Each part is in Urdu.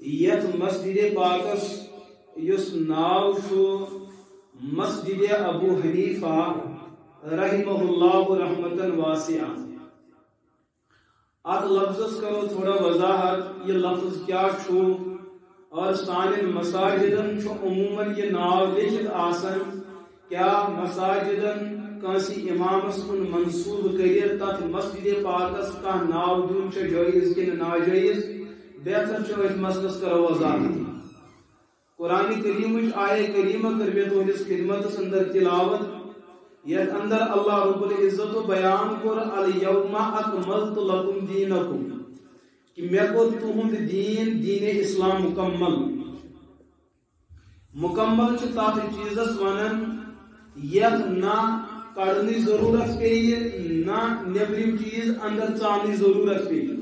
یت مسجد پاکس یس ناو شو مسجد ابو حنیفہ رحمہ اللہ رحمتا واسعہ. ات لفظ کرو تھوڑا وضاحت، یہ لفظ کیا چھو اور سان مساجدن چھو عموماً یہ ناو لکھت آسن. کیا مساجدن کانسی امامس کن منصوب کریر تات مسجد پاکس کا ناو دون چھ جائز کن ناجائز؟ بہتر چھو اس مسئلس کرو وضاحت. قرآن کریم آئے کریمہ کر میں تو اس خدمت اندر تلاوت یہ اندر اللہ رب العزت بیان کر الیوم اکملت لکم دینکم کہ میں کو تہند دین اسلام مکمل چھ تات چیزس ونن یت نہ کڑنی ضرورت پیے نہ نیبرم چیز اندر ژاننی ضرورت پیے.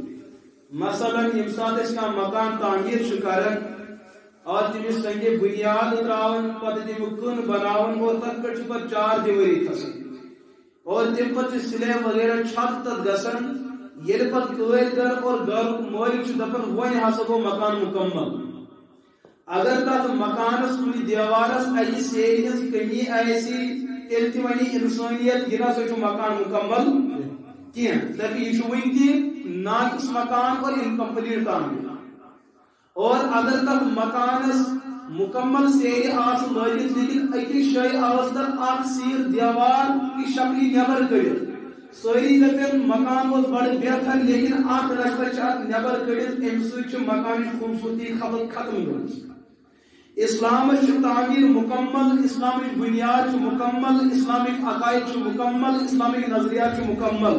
مثلا یم سات اس کا مکان تعمیر کرن اور تمس سنگے بنیاد تراون پتہ تم کن بناون اور تک پہ 4 دیواری کھسن اور تم پتہ سلے وغیرہ چھت تک گسن. یل پتہ قٲد کر اور گھر مالک دپن ون ہسا گو مکان مکمل. اگر تک مکانس کن دیوارس اکی سیری ہز کمی ایسی تیل تہ ونی انسانیت یہ نسا چھ مکان مکمل کیا دپہ یہ ون تہ ناقص مکان اور انکمپلیٹ تعمیر. اور اگر تک مکانس مکمل سیری آس لگت لیکن اکس جائے آس تک اخ سیر دیوار کی شکلی نیبر کڑت ساری دپن مکان اس بڑے بہتر لیکن اخ رشتہ چھ نیبر کڑت ام سۭتۍ چھ مکان خوبصورتی ختم گٔمٕژ. اسلامچ تعمیر مکمل، اسلامچ بنیاد چھ مکمل، اسلامک عقائد چھ مکمل، اسلامک نظریات چھ مکمل.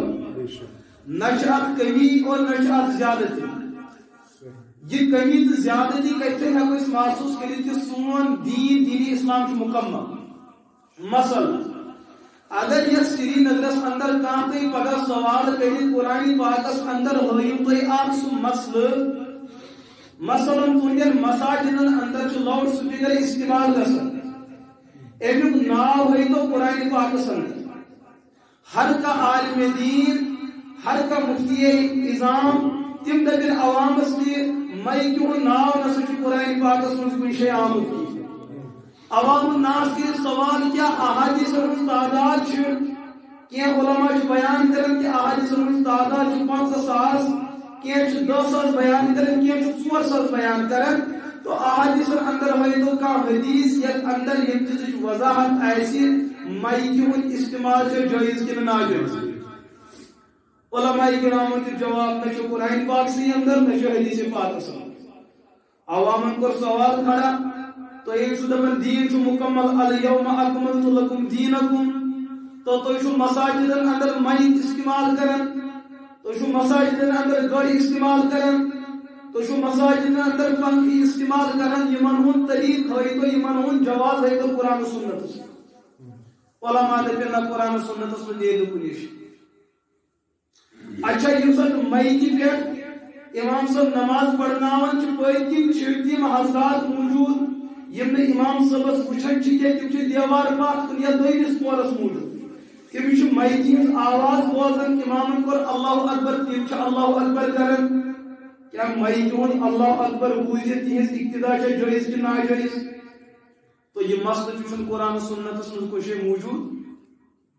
نہ چھ اتھ کمی اور نہ چھ اتھ زیادتی. یہ کمی تو زیادتی کتنے ہیں کوئی محسوس کریں کہ سون دین اسلام چھ مکمل. مثلا اگر یہ سری نگرس اندر کان کوئی پگہ سوال کریں قرآن پاکس اندر ہائیو کوئی آپ سو مسئلہ مثلا تہندین مساجدن اندر چھ لاؤڈ سپیکر استعمال گژھان امیک ناو ہے تو قرآن پاکس اندر. ہر کا عالم دین، ہر کا مفتی نظام تم دپن عوامس تہ مائک ہند ناو نسا چھ قرآن پاکس من کن شے آمت کی. عوام الناس کے سوال کیا احادیث من تعداد کی علماء بیان کرن کہ احادیث من تعداد 5,000 کی 10,000 بیان کرن کی 4,000 بیان کرن. تو احادیث اندر ہوئی تو کا حدیث یک اندر یم چیز وضاحت ایسی مائک ہند استعمال سے جائز کہ ناجائز. علماء کرام کے جواب نہ قرآن پاک سے اندر نہ حدیث پاک سے. عوامن کو سوال کھڑا تو یہ دپن دین چھ مکمل الیوم اکملت لکم دینکم. تو تھی مساجدن اندر مائک استعمال کرن، تھی مساجدن اندر گاڑی استعمال کرن، تھی مساجدن اندر پنکھی استعمال کرن. یمن ہند طریق ہے تو یمن ہند جواز ہے تو قرآن و سنت. علماء دپن نہ قرآن و سنت من دے کنش. اچھا یہ مائکی پہ امام صاحب نماز پڑھناون پتم تم حضرات موجود یم امام صاحبس وچھان تم دیوار پاک کن یا دویمس پورس موجود. تم مائکی ہز آواز بوزان امامن کور اللہ اکبر تم اللہ اکبر کرن. کیا مائکی ہند اللہ اکبر بوزت تہذ اقتدا جائز کہ ناجائز؟ تو یہ مسئلہ قرآن سنتس من کچھ موجود.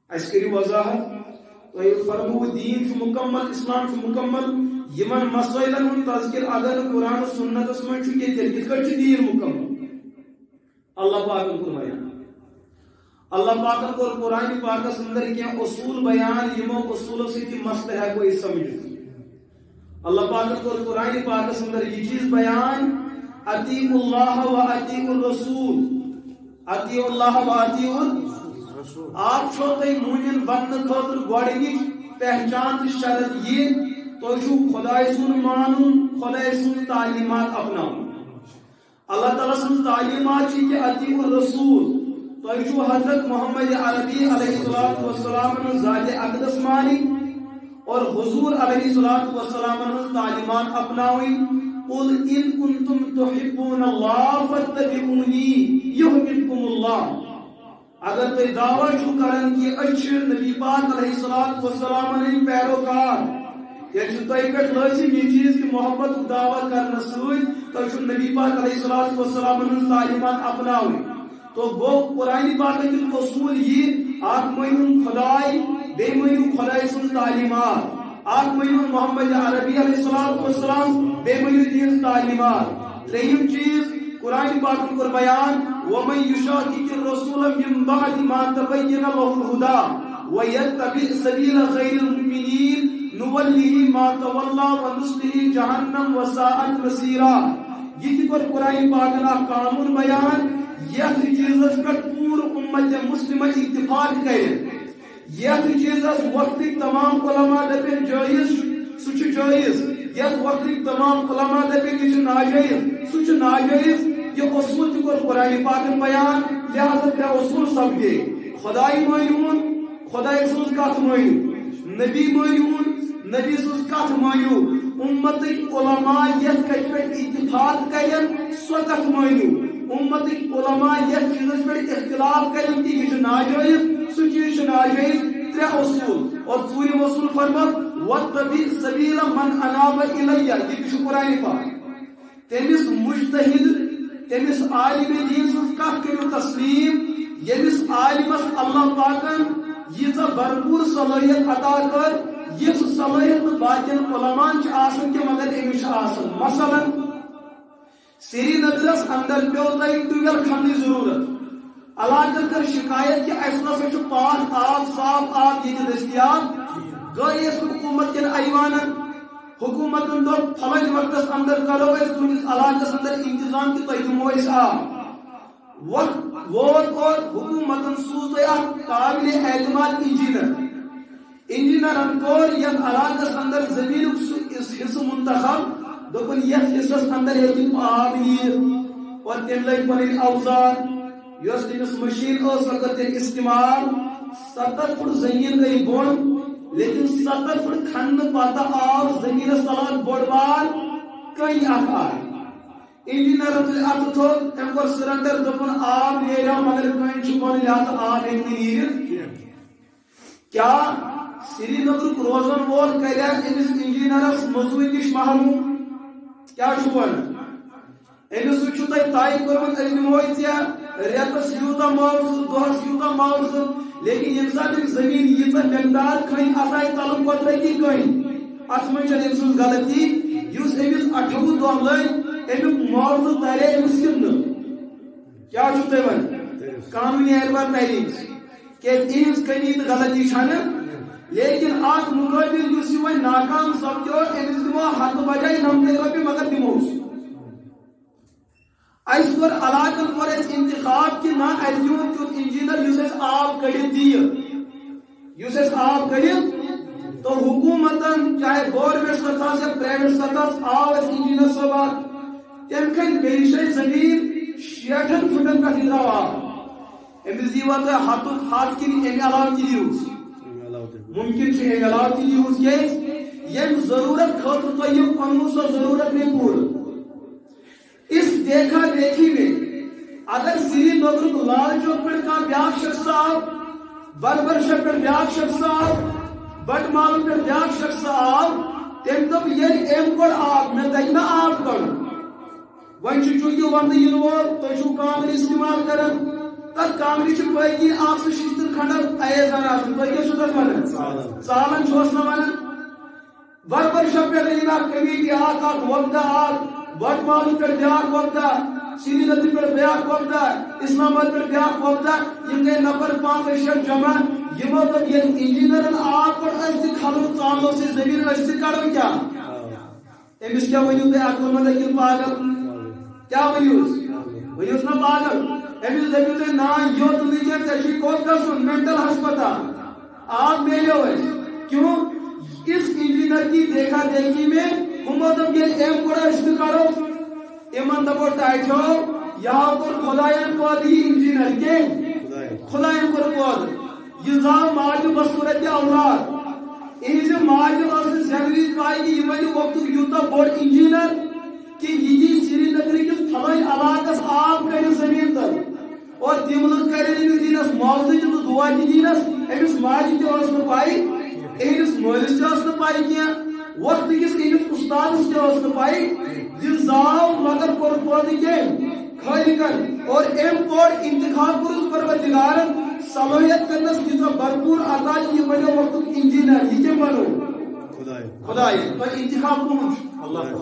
اس کری وضاحت تو یہ فرمو دین چھ مکمل، اسلام چھ مکمل. یمن مسائلن ہند تذکر اگر قرآن و سنتس من چھ تیل کت دین مکمل. اللہ پاکن کو بیان، اللہ پاکن کو قرآن پاکس اندر کیا اصول بیان یمو اصول سے مسئلہ ہے کوئی سمجھ. اللہ پاکن کو قرآن پاکس اندر یہ چیز بیان اطیعوا اللہ و اطیعوا الرسول، اطیعوا اللہ و اطیعوا الرسول. آپ چھو تی مومن بننے خاطر گوڑنچ پہچان تی شرط یہ تو چھو خدای سن مانون، خدای سن تعلیمات اپناون. اللہ تعالیٰ سن تعلیمات چی کہ اطیعوا الرسول تو چھو حضرت محمد عربی علیہ السلام ذات اقدس مانی اور حضور علیہ السلام تعلیمات اپناوی. قل ان کنتم تحبون اللہ فاتبعونی یحببکم اللہ. اگر تی دعویٰ چھو کرن کہ اچھ نبی پاک علیہ السلام پیروکار یہ تہ پہ لازم یہ چیز کہ محبت دعوت کرنے ست نبی پاک علیہ الصلوۃ والسلام تعلیمات اپناؤ تو گو قرآن پاک کے اصول یہ آپ مانو خدائے بے مانو خدائے سن تعلیمات آپ مانو محمد عربی علیہ الصلوۃ والسلام بے مانو دین تعلیمات تریم چیز قرآن پاک کو بیان ومن یشاقق الرسول من بعد ما تبین له الهدى ويتبع سبیل غیر المؤمنین نوله ما تولى ونصله جہنم وساءت مصیرا یہ پر قرآن پاک کا قانون بیان یہ چیزس پر پور امت مسلمہ اتفاق کرے یہ چیزس وقت تمام علماء دپن جائز سچ جائز یہ وقت تمام علماء دپن یہ ناجائز سچ ناجائز یہ اصول کو قرآن پاک بیان لہذا کیا اصول سب کے خدائی مانیون خدائی سوز کات مانیون نبی مانیون نبی سوز کات مانیون امت علماء یہ کت پہ اتفاق کرن سو کت مانیون امت علماء یہ چیزس پہ اختلاف کرن کہ یہ ناجائز سو چیز ناجائز ترے اصول اور ژوٗرِم اصول فرمت واتبع سبیل من اناب الی یہ قرآن پاک تمس مجتہد تمس عالم دین سن کت کرو تسلیم یمس عالمس اللہ پاکن یہ بھرپور صلاحیت عطا کر یہ صلاحیت باقین علماء آسن کے مگر امس آسن مثلا سری نگرس اندر پیو تہ ٹویل کھننے ضرورت علاقہ کر شکایت کہ اس نسا پاک آب صاف آب یہ دستیاب گئی اس حکومت کن ایوانن حکومت دو پھلن وقت اندر کرو اس تمس علاقہ اندر انتظام کی تہ دمو اس آب ووت اور حکومت سوز قابل اعتماد انجینئر کور یت علاقہ اندر زمین حصہ منتخب دپن یت حصس اندر ہیکن آب نیر اور تم لگ پن اوزار یس تمس مشین کر تم استعمال 70 فٹ زمین گئی بون لیکن 70 فٹ کھن پتہ آب زمین تلان بوڑ بار کئی آئی انجینئر ات تھو تم کور سرنڈر دپن آب نیرا مگر کہیں پن لہذا آب نیر کیا سری نگر روزن وول کریا امس انجینئرس مزوری نش محروم کیا امس تہ طے کورمت دمو ریتس یوتہ معاوضہ دہس یوتہ معاوضہ لیکن یم سات زمین یہ مقدار کھن آسائے تلم قدرتی کھن ات من ام سن غلطی اس امس 28 دہ لگ امیک معاوضہ ترے امس کن کیا تہ ون قانونی اعتبار ترے کہ امس کمی تو غلطی چھنہ لیکن ات مقابل اس یہ ناکام سپدو امس دمو ہتھ بجائے 90 رۄپیہِ مگر دموس اس کور علاقن کور اس انتخاب کہ نہ ادیون تیت انجینئر اس آب کڑت دی اس آب کڑت تو حکومتن چاہے گورنمنٹ سطح سے پرائیویٹ سطح آو اس انجینئر صبح تم کھن بیشے زمین 60 فٹن پہ درو آب امس دیوا تو ہاتھ کن ام علاوہ تہ دیوس ممکن ہے ام علاوہ تہ دیوس کیس یم ضرورت خاطر تو یم پنو سو ضرورت نہیں پور اس دیکھا دیکھی میں اگر سری نگر لال چوک پر کا بیاق شخص آب بربر شپ پر بیاق شخص آب بٹ مال پر بیاق شخص آب تم دب یہ ایم کڑ آب میں دہنا آب کڑ ون چونکہ ون وول تو کامری استعمال کرن تر کامری پاکی آپ سے شیشتر کھنڈر ایزان آسن پاکی تر ون سالن چھوسنا ون بربر شپ پر کمیٹی آگ وقدہ آگ بٹ مالو پر بیاق وقدہ سری نگر پر بیاق وقدہ اسلام آباد پر بیاق وقدہ یہ گئے نفر 5-6 جمع یہ مطلب یہ انجینئر آپ پر ایسی کھلو چانلوں سے زمین ایسی کڑو کیا امس کیا ونیو تے اکل مدکل پاگل کیا ونیوس نا پاگل امس دپیو تے نا یوت لیجر تشی کوت گسن مینٹل ہسپتال آپ میلیو ہے کیوں اس انجینئر کی دیکھا دیکھی میں مطلب یہ ایم کوڑا استقارو ایمان دبو ٹائٹو یہاں پر خدایان پود ہی انجینئر کے خدایان پر پود یہ زام ماجو بصورت اولاد ایز ماجو اس زنگریز پائی کہ یہ وجہ وقت یوتا بورڈ انجینئر کہ یہ سری نگر کے فلائی علاقس آب کرے زمین تر اور دیملک کرے دینس معاوضہ جو دعا کی دینس ایس ماجو جو اس پائی ایس مولس جو اس پائی کیا وقت کس أمس استادس تہ پائی یہ زاو مگر کور پودہ کم خالقن اور ام پور انتخاب کرس پروردگارن صلاحیت کرنس تیزا بھرپور عطا یہ بنو وقت انجینئر یہ کم بنو خدای تو انتخاب پہنچ اللہ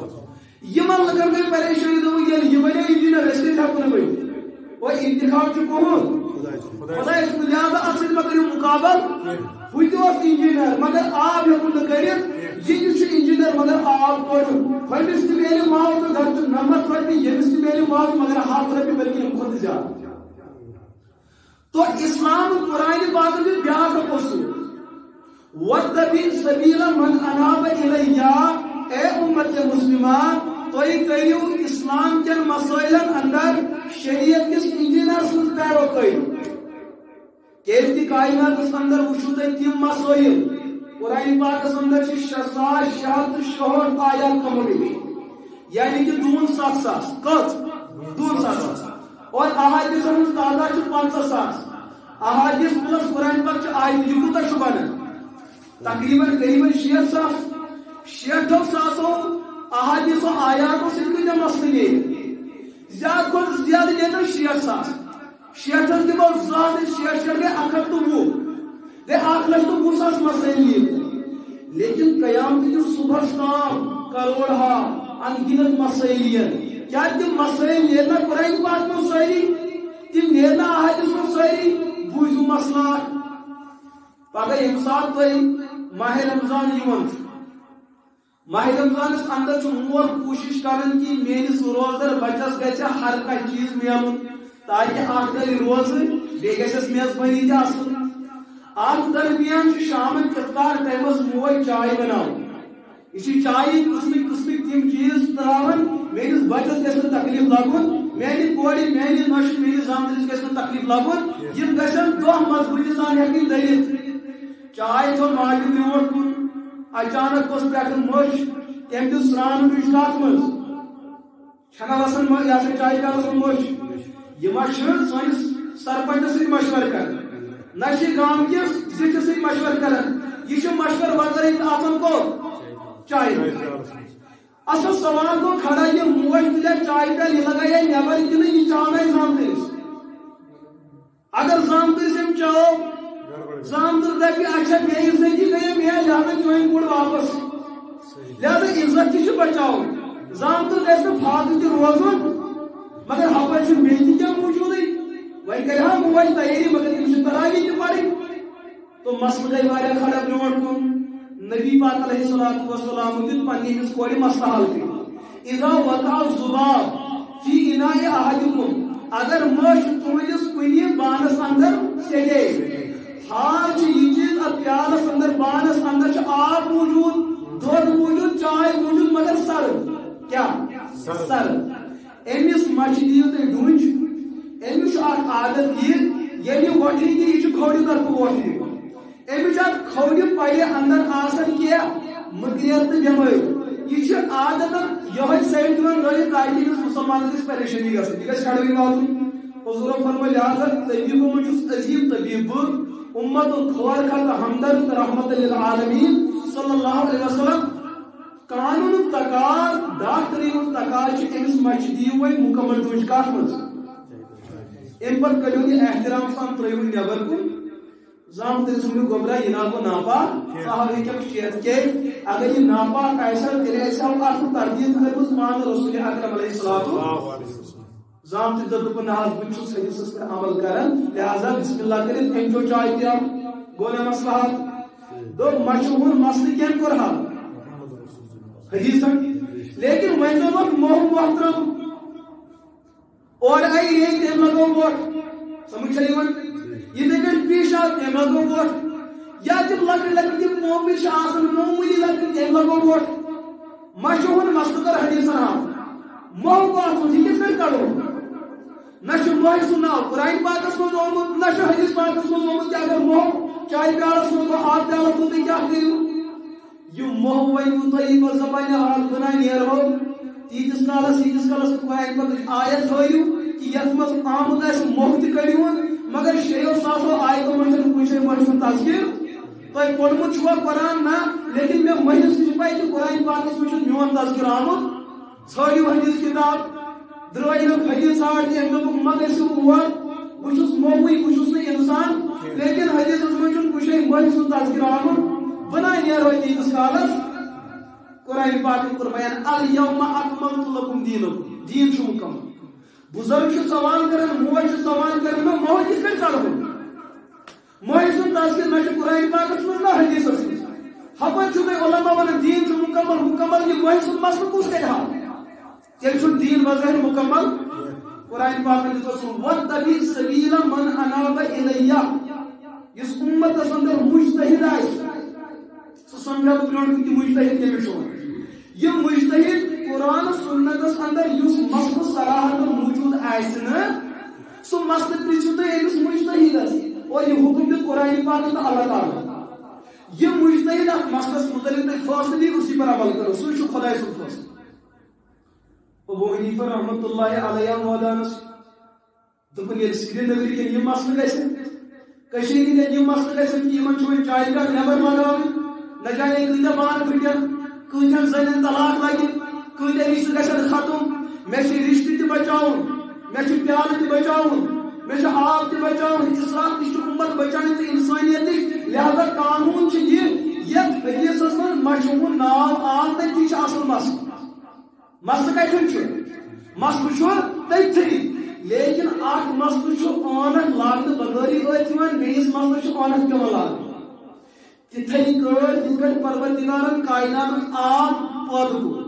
یہ من لگن گئی پریشانی دو یہ بنو انجینئر اس کے تھا بنو وہ انتخاب چھ کون خدای اس لہذا اصل مگر مقابل ہوئی تو انجینئر مگر آپ ہم کرت یہ انجینئر مگر آپ کو فنڈس تہ میلو ماو تو گھر تو نمبر رپی یمس تہ میلو ماو مگر ہاتھ رپی بلکہ ہم خود زیادہ تو اسلام قرآن پاک میں بیاکھ اصول وَاتَّبِعْ سَبِيلَ مَنْ أَنَابَ إِلَيَّ اے امت مسلمان توئی کریو اسلام کے مسائلن اندر شریعت کس انجینئر سن پیرو کئی کیستی کائنات اس اندر وچھو تے تیم مسائل قرآن پاک اس اندر 6666 آیات کمولی یعنی کہ دون 7,000 کت دون 7,000 اور احادیث ہم تعداد 50,000 احادیث پلس قرآن پاک آیت یہ کوتا شبانا تقریباً 66,000 احادیث و آیات و سلکی جا مسئلے زیادہ کن زیادہ دیتا 66,000 66 کے بعد زیادہ 66 کے اکھر تو وہ دے آخلش تو گوساس مسئلے لیکن قیامت جو صبح شام کروڑا انگنت مسائل کیا تم مسائل نیرنا قرآن پاک میں ساری تم نیرنا احادیث میں ساری بوجھو مسئلہ پاگا امسال تو ماہ رمضان یون ماہ رمضان اس اندر چھ مور کوشش کرن کی میرس روزدر بچس گچھا ہر کا چیز میلن تاکہ آٹھ دل روز بے گھس میزبانی تہ اصل آٹھ درمیان شامن افطار ٹائمس موئی چائے بناو یہ چائے قسمک قسمک تم چیز تراون میرس بچس گھس تکلیف لگن میری کوڑی میری نوش میری زامترس گھس تکلیف لگن یم گھن دہ مضبوطی سان ہیکن دلت چائے تو ماجہ برونٹ کن اچانک اس پہ مش تم دس سران مش کت مز چھنا وسان یہ چائے پیالس مش یہ سنس سرپنچ سی مشور کر نہ گام کس زٹھ سی مشور کر یہ مشور وغیرہ آسان کو چائے اصل سوال کو کھڑا یہ موج تلے چائے پیال یہ لگا یہ نیبر کہ یہ چاہنا زامترس اگر زامترس ہم چاہو زامتر دپی اچھا میری زندگی گئی میں لہذا چوین کوڑ واپس لہذا عزت تہ بچاؤ زامتر گھس فاضل تہ روزن مگر ہپر بیٹی کیا موجود وی کر موج تیاری مگر تم تراوی تہ پڑی تو مسئلہ گئی واریاہ کھڑا برونٹ کن نبی پاک علیہ الصلوۃ والسلام دن پننی ہس کوڑ مسئلہ حل کر اذا وقع الذباب فی اناء احدکم اگر مش تہندس کنی بانس اندر سجے حال یہ چیز پیالس اندر بانس اندر آب موجود دودھ موجود چائے موجود مگر سرد کیا سرد امس مچھ دیو تھی ڈونج امس عادت یہ وٹھی تھی یہ کھوڑی طرف وٹھی امس کھوڑی پہ اندر آسان کی مکریت تو بیماری یہ عادت یہ سیٹ دن تاکہ مسلمان پریشانی گھن یہ گھس کھڑی واتن حضور فرمو لہذا طبیبو مجھس عظیم طبیب امت الخوار خلق ہمدرد رحمت للعالمین صلی اللہ علیہ وسلم قانون تقار ڈاکٹرین تقار امس مچھ دیو مکمل ڈوج کات مز ام پتہ کریو یہ احترام سان ترو نیبر کن زام تر سن گوبرا یہ نا کو ناپاک صاحب یہ شیت کے اگر یہ ناپاک ایسا تیرے ایسا آپ کو تردید کرمس مان رسول اکرم علیہ الصلوۃ زام تہ دپ ناز بچس حدیثس پر عمل کرن لہذا بسم اللہ کرت انجو چائے کیا گونا مسئلہ دو مشہور مسئلہ کیا کر حال حدیث لیکن ویسے وقت محترم اور آئی یہ تیم لگو ووٹ سمجھ چلی ون یہ دیکھن پیش آت تیم لگو ووٹ یا تم لکڑ لکڑ تم مومن آسن مومنی لکڑ تیم لگو ووٹ مشہور مسئلہ کر حدیث حال موہ کو آسن یہ کس میں کرو نش موہ سنا قرآن پاکس من آمد نش حدیث پاکس من آمد کہ اگر موہ چائے پیالس من آب پیالس من کیا کریو یہ موہ وی طیب زبان حال بنا نیرو تیجس کالس قرآن پاک آیت ہوئیو کہ یت مز آمد اس موہ تہ کریون مگر شیو ساسو آیتو من کن شے موہ سن تذکر تۄہہِ پوٚرمُت چھُوا قرآن نہ لیکن مےٚ مٔہِس نِش پَے کہِ قرآن پاکَس منٛز چھُ میون تذکرٕ آمُت ژھٲنٛڈِو حدیث کِتاب درٛٲے نہٕ حدیث ژھانٛڈنہِ أمۍ دوٚپُکھ مہ گٔژھِو اور بہٕ چھُس مومٕے بہٕ چھُس نہٕ اِنسان لیکن حدیثَس منٛز چھُنہٕ کُنہِ جایہِ مٔہۍ سُنٛد تذکرٕ آمُت بہٕ نہ نیرو تیٖتِس کالَس قرآن پاکن کوٚر بیان الیوم اکملت لکم دیٖنکم دیٖن چھُ مُکمل بُزرگ چھُ سوال کران موج چھُ سوال کران مےٚ موج کِتھ کٔنۍ کَرٕ بہٕ موج سُنٛد تذکرٕ نہ چھُ قرآن پاکَس منٛز نہ حدیثَس منٛز ہپٲرۍ چھُو تۄہہِ علما وَنان دیٖن چھُ مُکمل یہِ موج سُنٛد مسلہٕ کُس کَرِ حل تیٚلہِ چھُ دیٖن بظٲہِر مُکمل قرآن پاکن دِژ اصوٗل وَاتَّبِع سَبیٖلَ مَنْ أَنَابَ إِلَيَّ یُس اُمتَس اندر مُجتہِد آسہِ سُہ سمجھاو بہٕ برونٛٹھ کُن کہِ مُجتہِد کٔمِس چھُ وَنان یہ مجتہد قرآن سنتس اندر یُس مسلہٕ صراحتن موجود آسہِ نہٕ سُہ مسلہٕ پرٛژھِو تُہۍ أمِس مجتہدس اور یہ حکم دیُت قرآن پاکن تہٕ اللہ تعالیٰ یہ مجتہد اتھ مسلس متعلق تۄہہِ فٲصلہٕ دی اسی پر عمل کرو سُے چھُ خۄداے سُنٛد فٲصلہٕ ابو حنیفہ رحمۃ اللہ علیہ مولانس دوٚپُن ییٚلہِ سرینگرٕ کٮ۪ن یِم مسلہٕ گژھن کٔشیٖرِ ہٕنٛدٮ۪ن یِم مسلہٕ گژھن کہِ یِمن چھُ وۄنۍ چایہِ پٮ۪ٹھ نٮ۪بر لگاوٕنۍ نہ جانے کۭتیاہ بانہٕ پھٕٹن کۭتیاہ زنٮ۪ن طلاق لگہِ کۭتیاہ رشتہٕ گژھن ختم مےٚ چھِ رشتہٕ تہِ بچاوُن مےٚ چھُ پیالہٕ تہِ بچاوُن مےٚ چھُ آب تہِ بچاوُن اسلام تہِ چھُ اُمت بچاوٕنۍ تہٕ انسٲنیت تہِ لہذا قانوٗن چھُ یتھ حدیثس منٛز مشہوٗر ناو آو تٔتھی چھُ اصل مسلہٕ مسلہٕ کتٮ۪ن چھُ مسلہٕ چھُ تٔتھی لیکن اکھ مسلہٕ چھُ ٲنٹھ لاگنہٕ بغٲرٕے ٲسۍ یِوان بیٚیِس مسلہٕ چھُ ٲنٹھ پیوان لاگُن تِتھٕے کٲٹھۍ یِتھ کٲٹھۍ پروردگارن کائناتُک آب پٲدٕ کوٚر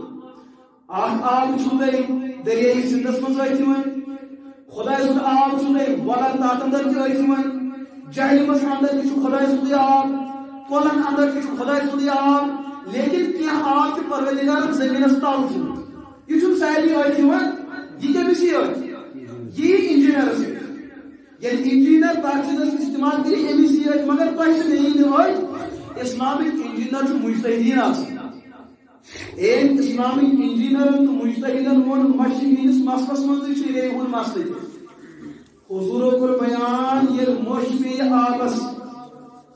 اکھ آب چھُو تۄہہِ دریاے سِنٛدس منٛز ٲسۍ یِوان خۄداے سُنٛد آب چھُو تۄہہِ وَلر تتھ اندر تہِ ٲسۍ یِوان جہلمس اندر تہِ چھُ خۄداے سُنٛدُے آب کۄلن اندر تہِ چھُ خۄداے سُنٛدُے آب لیکن کینٛہہ آب چھُ پروردگارن زٔمیٖنس تل تھوٚمُت یہِ چھُنہٕ سارنٕے ٲسۍ یِوان یہِ کٔمِس ٲسۍ یہِ انجیٖنرس ییٚلہِ انجیٖنر تتھ چیٖزس استعمال کٔرِتھ أمِس ٲسۍ مگر تۄہہِ تہٕ مےٚ تہِ ٲسۍ اسلامک انجیٖنر چھُ مجتہدیٖن آسان أمۍ اسلامک انجیٖنرن تہٕ مجتہدن ووٚن مشرق ہٕنٛدِس مسلس منٛز تہِ چھُ ریٚیہِ ہُنٛد مسلہٕ تہِ حضوٗرو کوٚر بیان ییٚلہِ مٔچھ پیٚیہِ آبس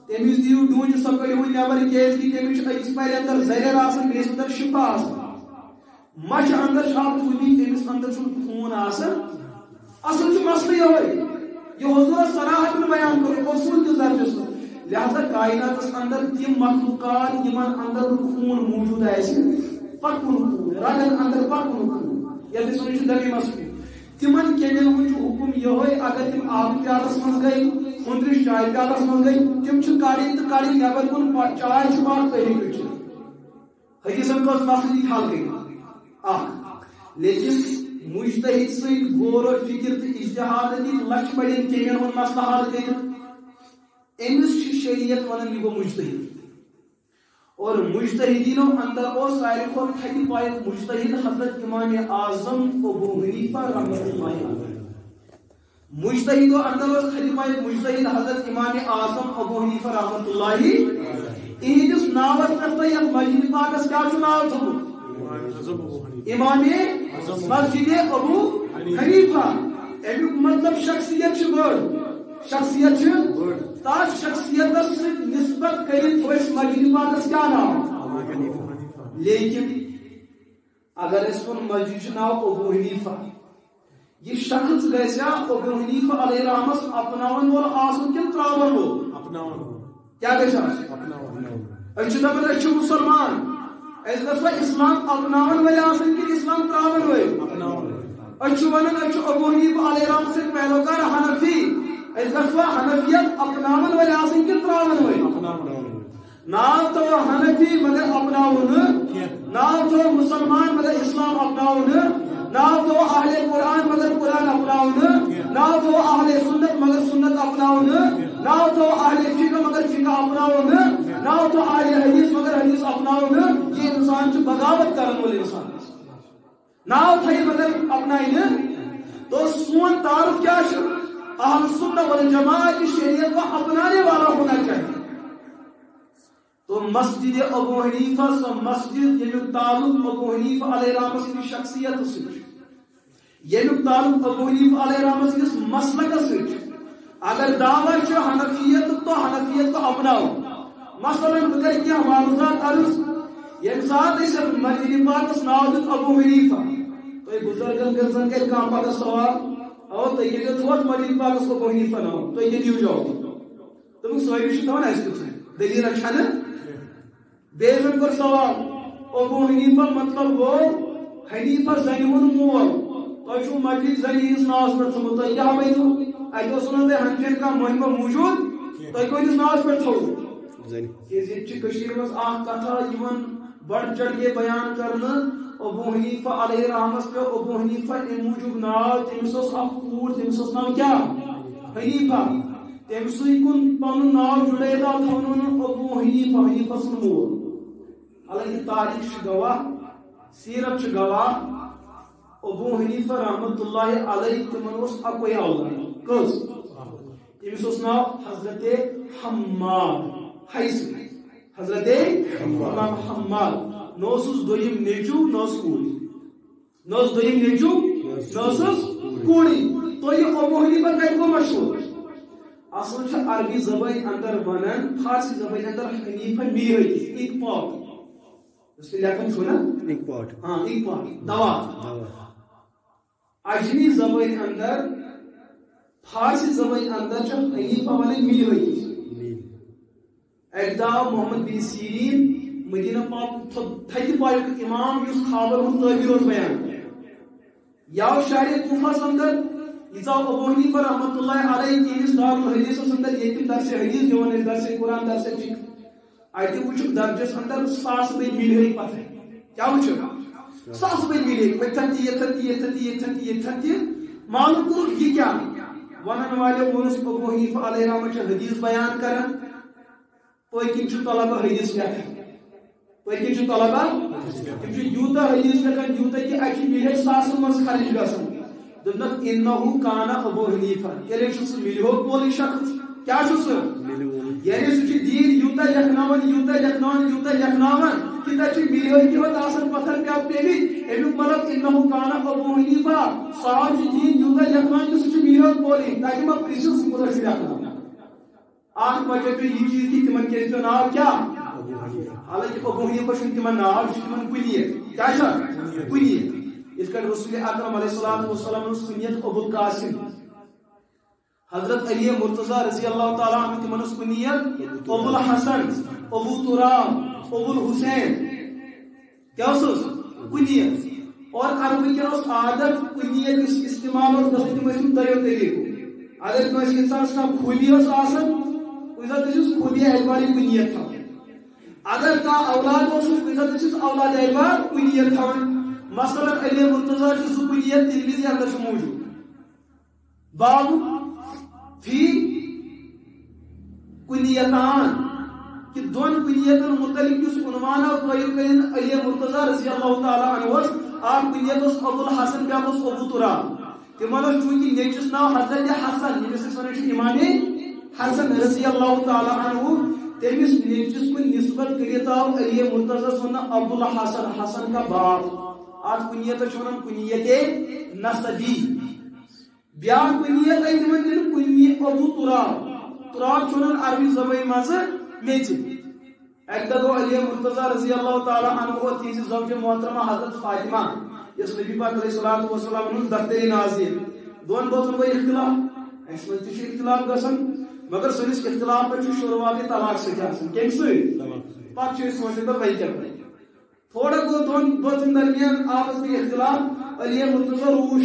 تٔمِس دِیِو ڈوٗنۍ سۄ کٔڑِو نٮ۪بر کیازِ کہِ تٔمِس چھُ أکِس پرِ اندر زرٮ۪ر آسان بیٚیِس اندر شِفا آسان مچھ اندر چھُ اکھ خوٗبی تٔمِس اندر چھُنہٕ خوٗن آسان اصل چھُ مسلہٕ یِہوے یہ حضوٗرس صراحتن بیان کوٚر اصوٗل کِس درجس منٛز لہذا کائناتس اندر تم مخلوقات یمن اندر خوٗن موجود آسہِ پکُن خوٗن رگن اندر پکُن خوٗن یتھ أسۍ ونان چھِ دمی مسکوٗن تمن کیٚمٮ۪ن ہُنٛد چھُ حُکم یِہوے اگر تِم آبہٕ پیالس منٛز گٔے ہُندرِس چایہِ پیالس منٛز گٔے تِم چھِ کڑٕنۍ تہٕ کڑٕنۍ نٮ۪بر کُن چاے چھِ باقٕے تُہۍ ہیٚکِو چٮ۪تھ حدیثن کٔژ مسلہٕ دِتھ حل کٔرِتھ اکھ لیکن مجتہد سۭتۍ غور و فکر تہٕ اجتہاد دِتھ لچھ بڑٮ۪ن کیٚمٮ۪ن ہُنٛد مسلہٕ حل کٔرِتھ أمِس چھِ شریعت ونان یہِ گوٚو مجتہد اور مجتہدینو اندر اوس ساروی کھۄتہٕ تھدِ پایُک مجتہد حضرت امام اعظم ابو حنیفہ رحمۃ اللہ علیہ مجتہدو اندر اوس تھدِ پایُک مجتہد حضرت امام اعظم ابو حنیفہ رحمۃ اللہ اِہنٛدِس ناوس پٮ۪ٹھ تۄہہِ یتھ مسجد پاکس کیاہ چھُ ناو تھوٚمُت امام مسجد ابو حنیفہ امیُک مطلب شخصیت چھِ بٔڑ شخصیت چھِ تتھ شخصیتس سۭتۍ نسبت کٔرِتھ أسۍ مسجد پاکس کیاہ ناو لیکن اگر أسۍ وَنو مسجد چھُ ناو ابو حنیفہ یہ شخص گژھِ ابو حنیفہ علیہ رحمس اپناون وول آسُن کِنہٕ تراون وول کیاہ گژھِ آسُن أسۍ چھِ دپان أسۍ چھِ مُسلمان أسۍ گژھوا اسلام اپناون وٲلۍ آسٕنۍ کِنہٕ اسلام تراون وٲلۍ أسۍ چھِ ونان أسۍ چھِ ابو حنیفہ علیہ رحمس سٕنٛدۍ پیروکار حنفی أسۍ گژھوا حنفیت اپناون وٲلۍ آسٕنۍ کِنہٕ تراون وٲلۍ ناو تھوٚو حنفی مگر اپناوُن نہٕ ناو تھوٚو مُسلمان مگر اسلام اپناوُن نہٕ ناو تھوٚو اہلِ قرآن مگر قرآن اپناوُن نہٕ ناو تھوٚو اہلِ سنت مگر سنت اپناوُن نہٕ ناو تھوٚو اہلِ فقہ مگر فقہ اپناوُن نہٕ ناو تھوٚو اہلِ حدیث مگر حدیث اپناوُن نہٕ یہ انسان چھُ بغاوت کرن وول انسان ناو تھایہِ مگر اپنایہِ نہٕ تو سون تعارف کیا چھُ اہل سنت والجماعت کی شریعت کو اپنانے والا ہونا چاہیے تو مسجد ابو حنیفہ سو مسجد یمیُک تعلق ابو حنیفہ علیہ رحمۃ کی شخصیت سۭتۍ یمیُک تعلق ابو حنیفہ علیہ رحمۃ کِس مسلکس سۭتۍ اگر دعویٰ چھُ حنفیت تو حنفیت کو اپناو مثلا بکر کیا معروضات عرض یم سات اس مسجد پاکس ناو دیت ابو حنیفہ تو بزرگن گرزن کے کام پاکس سوال اور تو یہ جو مسجد پاکس کو ابو حنیفہ ناو تو یہ دیو جاؤ تم سوئی بھی تھا نا اس کو دلیل رکھا نا بیزن پر سوال ابو حنیفہ مطلب وہ حنیفہ زنیون مول تو شو مسجد زنیس ناس پر تھو تو یہ بیتو ایتو سنن دے ہنچن کا مہمہ موجود تو کوئی ناس پر تھو یہ کشیر مز اخ کتھا یمن بڑھ چڑھ کے بیان کرنا ابو حنیفہ علیہ رحمت پہ ابو حنیفہ ان موجود ناو تمس اخ کور تمس ناو کیا حنیفہ تمس کن پن ناو جڑے دا تھونن ابو حنیفہ حنیفہ سن مول علیہ تاریخ گواہ سیرت گواہ ابو حنیفہ رحمت اللہ علیہ تمن اس اکوئی اولاد کس تمس ناو حضرت حماد حیث حضرت امام حماد نوسس دویم نیچو نوس کوڑی نوس دویم نیچو نوسس کوڑی تو یہ ابو حنیفہ کا کو مشہور اصل چھ عربی زبان اندر ونن فارسی زبان اندر حنیفہ میرے ایک پاک اس کے لیکن چھو نا ایک پاٹ ہاں ایک پاٹ دوا عجمی زبان اندر فارسی زبان اندر چھ حنیفہ ونن میرے ایک دا محمد بن سیرین مدینہ پاک تھتی پاک امام یوس خابر ہم تعبیر اور بیان یاو شہر کوفہ اندر یزا ابو حنیفہ رحمت اللہ علیہ کی اس دار الحدیث اندر یہ درس حدیث جو ہے درس قرآن درس فقہ آیت وچ درجس اندر 100 بے ملے پتہ کیا وچ 100 بے ملے تھتی معلوم کو یہ کیا ونن والے ونس ابو حنیفہ علیہ رحمت حدیث بیان کرن پاکین چھ طلبہ حدیث لیکھن پاکین چھ طلبہ تم چھ یوتا حدیث لیکھن یوتا کہ اچھی ملے 100 مز خرچ گژھن دنک انہو کانا ابو حنیفہ یعنی چھ ملیو کولی شخص کیا چھ سو یعنی سو چھ دین یوتا یکناون کہ تا چھ ملیو کی وقت آسن پتھر کیا پیوی ایلو ملک انہو کانا ابو حنیفہ صاحب دین یوتا یکناون کہ سو چھ ملیو کولی تاکہ میں پریشن سے مدرسی رکھنا آخر وجہ تو یہ چیز کی تمن کے نام کیا حالانکہ ابو حنیفہ شن تمن نام تمن کنیت کیا ہے کنیت اس کا رسول اکرم علیہ الصلوۃ والسلام کنیت ابو القاسم حضرت علی مرتضی رضی اللہ تعالی عنہ تمن کنیت ابو الحسن ابو تراب ابو الحسین کیا اس کنیت اور عربی کے اس عادت کنیت استعمال اور تسلیم دیو طریقو اگر کوئی انسان کا کھولی اس آسن عزت اس خودی اعتباری کنیت تھا اگر کا اولاد اس عزت اس اولاد اعتبار کنیت تھا مثلا علی مرتضی کی کنیت ترمذی اندر موجود باب فی کنیتان کہ دون کنیتن متعلق اس عنوان اور قائل کرن علی مرتضی رضی اللہ تعالی عنہ آپ کنیت اس ابو الحسن کا اس ابو تراب تمہارا چونکہ نیچس نام حضرت حسن یہ سے سنت امام حسن رضی اللہ تعالی عنہ تمس نیچس کو نسبت کرتا علی مرتضی سن ابو الحسن حسن کا باپ آج کنیت چھوڑن کنیت نسبی بیا کنیت ایتمن دن کنیت ابو تراب چھوڑن عربی زبان مز میچ ایک دو علی مرتضی رضی اللہ تعالی عنہ و تیز زوج محترمہ حضرت فاطمہ اس نبی پاک علیہ الصلوۃ والسلام نے دفتر نازل دون بوتن کو اختلاف اس میں تشریح اختلاف گسن مگر سنس اختلاف پر شروع کے طلاق سے جاسن کیم سے پاک چھ سوچے تو بھائی کیا تھوڑا کو دون بوتن درمیان آپس میں اختلاف علی مرتضی روش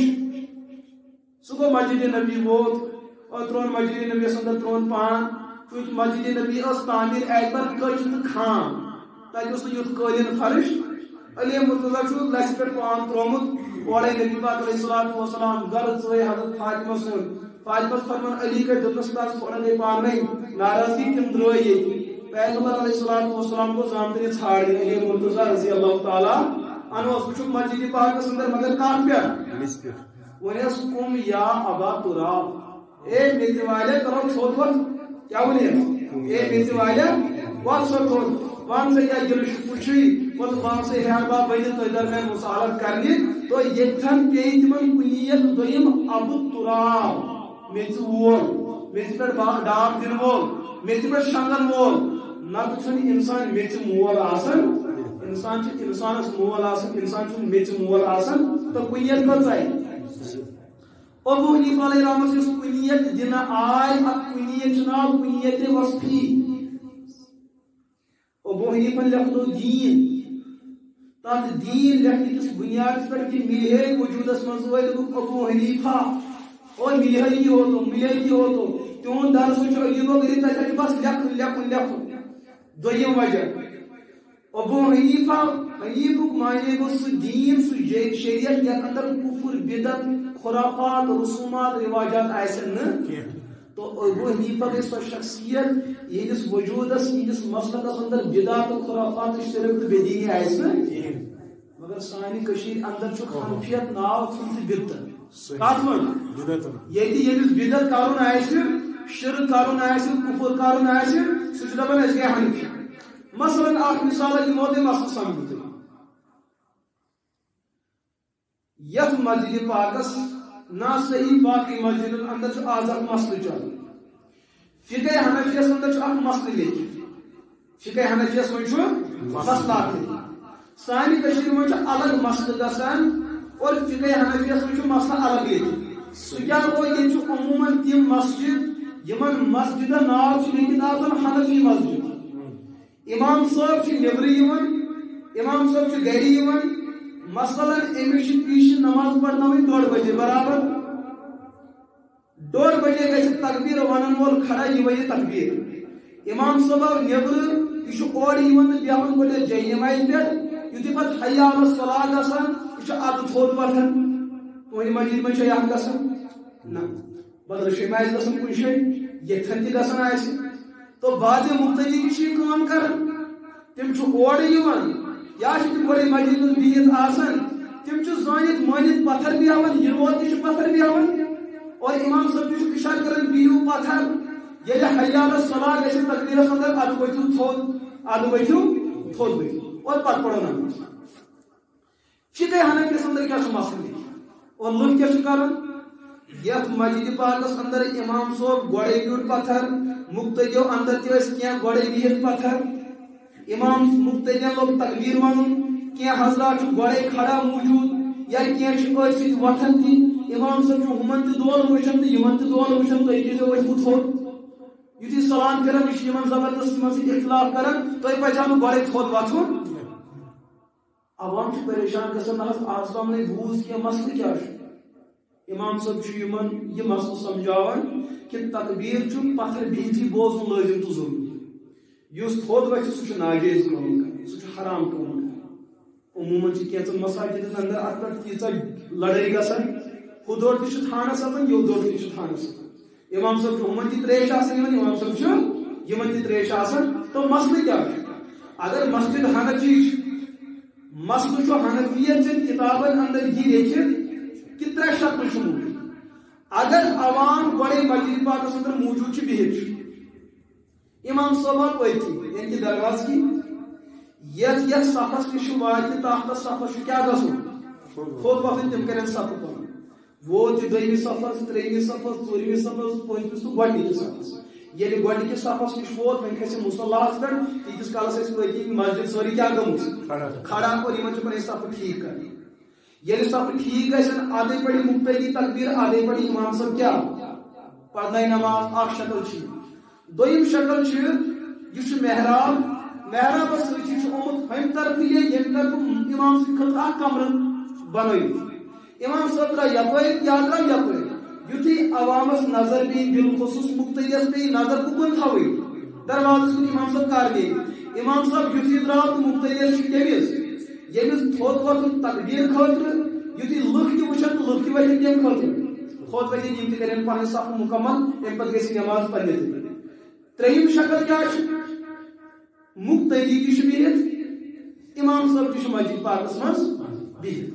صبح مسجد نبی بوت اور ترون مسجد نبی سندر ترون پان چونکہ مسجد نبی اس تعمیر ایبر کچھ خان تاکہ اس نے یوت قالین فرش علی مرتضی چھو لس پر پان ترومت اور نبی پاک علیہ الصلوۃ والسلام گھر سے حضرت فاطمہ سن فاطمہ فرمان علی کے دنس کا تھوڑا دے پان نہیں ناراضگی تم دروئی پیغمبر علیہ الصلوۃ والسلام کو زامتنی چھاڑ دی علی مرتضی رضی اللہ تعالی عنہ اس چھو مسجد پاک اندر مگر کان پہ ونیس قوم یا ابا تراب اے میتے والے کرو چھوٹ ور کیا بولے اے میتے والے وقت چھوٹ وان سے یا جلش پوچھی وہ وان سے ہے با بین تو ادھر میں مصالحت کرنی تو یہ تھن پیج من کنیت دویم ابو تراب میت وول میت پر ڈاک دن وول میت پر شنگن وول نت انسان میچ مول آسان انسان انسانس مول آسان انسان میچ مول آسان تو کنیت کر جائے ابو حنیفہ علیہ رحمۃ سے کنیت دن آئے کنیت ناو کنیت وصفی ابو حنیفہ لکھ دو دین تات دین لکھ کس بنیاد پر کہ ملے وجودس منز ابو حنیفہ اور ملے ہی ہو تو تون درس وچ عجیب و غریب تک بس لکھ دویم وجہ ابو حنیفہ مانے گو سو دین سو شریعت یا اندر کفر بدعت خرافات رسومات رواجات ایسن تو ابو حنیفہ کے سو شخصیت یہ جس وجودس یہ جس مسلکس اندر بدعت خرافات شرک تو بدینی ایسن مگر سانی کشیر اندر چھ حنفیت ناو چھ بدعت کاتمن یتی یمس بدعت کارون ایسن شرک کارون ایسن کفر کارون ایسن سچ دپن اس گئے حنفی مثلا آپ مثال موت مسل سمجھتے یت مسجد پاکس نا صحیح باقی مسجد اندر آز اک مسل چل فقہ حنفیس اندر اک مسل لیکن فقہ حنفیس من مسلات سانی کشیر من الگ مسل گسان اور فقہ حنفیس من مسل الگ لیکن سو کیا گو یہ عموماً تم مسجد یمن مسجد ناو لیکن آزن حنفی مسجد امام صاحب نبری امام صاحب گری مثلا امس پیش نماز پڑھنا 2:30 بجے برابر 2:30 بجے گھر تکبیر ون وول کھڑا یہ تکبیر امام صاحب نبر یہ اور بیہن گوڈے جے نماز پہ یتھی پتہ حیا علی الصلاۃ گژھان یہ اد تھوڑ پتھن تہندِ مسجد من یہ گژھان نہ بدل شماز گژھان کن جائے یتھن تہ گژھان آسہِ تو بعض مختلف چیز کام کر تم اور یا تم بڑے مسجد میں بہت آسان تم زانت مانت پتھر بیہان یہ پتھر بیہان اور امام صاحب اشارہ کران بہو پتھر یل حیا علی الصلاۃ گژھِ تقریرس اندر اد ؤتھِو تھوٚد اور پتہ پڑھو نماز فقہ حنفیس اندر کیا مسئلہ اور لوگ کیا کران یت مسجد پاکس اندر امام صاحب گوڑے بیوٹ پتھر مقتدیو اندر تہ گوڑے بہت پتھر امام مقتدین لوگ تکبیر ون کی حضرات گوڑے کھڑا موجود یا کی وتھن تھی امام صاحب ہمن تہ دول وچھن تو یمن تہ دول وچھن تھی کیسے ؤتھو تھوٚد یتھی سلام کران یہ زبردست من سۭتۍ اختلاف کران تۄہہِ پزیو نہٕ گوڑے تھوٚد وتھُن عوام پریشان گژھان آز تام نے بوز کینٛہہ مسلہٕ کیٛاہ چھُ امام صاحب یہ مسئلہ سمجھاوان کہ تکبیر پتھر بہتھی بوزن لازم تو ضروری اس تھوٚد وتھِ سہ ناجائز کٲم کران سہ حرام کٲم کران عموماً کینٛژن مساجدن اندر ات پٮ۪ٹھ تیٖژاہ لڑٲے گژھان ہُہ دور تہِ چھُ تھانس اژان یہِ دور تہِ چھُ تھانس اژان امام صاحب ہُمن تہِ تریش آسان یِوان امام صاحب یمن تہِ تریش آسان تو مسئلہ کیٛاہ چھُ اگر مسجد حنفی مسئلہ چھُ حنفیت چٮ۪ن کتابن اندر یہ لیکھِتھ کہ 3 شرطہٕ چھِ موجود اگر عوام گوڑے مسجد پاکس اندر موجود بہت امام صاحب پٔتھی یعنی کہ درواز کی یت صفس نش واتہِ تحت صفس کیا گژھُن تھوٚد وۄتھُن تِم کرن صفہٕ پنُن ووت یہِ 2مہِ صفس 3مہِ صفس 4مہِ صفس 5مِس تہٕ گۄڈنِکِس صفس ییٚلہِ گۄڈنِکِس صفس نش ووت وۄنۍ کھسہِ مُصلاہس پٮ۪ٹھ تیٖتِس کالس ٲسۍ پٔتۍ مسجد سٲرٕے کیا گٔمٕژ کھڑا اور یِمن چھِ پنٕنۍ صفہٕ ٹھیٖک کرٕنۍ ییٚلہِ صفہٕ ٹھیٖک گژھن آدھے پڑِ مقتدی تکبیر آدھے پڑِ امام صاحب کیا پڑھناے نماز اکھ شکل چھ دویم شکل یہ محراب محرابس سی ہم طرف یہ طرف امام سند خطر اخ کمر بنائت امام صاحب درا یپر یا درا یپر یتھی عوامس نظر پی بالخصوص مقتدیس پی نظر کن تھو دروازس کن امام صاحب کر گئی امام صاحب یتھی درا تو مقتدیس کمس یمس تھوٚد وۄتھُن تکبیر خاطر یتھی لُکھ تہ وچھن تو لُکھ تہ وتھن کم خاطر تھوٚد ؤتھِتھ یم تہ کرن پنٕنۍ صف مکمل تمہِ پتہٕ گژھِ نماز پڑھنہِ ترٛیٚیِم شکل کیا مقتدی تہ بہت امام صاحب تہ مسجد پاکس مز بہت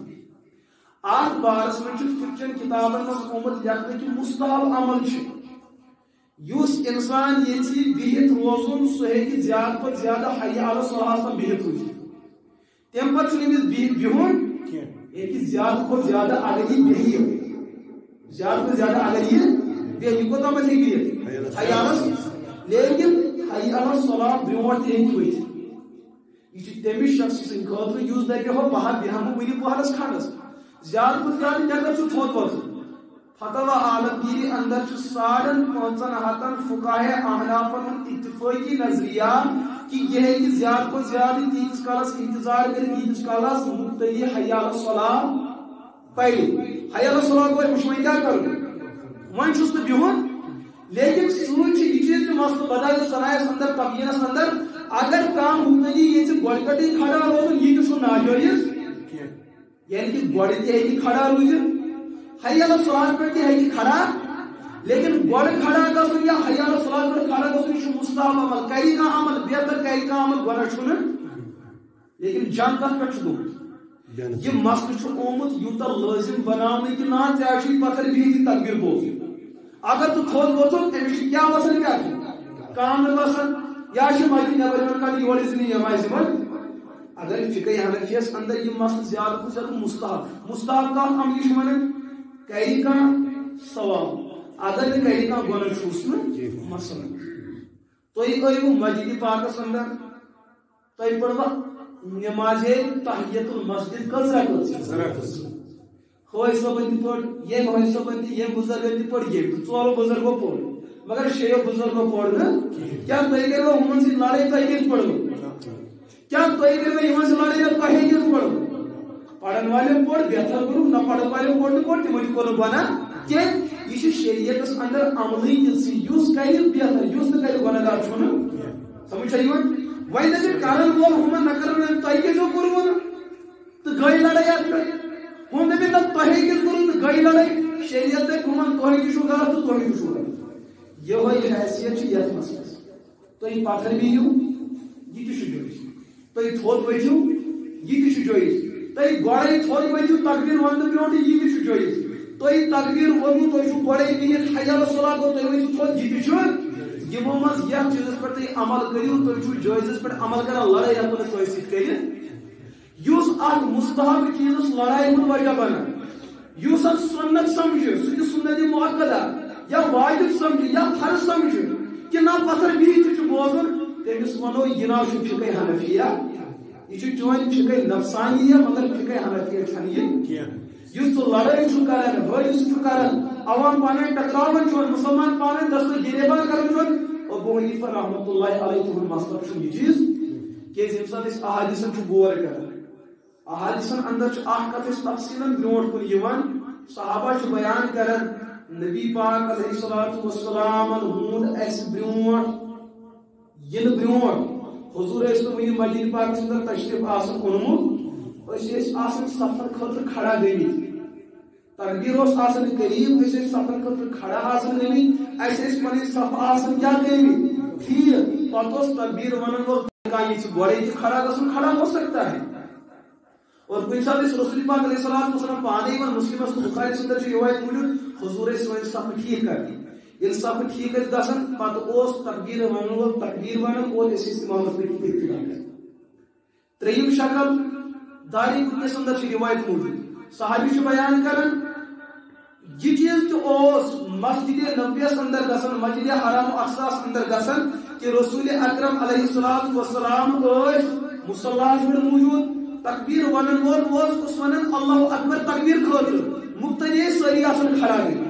ات بارس من فقچن کتابن من آمت لکھنہٕ کہ مستحب عمل اس انسان یژھِ بہت روزن سہ ہیٚکہِ زیادٕ پتہٕ زیادٕ حیا علی الصلاۃ بہت روزِتھ تمہِ پتہٕ چھُنہٕ أمِس بِہُن ییٚکہِ زیادٕ کھۄتہٕ زیادٕ اگر یہِ بیٚہہِ زیادٕ کھۄتہٕ زیادٕ اگر یہِ بیٚہہِ کوتاہ ہیٚکہِ بِہِتھ حیالس لیکن حی علی الصلاۃ برونٛٹھ تہِ ہیٚکہِ ؤتھِتھ یہ تمس شخص سن خاطر یُس دپہِ ہو بہٕ بیہمہٕ وٕنہِ پہرس کھنڈس زیادٕ کھۄتہٕ زیادٕ مےٚ کر چھُ تھوٚد وۄتھُن فتوا عالمگیری اندر 550 فقاہ احنافن ہُنٛد اتفٲقی نظریات کہ یہ ہیٚکہِ زیادٕ کھۄتہٕ زیادٕ تیٖتِس کالس انتظار کٔرِتھ ییٖتِس کالس مبتدی حی علی الصلاۃ پرِ حی علی الصلاۃ گوٚو أمِس چھُ وۄنۍ کیٛاہ کرُن وۄنۍ چھُس نہٕ بِہُن لیکن سۭتۍ چھِ یہِ چیٖز تہِ مسلہٕ بدل سرایس اندر تبیٖنس اندر اگر کانٛہہ مبتدی ییٚژھِ گۄڈٕ پٮ۪ٹھٕے کھڑا روزُن یہِ تہِ چھُ ناجٲیز یعنی کہ گۄڈٕ تہِ ہیٚکہِ کھڑا روٗزِتھ حی علی الصلاۃ پٮ۪ٹھ تہِ ہیٚکہِ کھڑا لیکن گۄڈٕ کھڑا گژھُن یا حی علی الصلاۃ پٮ۪ٹھ کھڑا گژھُن یہِ چھُ مستحب عمل کرِ کانٛہہ عمل بہتر کرِ کانٛہہ عمل گۄڈٕ چھُنہٕ لیکن جنگ کتھ پٮ۪ٹھ چھُ گوٚمُت یہ مسلہٕ چھُ آمُت یوٗتاہ لٲزِم بناونہٕ کہ نا ژےٚ چھُے پتھر بِہِتھ تکبیر بوزُن اگر ژٕ تھوٚد ووٚتھُن أمِس چھُ کیٛاہ وسان کیٛاہ کانٛگٕر وسان یا چھُ مسجد نٮ۪بر یِوان کانٛہہ یورٕ ٲسِن نٮ۪مازِ یِوان اگر فقہ حنفیس اندر یہ مسلہٕ زیادٕ کھۄتہٕ زیادٕ مستحب کتھ عملی چھُ ونان کرِ کانٛہہ ثواب اگر نہٕ کرِ کانٛہہ گۄناہ چھُس نہٕ مثلاً تُہۍ ٲیوٕ مسجد پاکس اندر تۄہہِ پٔروا نمازے تحیت المسجد کٔژ رکعت حٲج صٲبن تہِ پٔر ییٚمۍ حٲج صٲبن تہِ ییٚمۍ بُزرگن تہِ پٔر ییٚمۍ ژورو بُزرگو پوٚر مگر شیٚیو بُزرگو پوٚر نہٕ کیٛاہ تُہۍ کٔروا ہُمن سۭتۍ لڑٲے تۄہہِ کیٛازِ پٔروٕ کیا تُہۍ کٔروا یِمن سۭتۍ لڑٲے تۄہہِ کیٛازِ پٔروٕ پرن والٮ۪ن پوٚر بہتر کوٚرُکھ نہ پرن والٮ۪ن پوٚر نہٕ پوٚر تِمن تہِ کوٚر نہٕ گۄناہ کینٛہہ یہِ چھُ شریعتس اندر عملٕے تِژھٕے یُس کرِ بہتر یُس نہٕ کرِ گۄناہ گار چھُنہٕ سمجھ چھا یِوان وۄنۍ دٔپِو کرن وول ہُمن نہ کرن وول تۄہہِ کیٛازِ کوٚروٕ نہٕ تہٕ گٔے لڑٲے اتھ پٮ۪ٹھ ہُم دٔپِو نہ تۄہے کیٛازِ کوٚروٕ تہٕ گٔے لڑٲے شریعت دپہِ ہُمن تۄہہِ تہِ چھُو غلط تہٕ تۄہہِ تہِ چھُو غلط یِہوے حیثیت چھِ یتھ مسلس تُہۍ پتھر بِہِو یہِ تہِ چھُ جٲیِز تُہۍ تھوٚد ؤتھِو یہِ تہِ چھُ جٲیِز تُہۍ گۄڈے تھوٚد ؤتھِو تکبیر وننہٕ برونٛٹھٕے یہِ تہِ چھُ جٲیِز تُہۍ تکبیر ووٚنوٕ تُہۍ چھُو گۄڈے بِہِتھ حی علی الصلاۃ گوٚو تُہۍ ؤتھِو تھوٚد یہِ تہِ چھُ یِمو منٛز یتھ چیٖزس پٮ۪ٹھ تُہۍ عمل کٔرِو تُہۍ چھُو جٲیزس پٮ۪ٹھ عمل کران لڑٲے ہٮ۪کو نہٕ تۄہہِ سۭتۍ کٔرِتھ یُس اتھ مستحب چیٖزس لڑایہِ ہُنٛد وجہ بنان یُس اتھ سنت سمجھِ سُہ تہِ سنت مؤکدہ یا واجب سمجھِ یا فرض سمجھِ کہ نہ پتھر بِہِتھ تہِ چھُ بوزُن تٔمِس ونو یہِ نہ چھُ فقہ حنفیہ یہ چون فقہ نفسانی مگر فقہ حنفیہ چھنہٕ یہِ یُس ژٕ لڑٲے چھُ کران حٲج چھُ کران عوام پانہٕ ؤنۍ ٹکراوان چھُ مُسلمان پانہٕ ؤنۍ دستہٕ گریبان کران چھُ ابو حنیفہ رحمۃ اللہ علیہ تُہُنٛد مسلک چھُ یہِ چیٖز کیازِ ییٚمہِ ساتہٕ أسۍ احادیثن چھُ غور کران احادیثن اندر چھُ اکھ کتھ أسۍ تفصیٖلن برونٛٹھ کُن یِوان صحابہ چھُ بیان کران نبی پاک علیہ الصلوۃ والسلامن ہُنٛد اَسہِ برونٛٹھ یِنہٕ برونٛٹھ حضور ٲسۍ نہٕ وُنہِ مسجد پاکس اندر تشریف آسان اوٚنمُت أسۍ ٲسۍ آسان صفن خٲطرٕ کھڑا گٔمٕتۍ تکبیر اوس آسان قریب أسۍ ٲسۍ صفن خٲطرٕ کھڑا آسان گٔمٕتۍ اَسہِ ٲسۍ پنٕنۍ صف آسان کیٛاہ گٔمٕتۍ ٹھیٖک پتہٕ اوس تکبیر ونن وول کانٛہہ یژھِ گۄڈے تہِ کھڑا گژھُن کھڑا ہو سکتا ہے اور کُنہِ ساتہٕ ٲسۍ رسول پاک علیہ الصلوۃ والسلام پانے یِوان مسلمس بخاری اندر چھُ رِوایت موٗجوٗد حضور ٲسۍ سٲنۍ صف ٹھیٖک کرنہِ ییٚلہِ صف ٹھیٖک ٲسۍ گژھان پتہٕ اوس تکبیر ونن وول تکبیر ونان اور أسۍ ٲسۍ اِمامس پٔتۍ کِنۍ اِقتدا کران ترٛیٚیِم شکل داری قطنِس اندر چھِ رِوایت موٗجوٗد صحابی چھُ بیان کران یہ چیز تہِ اوس مسجد نبویس اندر گژھان مسجد حرام اقصاس اندر گژھان کہ رسول اکرم علیہ الصلوۃ والسلام ٲسۍ مصلاہس پٮ۪ٹھ موٗجوٗد تکبیر ونن وول اوس ونان اللہ اکبر تکبیر خٲطرٕ مبتدی سٲری آسان کھڑا گٔمٕتۍ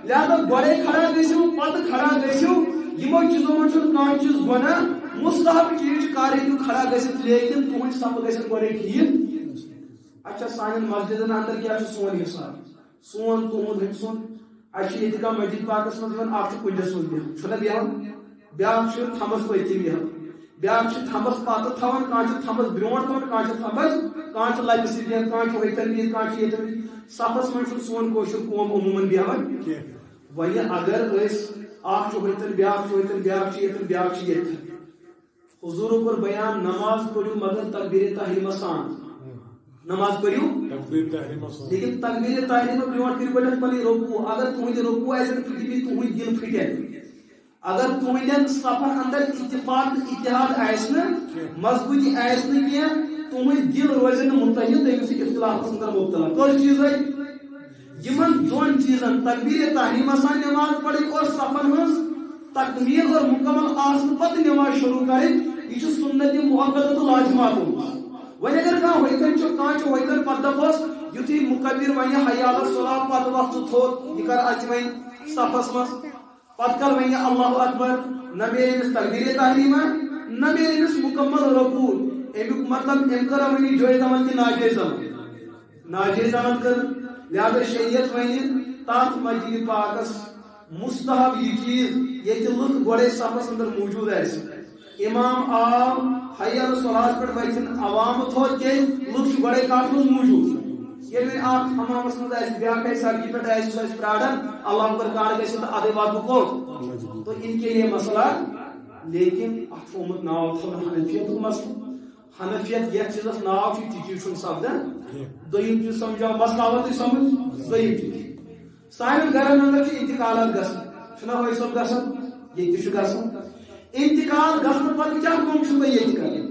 لہذا گۄڈے کھڑا گٔژھِو پتہٕ کھڑا گٔژھِو یِمو چیٖزو منٛز چھُنہٕ کانٛہہ چیٖز گۄناہ مستحب چیٖز چھُ کر ہیٚکِو کھڑا گٔژھِتھ لیکن تُہنٛدۍ صف گژھن گۄڈے ٹھیٖک اچھا سانٮ۪ن مسجدن اندر کیٛاہ چھُ سون حساب سون تُہُنٛد ہُمہِ سُنٛد اَسہِ چھُ ییٚتہِ کانٛہہ مسجد پاکس منٛز یِوان اکھ چھُ کُنجس منٛز بیٚہوان چھُنہ بیٚہوان بیٛاکھ چھُ تھمبس پٔتۍ کِنۍ بیٚہوان بیٛاکھ چھُ تھمبس پتہٕ تھاوان کانٛہہ چھُ تھمبس برونٛٹھ تھاوان کانٛہہ چھُ تھمبس کانٛہہ چھُ لبہِ سۭتۍ بیٚہوان کانٛہہ چھُ ہُتھن بِہِتھ کانٛہہ چھُ ییٚتٮ۪ن بِہِتھ صفس منٛز چھُنہٕ سون کٲشُر قوم عموٗمن بیٚہوان وۄنۍ اگر أسۍ اکھ چھُ ہُتھن بیٛاکھ چھُ ہُتھن بیٛاکھ چھُ ییٚتٮ۪ن بیٛاکھ چھُ ییٚتٮ۪ن حضوٗرو کوٚر بیان نماز پٔرِو مگر تکبیرِ تحریٖمس سان نماز پٔرِو لیکن تکبیرِ تحریٖمہٕ برونٛٹھ کٔرِو گۄڈٕنیتھ پنٕنۍ رکوع اگر تُہنٛدِ رکوع آسن پھٕٹمٕتۍ تُہنٛدۍ دِل پھٕٹن اگر تُہنٛدٮ۪ن صفن اندر اتفاق تہٕ اتحاد آسہِ نہٕ مضبوٗطی آسہِ نہٕ کینٛہہ تُہنٛدۍ دِل روزن نہٕ مُتحد تٔمِس سۭتۍ اختلافس اندر مُبتلا کٔژ چیٖزے یِمن دۄن چیٖزن تکبیرِ تحریٖمس سان نماز پڑھٕنۍ اور صفن ہٕنٛز تکمیل اور مکمل آسن پتہ نماز شروع کریں یہ سنت محبت تو لازمات وۄنۍ اگر کانٛہہ ہوتن پتہ دپس یُتھُے مکبر ونہِ حی علی الصلاۃ پتہ وقت تھوٚد یہِ کر اَژِ وۄنۍ صفس منٛز پتہ کر ونہِ اللہ اکبر نہ میلہِ أمِس تکبیرِ تحریمہ نہ میلہِ أمِس مکمل رکوع امیُک مطلب أمۍ کٔر وۄنۍ جٲیز عمل تہِ ناجٲیز عمل کٔر لہذا شریعت ونہِ تتھ مسجد پاکس مستحب یہ چیز ییٚتہِ لُکھ گۄڈے صفس اندر موجود آسہِ امام آو حی علی الصلاۃ پٮ۪ٹھ ؤتھِنۍ عوام تھوٚد کیٛازِ لُکھ چھِ گۄڈے کتھ منٛز موجود ییٚلہِ وۄنۍ اکھ حمامس منٛز آسہِ بیٛاکھ آسہِ سڑکہِ پٮ۪ٹھ آسہِ سُہ آسہِ پرٛاران اللہ اکبر کار گژھِ تہٕ ادے وات بہٕ کوٚت تو ان کے لیے مسئلہ لیکن اتھ آمُت ناو تھاونہٕ حنفیتُک مسئلہ حنفیت یتھ چیزس ناو چھُ تہِ چیٖز چھُنہٕ سپدان دوٚیِم چیٖز سمجھاو مسئلہ آوا تۄہہِ سمجھ دوٚیِم چیٖز سانٮ۪ن گرن اندر چھِ انتقالات گژھان چھُنہ ہوے صٲب گژھان ییٚتہِ تہِ چھُ گژھان انتقال گژھنہٕ پتہٕ کیٛاہ کٲم چھُو تۄہہِ ییٚتہِ کرٕنۍ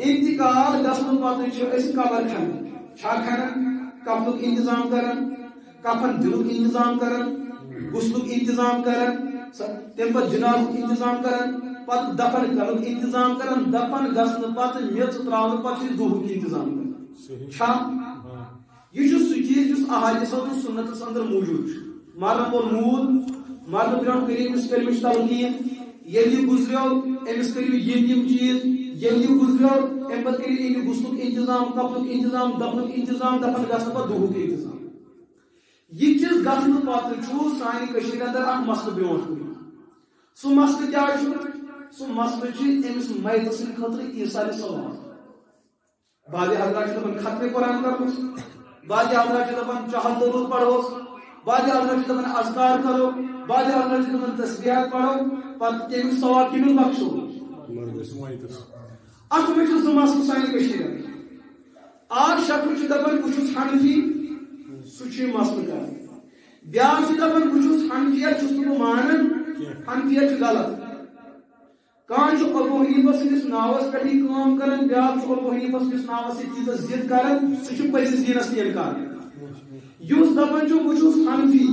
انتقال گژھنہٕ پتہٕ چھِ أسۍ قبر کھنان چھا کھنان کفنُک انتظام کران کفن دِلُک انتظام کران غسلُک انتظام کران تمہِ پتہٕ جنازُک انتظام کران پتہٕ دفن کرنُک انتظام کران دفن گژھنہٕ پتہٕ میٚژ تراونہٕ پتہٕ چھِ دُہُک انتظام کران چھا یہ چھُ سُہ چیٖز یُس احادیثو تہٕ سنتس اندر موجود چھُ مرن وول موٗد مرنہٕ برونٛٹھ کٔرِو أمِس کلمٕچ تلقیٖن ییٚلہِ یہِ گُزریو أمِس کٔرِو یِم چیٖز ییٚلہِ یہِ گُزریو امہِ پتہٕ کٔرِو أمِس غسلُک انتظام کفنُک انتظام دفنُک انتظام دفن گژھنہٕ پتہٕ دُہُک انتظام یہ چیز گژھنہٕ پتہٕ چھُ سانہِ کٔشیٖرِ اندر اکھ مسلہٕ برونٛٹھ کُن سُہ مسلہٕ کیٛاہ چھُ سُہ مسلہٕ چھُ أمِس میتہٕ سٕنٛدِ خٲطرٕ ایٖثارِ ثواب بعض حضرات چھِ دپان ختمِ قرآن کرہوس بعض حضرات چھِ دپان چہل درود پڑھوس بعض حضرات چھِ دپان اذکار کرو بعض حضرات چھِ دپان تسبیحات پڑھو پتہٕ تمیُک ثواب کٔمِس بخشو اتھ منٛز چھُ زٕ مسلہٕ سانہِ کٔشیٖرِ اندر اکھ شخص چھُ دپان بہٕ چھُس حنفی سُہ چھُ یہِ مسلہٕ کران بیاکھ چھُ دپان بہٕ چھُس حنفیت چھُس نہٕ بہٕ مانان حنفیت چھُ غلط کانٛہہ چھُ ابوٗ حنیٖفہ سٕنٛدِس ناوس پٮ۪ٹھٕے کٲم کران بیاکھ چھُ ابوٗ حنیٖفہ سٕنٛدِس ناوس سۭتۍ تیٖژاہ ضد کران سُہ چھُ پٔزِس دیٖنس تہِ اِنکار یُس دپان چھُ بہٕ چھُس حنفی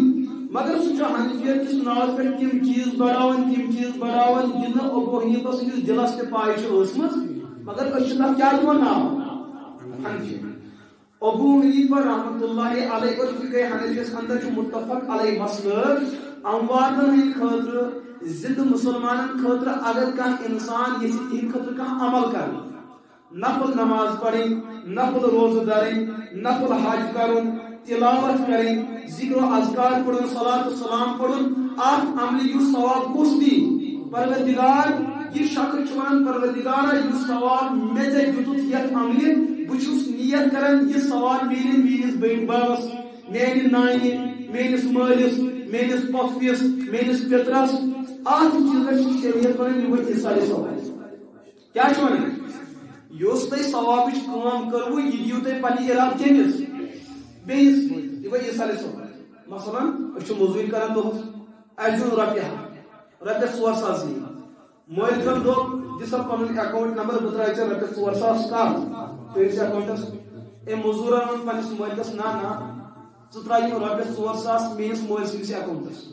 مگر سُہ چھُ حنفیت کِس ناوس پٮ۪ٹھ تِم چیٖز بڑاوان یہِ نہٕ ابوٗ حنیٖفہ سٕنٛدِس دِلس تہِ پاے چھِ ٲسمٕژ مگر أسۍ چھِ تتھ کیٛاہ دِوان ناو حنفی ابوٗ حنیٖفہ رحمتہ اللہ علیہ اور فقہ حنفیس اندر چھُ متفق علیہ مسلک امواتن ہٕنٛدِ خٲطرٕ زِندٕ مُسلمانن خٲطرٕ اگر کانٛہہ انسان یژھِ تِہنٛدِ خٲطرٕ کانٛہہ عمل کرُن نفل نماز پرٕنۍ نفل روزٕ دَرٕنۍ نفل حج کرُن تلاوت کرٕنۍ ذکر و اذکار پڑھُن صلاۃ و سلام پڑھُن اتھ عملہِ یُس ثواب کُس دی پروردگار یہ شخص چھُ ونان پروردگارا یُس ثواب مےٚ ژےٚ دِتُتھ یتھ عملہِ بہٕ چھُس نیت کران یہِ ثواب میلہِ میٲنِس بٔڈۍ ببس میانہِ نانہِ میٲنِس مٲلِس میٲنِس پۄپھِس میٲنِس پِترس اتھ چیٖزس چھِ شریعت ونان یہِ گوٚو ایٖثارِ ثواب کیٛاہ چھُ ونان یۄس تۄہہِ ثوابٕچ کٲم کٔروٕ یہِ دِیِو تُہۍ پننہِ ارادٕ کٔمِس بیٚیِس یہِ گوٚو ایٖثارِ ثواب مثلاً أسۍ چھِ موٚزوٗرۍ کران دۄہس اَسہِ دیُن رۄپیہِ ہتھ رۄپیس 4,000 دِنۍ مٲلکن دوٚپ دِ سا پنُن اکاؤنٹ نمبر بہٕ ترٛاوٕ ژےٚ رۄپیس 4,000 کر تٔمِس اکاؤنٹس أمۍ موٚزوٗرن ووٚن پننِس مٲلکس نہ ژٕ ترٛاو یِم رۄپیس 4,000 میٲنِس مٲلۍ سٕنٛدِس اکاؤنٹس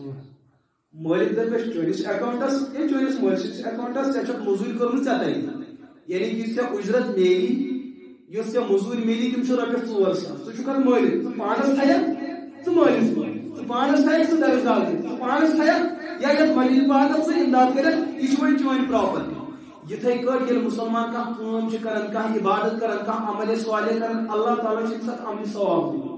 مٲلک دپٮ۪س چٲنِس اکاؤنٹس چٲنِس مٲلۍ سٕنٛدِس اکاؤنٹس ژےٚ چھکھ موٚزوٗرۍ کٔرمٕژ ژےٚ تگی یعنی کہ یُس ژےٚ اُجرت میلی یُس ژےٚ موٚزوٗرۍ میلی تِم چھِ رۄپیس 4,000 ژٕ چھُکھ مٲلک ژٕ پانس تھایکھ ژٕ مٲلِس ژٕ پانس تھایکھ ژٕ درسگاہ ژٕ پانس تھایکھ یا یتھ مٔلیٖد پاکس ژٕ امداد کٔرِتھ یہِ چھِ وۄنۍ چٲنۍ پراپرٹی یِتھے کٲٹھۍ ییٚلہِ مُسلمان کانٛہہ کٲم چھِ کران کانٛہہ عبادت کران کانٛہہ عملِ صالح کران اللہ تعالیٰ چھِ أمِس اتھ عملہِ ثواب دِوان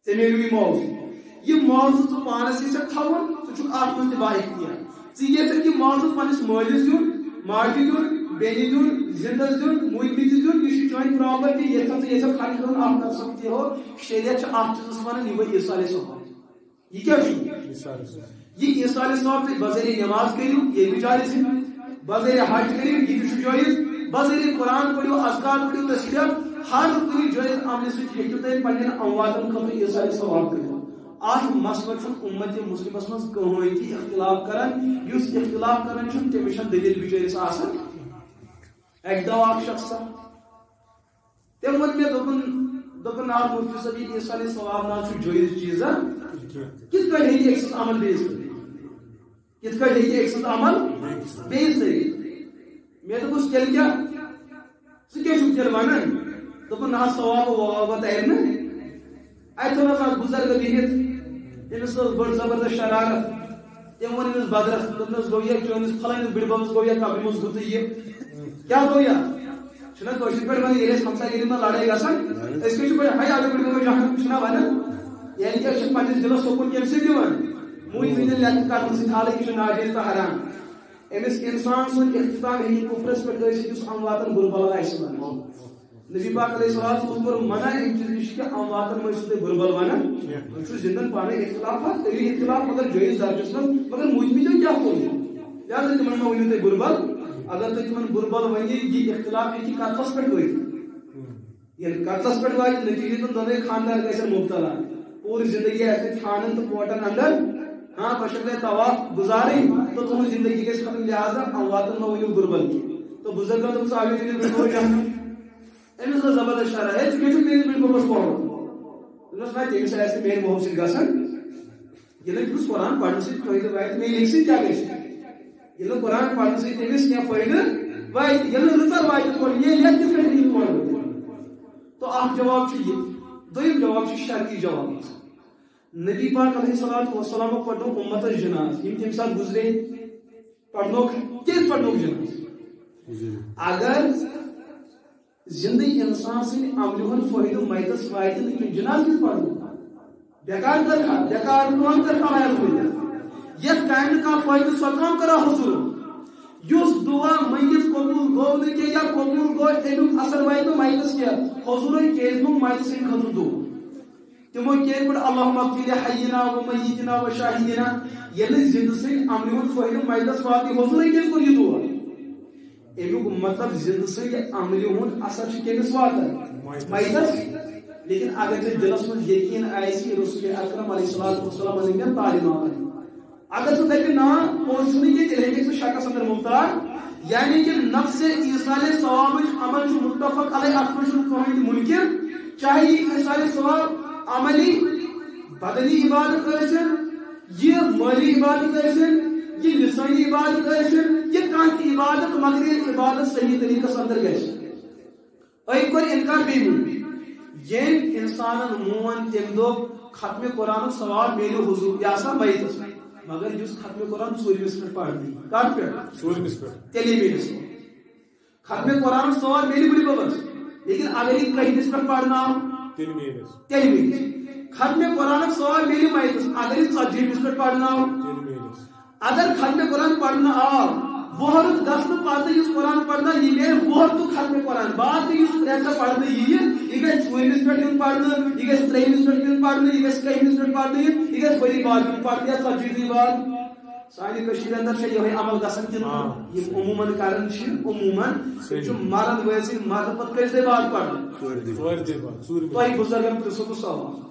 ژےٚ میلیو یہِ معاوضہٕ یہِ معاوضہٕ ژٕ پانس سۭتۍ چھکھ تھاوُن ژٕ چھُکھ اتھ منٛز تہِ بااختیار ژٕ یژھکھ یہِ معاوضہٕ پننِس مٲلِس دیُن ماجہِ دیُن بیٚنہِ دیُن زِندس دیُن موٗدمِتِس دیُن یہِ چھِ چٲنۍ پراپرٹی یژھان ژٕ یژھکھ خرچ کرُن اتھ کر سکتی ہو شریعت چھِ اتھ چیٖزس ونان یہِ گوٚو ایٖثارِ ثواب یہِ کیٛاہ چھُ یہ ایٖثارِ ثواب تُہۍ بذریعہ نماز کٔرِو یہِ تہِ جایز بذریعہ حج کٔرِو یہِ تہِ چھُ جایز بذریعہ قرآن پٔرِو اذکار پٔرِو تسبیح ہر کُنہِ جایز عملہِ سۭتۍ ہیٚکِو تُہۍ پننٮ۪ن امواتن خٲطرٕ ایٖثارِ ثواب کٔرِتھ اتھ مسلس چھُنہٕ اُمتِ مُسلمس منٛز کٕہٕنۍ تہِ اختلاف کران یُس اختلاف کران چھُنہٕ تٔمِس چھنہٕ دٔلیٖل بِچٲرِس آسان اکہِ دۄہ اکھ شخصا تٔمۍ ووٚن مےٚ دوٚپُن دپن نا مفتی صاحب یہ سال ثواب نا چھ جائز چیز کت کٹ ہے ایک عمل بیس کت کٹ ہے ایک عمل بیس میں دپس تیل کیا تیل ونان دپن نا ثواب وواب تیر نا اتن بزرگ بہت امس بڑ زبردست شرارت تم ون امس بدرس دپنس گو یہ چونس فلانس بڑ ببس گو یہ قبر مز گت یہ کیا گو یہ چھنا کوشش پہ ون یہ ہمسا گیری میں لڑائی گژھان اس کے پہ ہائی اگر بڑ ببس جہاں چھنا ونان یعنی کہ پنس دلس سکون کم سی دان موئی زین لت کرن سی حالانکہ یہ ناجائز تو حرام امس انسان سن اختتام ہے کفرس پہ گھس امواتن بربل آس ونان نبی پاک علیہ الصلوۃ والسلام منع ان چیز نش کہ امواتن میں سے بربل ونان یہ زندن پانے اختلافات تیلی اختلاف مگر جائز درجس من مگر مجھ جو کیا ہو یا تمن میں ونیو تے بربل اگر تمن بربل ونی یہ اختلاف ہے کہ قتلس پہ ہوئی یہ قتلس پہ واج نتیجے تو دونوں خاندان گژھن مبتلا پوری زندگی ایسے چھانن تو پوٹن اندر ہاں بشکل طواف گزاریں تو تم زندگی کے ختم لہذا امواتن میں ونیو بربل تو بزرگوں تو صحابی نے بالکل جان امس زبردست شرح ہے کہ میرے بالکل بس پڑھو اس میں تیز ایسے میرے محسن گسن یہ لوگ اس قرآن پڑھنے سے فائدہ وائد میں ایک سے کیا گئی یہ لوگ قرآن پڑھنے سے تیز کیا فائدہ وائد یہ لوگ رتر وائد پڑھ یہ لیت کس میں نہیں پڑھ تو آپ جواب چاہیے دویم جواب چاہیے شرعی جواب نبی پاک علیہ الصلوۃ والسلام پڑھو امت جناز یہ تم ساتھ گزرے پڑھنو کس پڑھنو جناز اگر زندگی انسان سے عمل ہن فائدہ میتس وائد لیکن جناز کس پڑھو بیکار کر خلایا ہوئی یہ کائن کا فائدہ سکام کرا حضور یس دعا میت قبول گو نہ کہ یا قبول گو امیک اثر وائد میتس کیا حضور کیز نو میت سے خطر دو تمو کیز پڑھ اللهم اغفر لحینا و میتنا و شاہدنا یہ زند سے عمل ہن فائدہ میتس واتی حضور کیز کو یہ دعا امیک مطلب زند سے عمل ہن اثر کیس واتن میتس لیکن اگر دلس من یقین آئے رسول اکرم علیہ الصلوۃ والسلام نے تعلیمات اگر تو دپہ نا پوچھنے یہ تیل ہے شک اندر مبتلا یعنی کہ نفس ایصال ثواب عمل متفق علیہ اکبر کوئی منکر چاہے یہ ایصال ثواب عملی بدنی عبادت ٲسِن یہ مالی عبادت ٲسِن یہ لسانی عبادت ٲسِن یہ کانٛہہ تہِ عبادت مگر یہ عبادت صحیح طریقس اندر گژھِ أمۍ کوٚر انکار بیٚیہِ یم انسان مون تم دو ختم قرآن ثواب میلو حضور یہ آسان بیتس مگر اس ختم قرآن ژوٗرمِس پہ پڑھنی کت پہ ژوٗرمِس پہ تیلی میلس ختم قرآن ثواب میلہِ بڑی ببس لیکن اگر یہ کہمس پہ پڑھنا تیلی میلس ختم قرآن ثواب میلہِ میتس اگر یہ 40مس پہ پڑھنا اگر ختم قرآن پڑھنا آو وہرت گھن پتہ اس قرآن پڑھنا یہ میرے وہر تو ختم قرآن بعد اس ریتہ پڑھنا یہ گھر ژوٗرمِس پہ یون پڑھنا یہ گھر 3مس پہ یون پڑھنا یہ گھر 2مس پہ پڑھنا یہ گھر ؤری بعد یون پڑھنا یا 40 بعد سانہِ کٔشیٖرِ اندر چھِ یِہوٚے عمل گژھان کِنہٕ یِم عموٗماً کران چھِ عموٗماً یِم چھِ مرن وٲلۍ مرن پتہٕ کٔژِ دۄہہِ بعد پڑھنا تۄہہِ بُزرگن پرٛژھو بہٕ سوال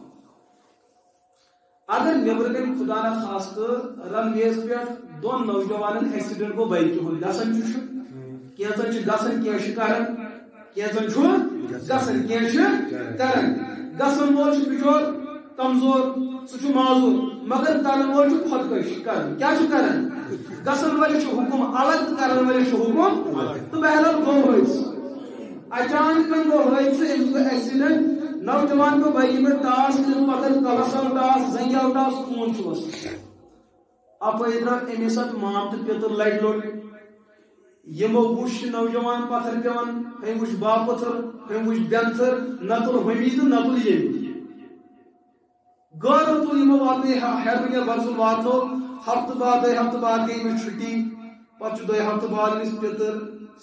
اگر نیبر کن خدا نخواستہ رن ویز پہ دون نوجوان ایکسیڈنٹ گو بائک ہند گھن کینچن گھن کی کران کینچن گھن کی کران گھن وول بچور کمزور سہ معذور مگر کرن وول خودکش کران کیا کران گھن ول حکم الگ تو کرن ول حکم تو بہرحال گو حادثہ اچانک گو حادثہ امس گو ایکسیڈنٹ نوجوان کو بائک میں ٹاس پتہ کلسل ٹاس زنگیال ٹاس خون چوس اپ ادھر امی سات مام تو پتر لڑ لوڑ یمو وش نوجوان پتھر پیوان ہم وش با پتھر ہم وش بینتھر نتل حمید نتل یم گھر تو یمو واتنے ہیرونیا برسل واتو ہفتہ بعد گئی میں چھٹی پتہ دو ہفتہ بعد امس پتر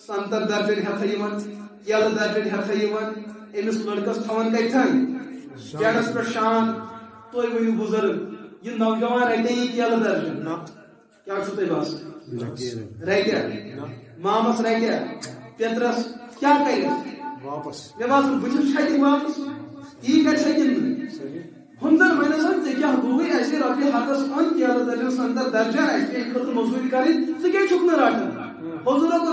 سنتر درجن ہتھ یوان کیل درجن ہتھ یوان امس لڑکس تھوان کتن جڑس پہ شان تھی ورو بزرگ یہ نوجوان رٹے یہ کیل درجن کیا تھی باسان رٹیا مامس رٹیا پیترس کیا کر واپس مے باسان بچ چھٹی واپس یہ کر سکن ہندر میں نے کیا گوئی ایسے رپی ہاتس ان کیل درجن سندر درجن ایسے خطر مزوری کریں ژٕ کیا چھُکھ نہٕ رٹان حضور کو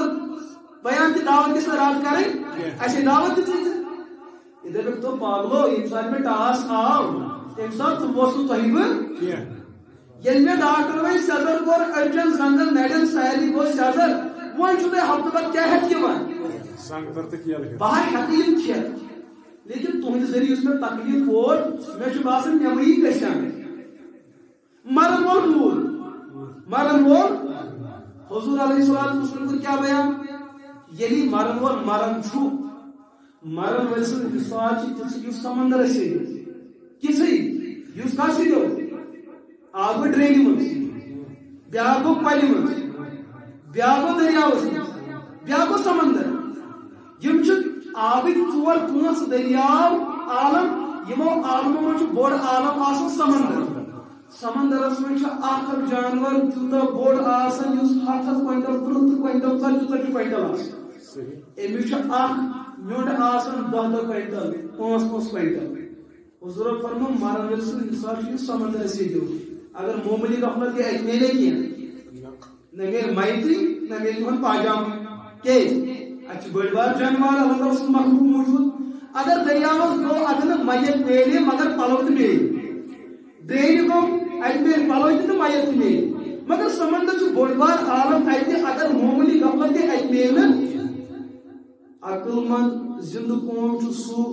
بیان کی دعوت کس رات کریں ایسے دعوت دی ادھر تو پاگلو یم سات میں ٹاس آو تم سات ووس تہ یل میں ڈاکٹر وی سیزر کور اڑجن زنگن نڑین ساری گو سیزر ون چھو تہ ہفتہ بعد کیا ہیت دِوان بہر ہیکہ کھیت لیکن تہند ذریعہ اس میں تکلیف ووت مے چھ باسان میمری گژھان مرن وول مرن وول حضور علیہ الصلوۃ والسلام کو کیا بیان یلی مرن وول مرن چھو مرن وول سن حساب چھ سمندر سے کسی یوس کا سی آب ڈرینی من بیاکھ گو کۄلہِ منٛز بیاکھ گو دریاوس منٛز بیاکھ گو سمندر یم چھ آبٕکۍ ژور پانٛژھ دریاو عالم یمو عالمو منٛز چھ بوڑ عالم آسان سمندر سمندرس منٛز چھ اکھ جانور تیوٗتاہ بوڑ آسان یُس 700 کوینٹل 300 کوینٹل 40 کوینٹل آسان أمِس چھ اکھ میوٚنڈ آسان 10 کوینٹل 5 کوینٹل حضور فرمو مرن وول سُنٛد حساب چھُ سمندر سے دِوان اگر معمولی غفلت یہ میلے کی نہ میرے مائتری نہ میرے تمہن پاجام کہ اچھ بڑ بار جانور اللہ تعالی سن مخلوق موجود اگر دریاوس گو اگر میت میلے مگر پلو تہ میلے درین گو اج میل پلو تہ میت میلے مگر سمندر چھ بڑ بار عالم اتہ اگر معمولی غفلت یہ میلے عقل مند زندہ قوم چھ سو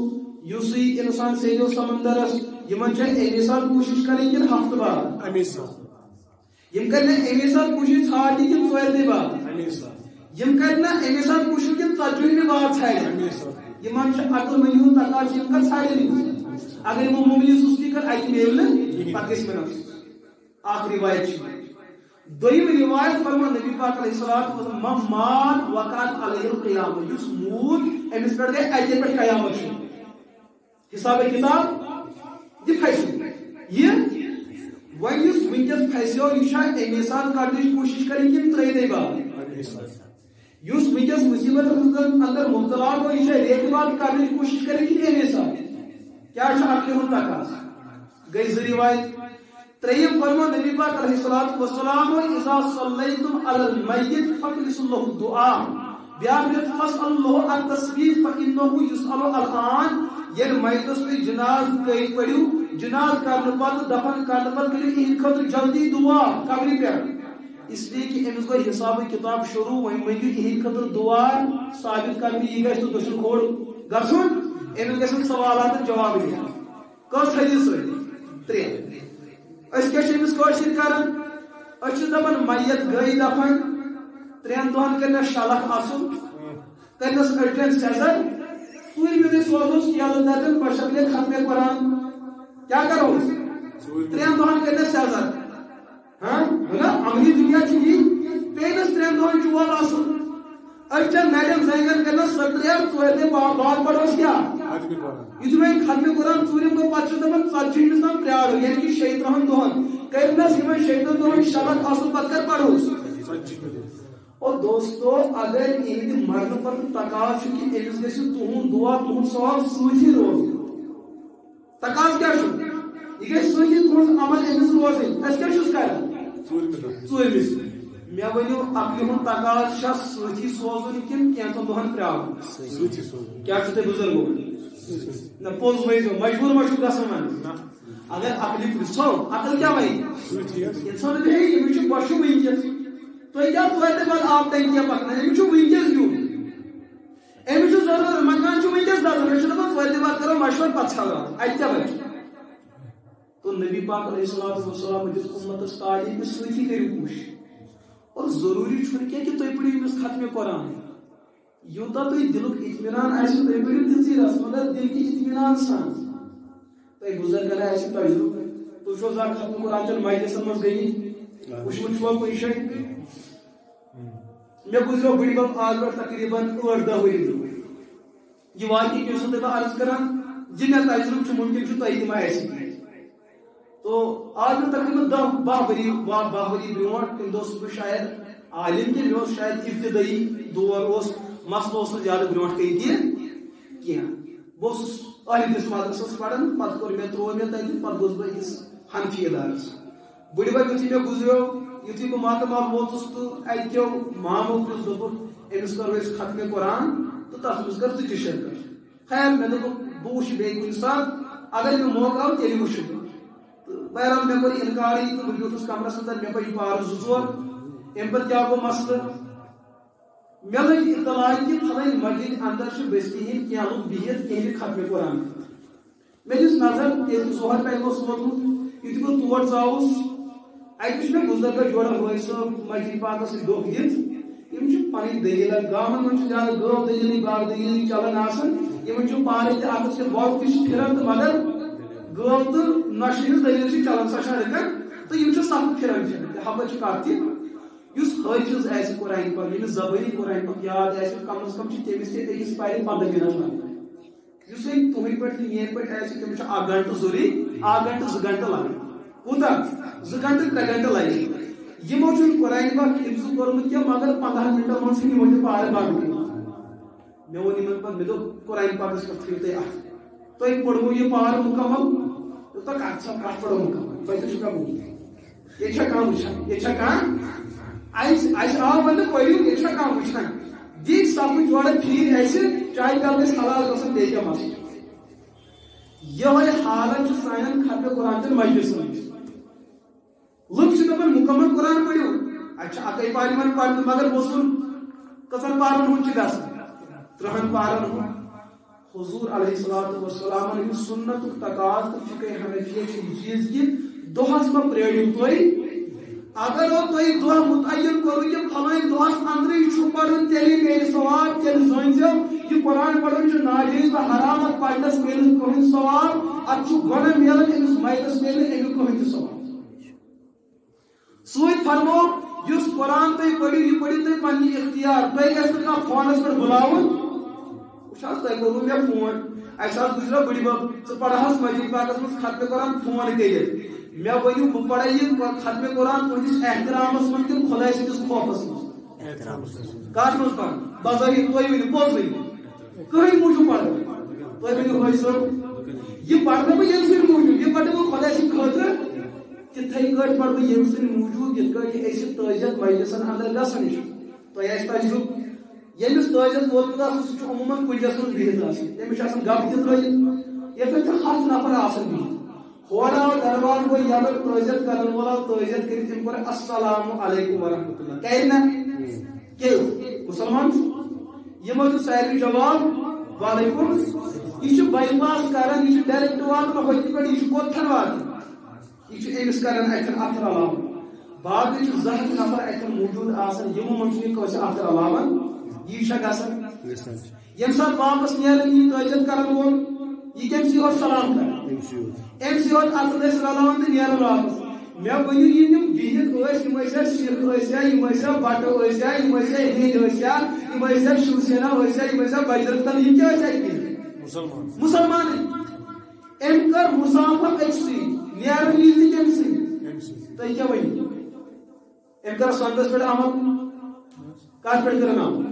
یُس انسان سیدو سمندرس یمن چھ امی سال کوشش کریں کہ ہفتہ بعد امی سال یم کرنا امی سال کوشش ژھانڈی کہ ژورِ بعد امی سال یم کرنا امی سال کوشش کہ 40 بعد ژھانڈی امی سال یمن چھ عقل منیو تقاش یم کر ژھانڈی اگر وہ معمولی سستی کر ات میل نہ پتہ کس میں آخری روایت چھ دویم روایت فرما نبی پاک علیہ الصلوۃ والسلام مات وقات علیہ القیامہ یس موت امس پر گئے اتے پر قیامت حساب کتاب یہ پھنسو یہ ون اس ونکس پھنسو یہ امی سات کڑنچ کوشش کریں کہ ترے دے بعد اس ونکس مصیبت اندر مبتلا ہو یہ ریت بعد کڑنچ کوشش کریں کہ امی سات کیا عقل ہن تقاضا گئی روایت تریم فرما نبی پاک علیہ الصلوۃ والسلام اذا صلیتم علی المیت فاخلصوا له الدعاء بیاکھ فاسأل الله التثبیت فانه يسأل الان یل میتس پہ جناز کئی پڑھو جناز کرنے پتہ دفن کرنے پتہ کرو ان خاطر جلدی دعا قبر پہ اس لیے کہ امس گو حساب کتاب شروع وہیں منگو ان خاطر دعا ثابت کرنے یہ گھس تو دشن کھوڑ گھسن امس گھن سوالات جواب دیا کس حدیث ترے اس کیا امس کوشش کران اس دپان میت گئی دفن 3 دہن کرنا شلخ آسن کرنس ارجنٹ سیزر سوری میں سوزوس کیا لدن بشکل ختم قرآن کیا کرو 3 دہن کرنا سیزر ہاں نا عملی دنیا چھی پینس 3 دہن چوال آسن ارجنٹ میڈم زنگن کرنا سکریار سوہدے بات پڑھوس کیا یہ میں ختم قرآن سوری کو پچھ دمن سچی نسان پریار یعنی کہ شیطان دہن کرنس ہمیں شیطان دہن شلخ آسن پت کر پڑھوس اور دوستو اگر ان مرن پر تقاض کہ امس گھس تہن دعا تہن ثواب سوچی روز تقاض کیا یہ گھس سوچی تہن عمل امس روزن اس کیا کران ژورمس مے ونیو عقل ہن تقاض چھ سوچی سوزن کن کینژن دہن پراون سوچی سوزن کیا چھ تے بزرگو نہ پوز ویزو مجبور مشو گسن اگر عقل پرسو عقل کیا وای انسان ہے یہ چھ بشو ونکس تو کیا فائدہ بعد آپ ٹینکیاں پکنا ہے مجھے ونکس دیو اے مجھے ضرورت مکان چھ ونکس دادو مجھے تو فائدہ بعد کرو مشور پچھا گا اچھا بچ تو نبی پاک علیہ الصلوۃ والسلام جس امت اس تعلیم میں سوچی کرو کوشش اور ضروری چھن کہ تو پڑھی اس ختم قرآن یوتا تو دلک اطمینان ایسے تو پڑھی تھی رس مگر دل کی اطمینان سان تو گزر کرا ایسے تجربہ تو جو زار ختم قرآن چل مائدے سمجھ گئی وش مچوا کوئی شے میں گزرو بڑی باب آج پر تقریباً 8 ؤری یہ واقعی کیوں سے عرض کران جن تجربہ چھ ممکن چھ تہ تم ایسے تو آج میں تقریباً 10-12 ؤری برونٹ تم دوس بہ شاید عالم کے لوگ شاید ابتدائی دور اس مسئلہ اس زیادہ برونٹ کئی کی بہت اہل قسمت پڑھن پتہ کور میں ترو میں تتہ پتہ گوس بہ اس حنفی ادارس بڑی بڑی یتھی میں گزریو یتھی کو ماتمال ووتس تو اتیو مامو دپ امس کرو اس ختم قرآن تو تس مز کر ژٕ تہِ شرکت خیر میں دپ بہ وچھ بیٚیہِ کُنہِ ساتہٕ اگر مےٚ موقع آو تیٚلہِ وٕچھٕ بہرحال مےٚ کوٚر اِنکارٕے تہٕ بہٕ بیوٗٹھُس کمرس اندر مےٚ پٔرۍ پارٕ 2-4 اَمہِ پتہٕ کیٛاہ گوٚو مسلہٕ مےٚ لٔج اطلاع کہِ پھلٲنۍ مسجد اندر چھِ بٔستی ہٕنٛدۍ کینٛہہ لُکھ بِہِتھ کینٛہہ ختمہِ قرآن مےٚ دِژ نظر ییٚتہِ ظہر ٹایم اوس ووتمُت یُتھُے بہٕ تور ژاوُس اَتہِ وٕچھ مےٚ بُزرگن جورا بٲے صٲب مسجد پاکس سۭتۍ دۄکھ دِتھ یِم چھِ پنٕنۍ دٔلیٖل گامن منٛز چھِ زیادٕ گٲو دٔلیٖلٕے باغ دٔلیٖلٕے چلان آسان یِمن چھُ پانہٕ تہِ اتھس کٮ۪تھ وۄٹ تہِ چھِ پھِران تہٕ مگر گٲو تہٕ نۄشہِ ہٕنٛز دٔلیٖل چھِ چلان سۄ چھےٚ رٕکن تہٕ یِم چھِ سخت پھِران چھِ ہپٲرۍ چھِ کتھ تہِ یُس حٲفظ آسہِ قرآن پاک ییٚمِس زبٲنی قرآن پاک یاد آسہِ کم از کم چھِ تٔمِس تہِ أکِس پرِ 15 منٹ لگان یُس وۄنۍ تُہنٛدِ پٲٹھۍ تہٕ میٛٲنۍ پٲٹھۍ آسہِ تٔمِس چھُ 1 گنٹہٕ ضروٗری 1 گنٹہٕ 2 گنٹہٕ لگان کوٗتاہ 2 گنٹہٕ 3 گنٹہٕ لگہِ یِمو چھُنہٕ قرآن پاک حِفظ کوٚرمُت کینٛہہ مگر 15 منٹن منٛز چھِ یِمو تہِ پارٕ بنٛد مےٚ ووٚن یِمن پتہٕ مےٚ دوٚپ قرآن پاکس پٮ۪ٹھ تھٲیِو تُہۍ اتھ تۄہہِ پوٚرمُو یہِ پارٕ مُکمل تہٕ کتھ پرو مُکمل تۄہہِ تہِ چھُ کانٛہہ بوٗزمُت ییٚتہِ چھا کانٛہہ وٕچھان ییٚتہِ چھا کانٛہہ اَسہِ آو وۄنۍ پٔرِو ییٚتہِ چھا کانٛہہ وٕچھان دِتۍ سبٕز جورا پھیٖرۍ اَسہِ چاہے کر گژھِ حلال گژھُن بیٚیہِ کیٛاہ مسلہٕ یِہوے حالت چھِ سانٮ۪ن ختمہِ قرآن چٮ۪ن مجلسن منٛز لُکھ چھِ دپان مُکمل قرآن پٔرِو اَتہِ چھِ اَکٕے پارِ یِوان پرنہٕ مگر وصوٗل کٔژن پارن ہُنٛد چھُ گژھان 3 پارن ہُنٛد حضوٗر علیہ الصلوٰتُ وسلامن ہُنٛد سُنتُک تقاض تہٕ فقہ حنفیہ چھُ یہِ چیٖز کہِ دۄہس مہ پرٛٲرِو تُہۍ اگر تۄہہِ دۄہ مُتعین کوٚرُو کہِ پھلٲنۍ دۄہس اندرٕے چھُ پرُن تیٚلہِ میلہِ ثواب تیٚلہِ زٲنۍزیو یہِ قرآن پرُن چھُ ناجٲیز تہٕ حرام اتھ پرنس میلہِ نہٕ کٕہٕنۍ ثواب اتھ چھُ گۄناہ میلان أمِس مایتس میلہِ نہٕ امیُک کٕہٕنۍ تہِ ثواب سۭتۍ فرمو یُس قرآن تُہۍ پٔرِو یہِ پٔرِو تُہۍ پننہِ اختیار تۄہہِ گژھِ نہٕ کانٛہہ فونس پٮ۪ٹھ بُلاوُن وٕچھ حظ تۄہہِ کوٚروٕ مےٚ فون اَسہِ حظ گُزریو بٕڈِبب ژٕ پرہس مسجد پاکس منٛز ختمہِ قرآن فون کٔرِتھ مےٚ ؤنِو بہٕ پرٕ یہِ ختمہِ قرآن تُہنٛدِس احترامس منٛز کِنہٕ خۄداے سٕنٛدِس خوفس منٛز کتھ منٛز پرٕ بظٲہر تُہۍ ؤنِو پوٚز ؤنِو کٕہٕنۍ موٗجوٗب پرٕ تُہۍ ؤنِو حٲجی صٲب یہِ پرنہٕ بہٕ ییٚمہِ سٕنٛدِ موٗجوٗب یہِ پرٕ بہٕ خۄداے سٕنٛدِ خٲطرٕ تِتھٕے کٲٹھۍ پرٕ بہٕ ییٚمہِ سٕنٛدِ موٗجوٗب یِتھ کٲٹھۍ أسۍ تعزیت مجلسن اندر گژھان چھِ تۄہہِ آسہِ تجرُبہٕ ییٚمِس تعزیت ووتمُت آسان سُہ چھُ عموٗمن کُنجس منٛز بِہِتھ آسان تٔمِس چھُ آسان گپ تہِ ترٲیِتھ یتھ چھِ 100 نفر آسان بِہِتھ ہورٕ آو دربار گوٚو یلہٕ تعزیت کرن وول آو تعزیت کٔرِتھ تٔمۍ کوٚر السلام علیکم ورحمتہ اللہ کرِ نہ کیٛاہ مُسلمان چھُ یِمو دیُت سارنٕے جواب وعلیکم یہِ چھُ باے پاس کران یہِ چھُ ڈایریکٹ واتان ہوٚتہِ پٮ۪ٹھ یہِ چھُ کوٚتتھن واتان یہِ چھُ أمِس کران اتھن اتھٕ رلاوان باقٕے چھِ 200 نفر اتھن موٗجوٗد آسان یِمو منٛز چھُ یہِ کٲنٛسہِ اتھٕ رلاوان یہِ چھا گژھان ییٚمہِ ساتہٕ واپس نیران یہِ تعزیت کرن وول یہِ کٔمسٕے یوت سلام کران أمسٕے یوت اتھٕ ٲسۍ رلاوان تہٕ نیران واپس مےٚ ؤنِو یِم بِہِتھ ٲسۍ یِم ٲسیا سِکھ ٲسیا یِم ٲسیا بٹہٕ ٲسیا یِم ٲسیا ہیٚنٛدۍ ٲسیا یِم ٲسیا شِو سینا ٲسیا یِم ٲسیا بجرنگ دل یِم کیٛاہ ٲسۍ اتہِ بِہِتھ مُسلمانٕے أمۍ کٔر مُسافر أکسٕے نیران وِزِ تہِ کٔمسٕے تُہۍ کیٛاہ ؤنِو أمۍ کٔر سنتس پٮ۪ٹھ عمل کتھ پٮ۪ٹھ کٔرن عمل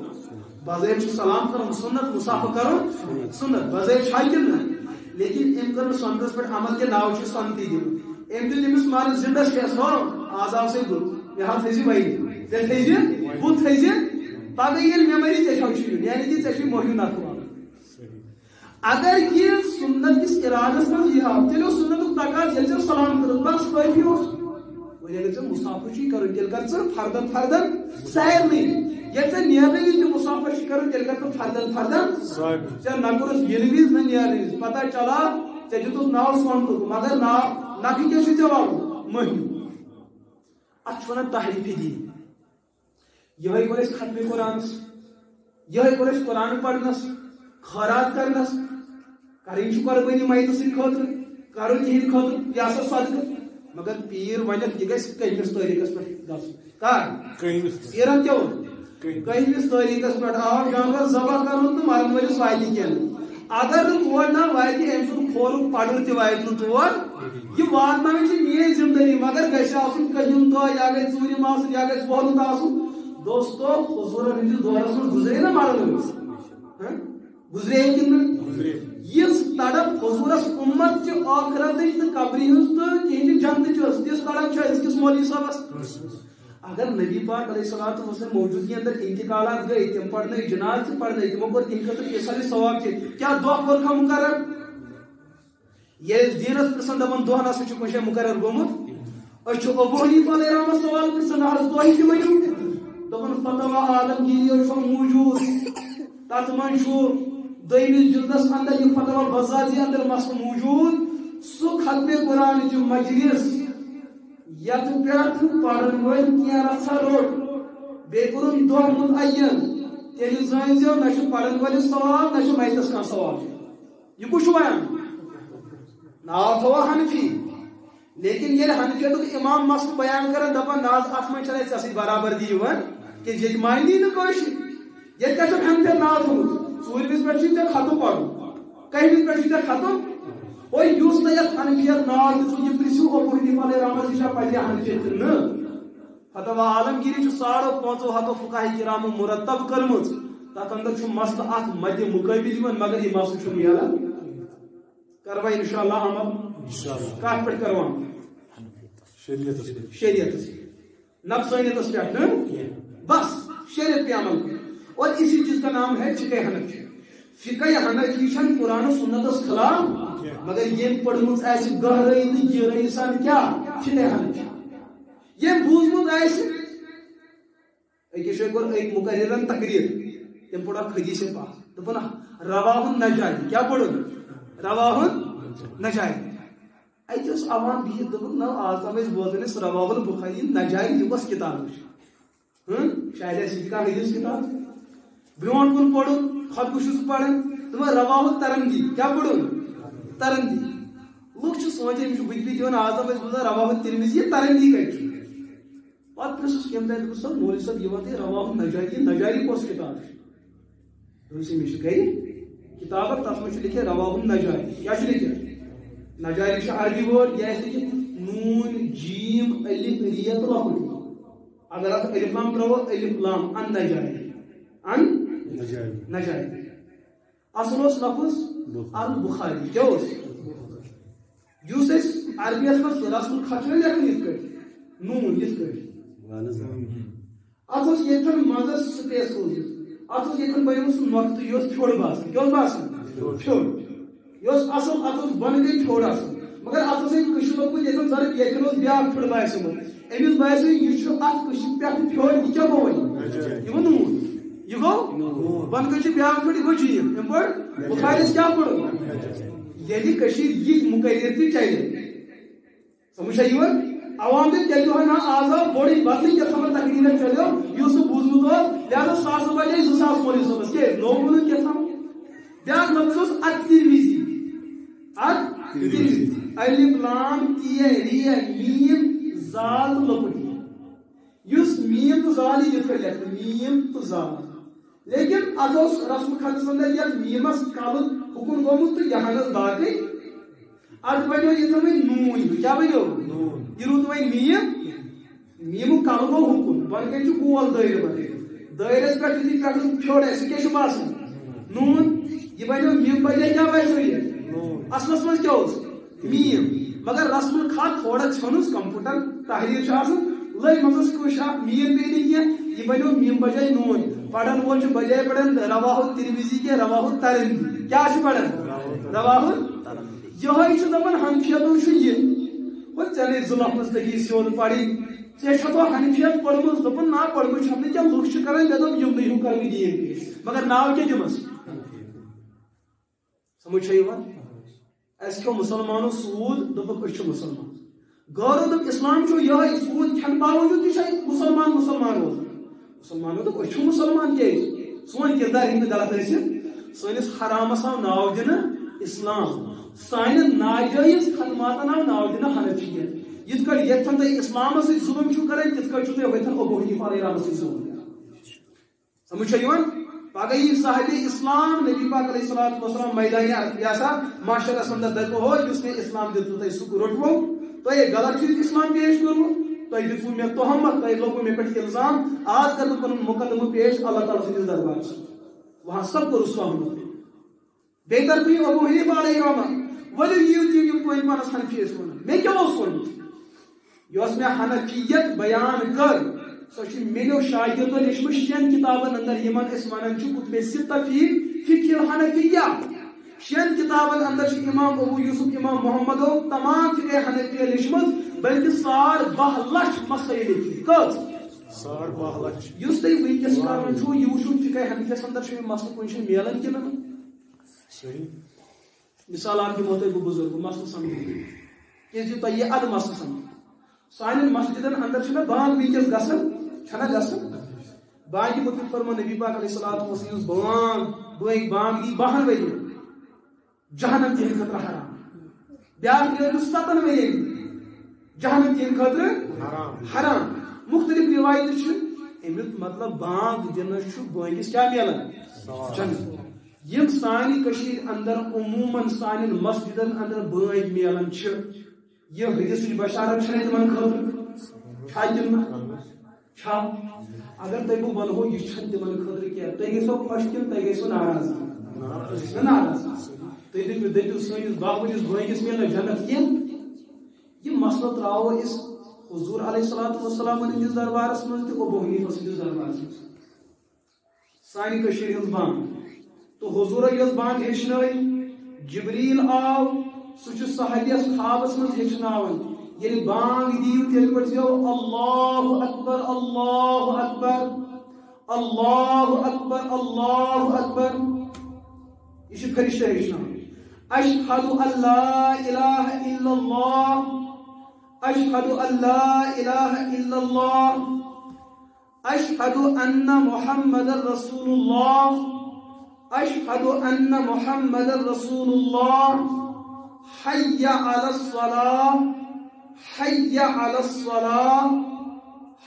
بظٲہر چھُ سلام کرُن سُنت مُسافر کرُن سُنت بظٲہر چھا کِنہٕ نہ لیکن أمۍ کٔر نہٕ سنتس پٮ۪ٹھ عمل کہِ ناو چھُ سنتی دِوان أمۍ دیُت أمِس مارٕ زِندس کیٛاہ ہو آز آو سۭتۍ بُتھ مےٚ حظ تھٲیزِ وَیہِ ژےٚ تھٲیزِ بُتھ تھٲیزِ پگہہ ییٚلہِ مےٚ مٔری ژےٚ چھو چھُ یُن یعنی کہِ ژےٚ چھُے موہِو نفر اگر یہِ سُنت کِس ارادس منٛز یی ہاو تیٚلہِ اوس سُنتُک تقاضہٕ ییٚلہِ ژےٚ سلام کٔرٕتھ بس کٲفی اوس وۄنۍ اگر ژےٚ مُسافر چھُے کرُن تیٚلہِ کر ژٕ فردن سارنٕے ییٚلہِ ژےٚ نیرنہٕ وِزِ تہِ مُسافر چھُ کرُن تیٚلہِ کر ژٕ فردن ژےٚ نہ کوٚرُتھ یِنہٕ وِزِ نہ نیرنہٕ وِزِ پتہ چلا ژےٚ دِتُتھ ناو سونتُک مگر نفہِ کیٛاہ چھُ ژےٚ وَنُن مٔہنیوٗ اتھ چھِ ونان تحریٖفِ دیٖن یِہوے کوٚر اَسہِ ختمہِ قرآنس یِہوے کوٚر اَسہِ قرآن پرنس خٲرات کرنس کرٕنۍ چھِ قۄربٲنی مایتہٕ سٕنٛدِ خٲطرٕ کرُن تِہنٛدِ خٲطرٕ یہِ ہسا صدقہٕ مگر پیٖر ونٮ۪کھ یہِ گژھِ کٔہمِس تٲریٖخس پٮ۪ٹھ گژھُن کر پیٖرن کیٛاہ ووٚن کٔہمِس تٲریٖخس پٮ۪ٹھ آو جانور ذبح کرُن تہٕ مرن وٲلِس واتہِ کینٛہہ اگر نہٕ تور تام واتہِ أمۍ سُنٛد کھورُک پڑُر تہِ واتہِ نہٕ تور یہِ واتناوٕنۍ چھِ میٲنۍ ذمہٕ دٲری مگر گژھِ آسُن کٔہِم دۄہ یا گژھِ ژوٗرِم آسُن یا گژھِ وولُت آسُن دوستو حضوٗرن ہٕنٛدِس دورس منٛز گُزرے نا مرن وٲلِس گُزرے کِنہٕ نہٕ یِژھ تڑپ حضوٗرس اُمت چہِ ٲخرتٕچ تہٕ قبرِ ہٕنٛز تہٕ تِہنٛدِ جنتٕچ ٲس تِژھ تڑپ چھِ أزکِس مولوی صٲبس اگر نبی پاک علیہ الصلوۃ والسلام موجودگی اندر انتقالات گئی تم پڑھنے جناز تہِ پڑھنے تمو کوٚر تِہنٛدِ خٲطرٕ کیٛاہ ثواب چھِ کیٛاہ دۄہ کوٚرکھا مُقرر یہ دینس پرسن دپان دہ نسا چھ کن جائے مقرر گومت اچھ ابو حنیفہ علیہ رحمہ سوال پرسن حض تھی تہ ورنو دپان فتویٰ عالمگیری موجود تات من دویمس جلدس اندر یہ فتویٰ البزازی اندر مسئلہ موجود سہ ختم قرآن چہ مجلس یت پہ پڑھن ول کی رژھا روٹ بی کورن دہ متعین تیل زانزو نہ پڑھن ولس ثواب نہ میتس کھانا ثواب یہ کچھ بیان ناو تھوا حنفی لیکن یہ حنفیت امام مسئلہ بیان کرن دپان ناز ات من چھ ژے برابردی یوان کہ یہ مانی نا کاشر یہ کیا حنفیت ناو تھومت ژوٗرمِس پٮ۪ٹھ چھُے ژےٚ ختم پڑھن کٔہمِس پٮ۪ٹھ چھُے ژےٚ ختم اور یُس نہٕ یتھ حنفیت ناو دِژوٕ یہِ پرٛژھِو ابو حنیفہ علیہ رحمۃ یہِ چھا پزِ حنفیت نہ فتویٰ عالمگیری چھُ 550 فقہاء کرامو مرتب کٔرمٕژ تتھ اندر چھُ مسئلہ اتھ مدِ مقٲبل یِوان مگر یہ مسئلہ چھُ میلان کروا انشاءاللہ عمل کتھ پٮ۪ٹھ کرو شریعتس نفسانیتس پٮ۪ٹھ نہ بس شریعت پہ عمل اور اسی چیز کا نام ہے فقہ حنفی فقہ حنفی چھن قرآن و سنتس خلاف مگر یہ پڑھمت آسہِ گہرائی تو گہرائی سان کیا فقہ حنفی یہ بوزمت آسہِ أکِس جایہِ کوٚر أکۍ مقررن تقریر تم پڑھا حدیث پاک دپن رواہ النجاری کیا پڑھن رواہ النجاری اتہ اس عوام بہت دپن نا آز تام بوزان اس رواہ البخاری نجاری یہ کس کتاب شاید اسی کا حدیث کتاب برون کن پڑھن خود کچھ پڑھن تم رواہ الترمذی کیا پڑھن ترمذی لوگ سوچان بجلی دان آز تام بوزان رواہ الترمذی ترمذی کتھ پتہ پرسس کم تک صاحب مولوی صاحب یہ وات رواہ النجاری نجاری کس کتاب مش گئی کتاب تس من لکھے رواہ النجاری کیا لکھے نجاری عربی ورڈ یہ لکھے نون جیم الف ریت لکٹ اگر ات الف لام ترو الف لام ان نجاری ان نجاری اصل اس لفظ البخاری کیا اس عربی اس رسم خطر لکھن یہ نون یہ ات یہ مزہ سپیس روز ات بنم سہ نقطہ یہ پھیوڑ باسان کیا باسان پھیوڑ یہ اصل ات بن گئی پھیوڑ اصل مگر ات کش لوگمت یہ ضرب یہ بیاا پھیوڑ باسمت امس باسے یہ ات کش پہ پھیوڑ یہ کیا گو یہ گو نون یہ گو بن گئی بیاا پھیوڑ یہ گو جیم ام پڑ بخارس کیا پڑ یعنی یہ مقرر تھی چلے سمجھا یہ عوام دن تیل نا آزاد بوڑی بدل کیا خبر تقریر چلو یہ بوزمت لہذا 700 بجے 2000 مولوی صاحب کیا لوگ کیا بیاکھ لفظ ات ترمیزی الف لام تی ری میم زال لکٹ اس میم تو زال یہ لکھ میم تو زال لیکن ات رسم خطس اندر یہ میمس کل حکم گومت تو یہ باقی ات بنو یہ نون کیا بنو یہ روت وی میم کل گو حکم بن گئی گول دائر بن دائرس پہ پھیوڑ سہ باسان نون یہ بنو میم بجے کیا باسو یہ اصلس من کیا میم مگر رسم الخط تھوڑا ژھنس کمپیوٹر تحریر لگ مزس کش میم پہ یہ بنو میم بجے نون پڑھن وول بجائے پڑھن رواہ الترمذی کے رواہ الترمذی کیا پڑھن رواہ یہ دپان حنفیت یہ وہ چلے ظلمس لگی سیود پڑھی ے تو حنفیت پڑھمت دپان نا پڑھمت چھم کیا لوگ کران مے دپ یم نہیں کر دین پیش مگر ناو کیا دمس سمجھ یوان اس کو مسلمانوں سود دپ اچھ مسلمان غور دپ اسلام چھو یہ سود کھن باوجود تہ مسلمان روزان مسلمانوں دپ اچھ مسلمان کی سون کردار ہند غلط ٲسِتھ سٲنِس حرامس آو ناو دِنہٕ اسلام سانٮ۪ن ناجٲیز خدماتن آو ناو دِنہٕ حنفیت یِتھ کٲٹھۍ ییٚتھن تُہۍ اسلامس سۭتۍ ظُلم چھِو کران تِتھ کٲٹھۍ چھِو تُہۍ ہوٚتھن ابو حنیفہ علیہ رحمۃ سۭتۍ ظُلم کران سمجھ چھا یِوان پگہہ یی صاحب اسلام نبی پاک علیہ الصلوۃ والسلام میدانِ عرصہ معاشرس اندر دپہِ ہو یُس مےٚ اسلام دیُتوٕ تۄہہِ سُہ روٚٹوٕ تۄہہِ غلط چیٖز اسلام پیش کوٚروٕ تۄہہِ دِژوٕ مےٚ تہمت تۄہہِ لوگوٕ مےٚ پٮ۪ٹھ الزام آز کر بہٕ پنُن مقدمہٕ پیش اللہ تعالیٰ سٕنٛدِس دربارس وہاں سب کو رسوا ہونا بیٚیہِ طرفہٕ یِم ابو حنیفہ علیہ رحمۃ ؤلِو یِیِو تِم یِم پٲنۍ پانس حنفی ٲسۍ وَنان مےٚ کیٛاہ اوس ووٚنمُت یۄس مےٚ حنفیت بیان کٔر سۄ چھِ میٚنیو شاگردو لیچھمٕژ 6 کِتابن اندر یِمن أسۍ وَنان چھِ کُتُبِ سِتہ فی فقہ الحنفیہ شین کتابن اندر امام ابو یوسف امام محمد تمام فقہ حنفیہ لچمت بلکہ 12 لچھ مسائل لکھی کت 12 لچھ یس تھی ونکس کران چھو یہ وچھو فقہ حنفیہ اندر یہ مسئلہ کن ملان کہ صحیح مثال آپ کی موت بزرگ مسئلہ سمجھ کہ تہ یہ اد مسئلہ سمجھ سان مسجدن اندر بانگ ونکس گھن بانگ کی مطلب فرمو نبی پاک علیہ الصلوۃ والسلام بانگ بانگ دی 12 ؤری جہنم تہند خطر حرام بیاکھ 7 ؤری جہنم تہند خطر حرام مختلف روایت امیک مطلب بانگ دنس بانگس کیا ملان جنت یم سانی کشیر اندر عموماً سان مسجدن اندر بانگ ملان یہ حدیث بشارت تمن خاطر اگر تھی بہ ونو یہ تمن خاطر کی تھی گھو خوش کن تھی گھو ناراض ناراض تھی دپو سنس باپس بانگس ملے جنت کی یہ مسئلہ تراو اس حضور علیہ الصلوۃ والسلام ہندس دربارس من تو ابو حنیفہ سندس دربارس من سانی کشیر ہز بانگ تو حضور یس بانگ ہیچن جبریل آو سہ صحابیس خوابس من ہیچناون یعنی بانگ دیو تیل پڑھو اللہ اکبر اللہ اکبر اللہ اکبر اللہ اکبر یہ فرشتہ ہیچناون اشہد ان لا الہ الا اللہ اشہد ان لا الہ الا اللہ اشہد ان محمد رسول اللہ اشہد ان محمد رسول اللہ حی علی الصلاۃ حی علی الصلاۃ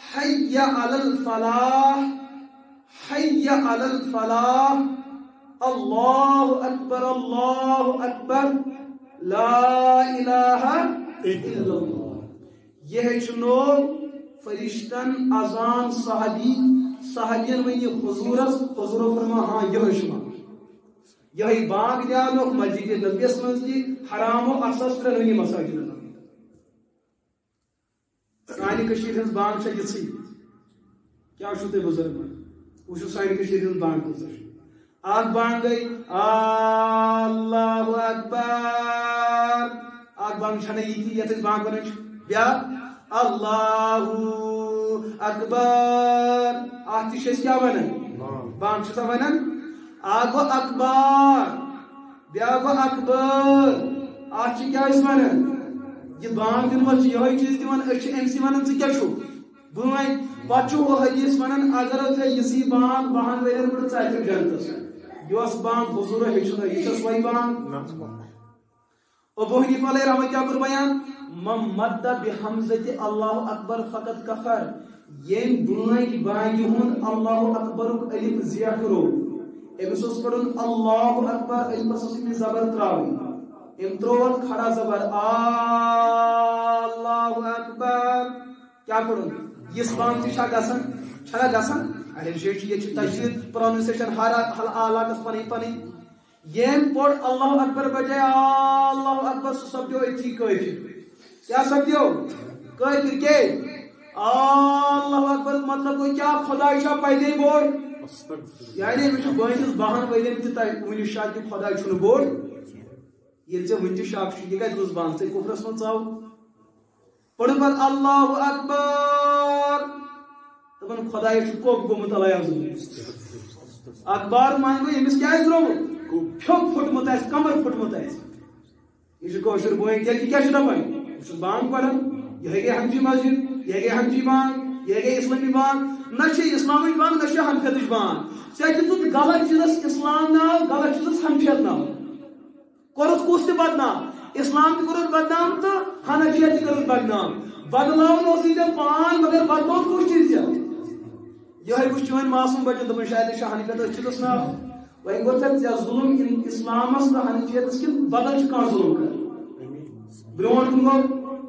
حی علی الفلاح حی علی الفلاح اللہ اکبر لا الہ الا اللہ یہ چنو فرشتن اذان صحابین ونی حضورس حضور فرما ہاں یہ شما یہ بانگ دیانو مسجد نبیس من کی حرام و ارسس ترنی مساجد سانی کشیر ہز بانگ چھ یسی کیا چھو تے بزرگ وچھو سانی کشیر ہز بانگ گزر آگ بانگ گئی اللہ اکبر آگ بانگ چھنے یہ تھی یہ بانگ بنچ بیا اللہ اکبر آتی شیس کیا بنن بانگ چھتا بنن آگو اکبر بیا گو اکبر آتی کیا اس بنن یہ بانگ دن وچ یہ چیز دیوان اچھ امسی ونن ژٕ کیا چھو بوئیں پچو وہ حدیث ونن اگر ژے یسی بانگ بہن ورین پہ ژٕ جنتس یس بانگ حضور ہیچھنا یہ چھس وہی بانگ ابو حنیفہ علیہ رحمۃ کیا کر بیان من مد بحمزۃ اللہ اکبر فقط کفر یم بوئیں بانگ ہن اللہ اکبر الف زیادہ کرو امس اس پڑھن اللہ اکبر الف اس میں زبر تراوی ام تروت کھڑا زبر اللہ اکبر کیا پڑھن یہ بانگ تشا گسن چھڑا گسن ارے جیٹ یہ تجوید پروننسیشن ہر اعلی کس پنی پنی یم پڑھ اللہ اکبر بجائے اللہ اکبر سبجو اتھی کافر کیا سبجو کافر کے اللہ اکبر مطلب کوئی کیا خدا شاہ پیدے بوڑ یعنی مجھے بہنس بہن ولیم تہ ونی شاہ کہ خدا چھن بوڑ یہ ژے ون تہ شاک یہ کتہ روز بہن ژے کفرس من ژاو پڑھ پت اللہ اکبر دپن خدا چھ کوک گومت اللہ اکبر مان گو یمس کیا درو پھوک پھٹمت آس کمر پھٹمت آس یہ کوشر بوئیں یہ کیا دپان یہ بانگ پڑھن یہ گئی حنفی مسجد یہ گئی حنفی بانگ یہ گئی اسلامی بانگ نہ اسلامی بانگ نہ حنفیت بانگ ژے دت غلط چیزس اسلام ناو غلط چیزس حنفیت ناو کورس کس تہ بدنام اسلام تہ کورس بدنام تو حنفیت تہ کورس بدنام بدلاون اوس یہ پان مگر بدلوت کس چیز یہ وچ چون معصوم بچہ دپن شاید شاہ حنفیت چیزس ناو وۄنۍ گوٚو ژےٚ ظُلم اسلامس تہٕ حنفیتس کِنہٕ بدل چھُ کانٛہہ ظُلم کران برونٛٹھ کُن گوٚو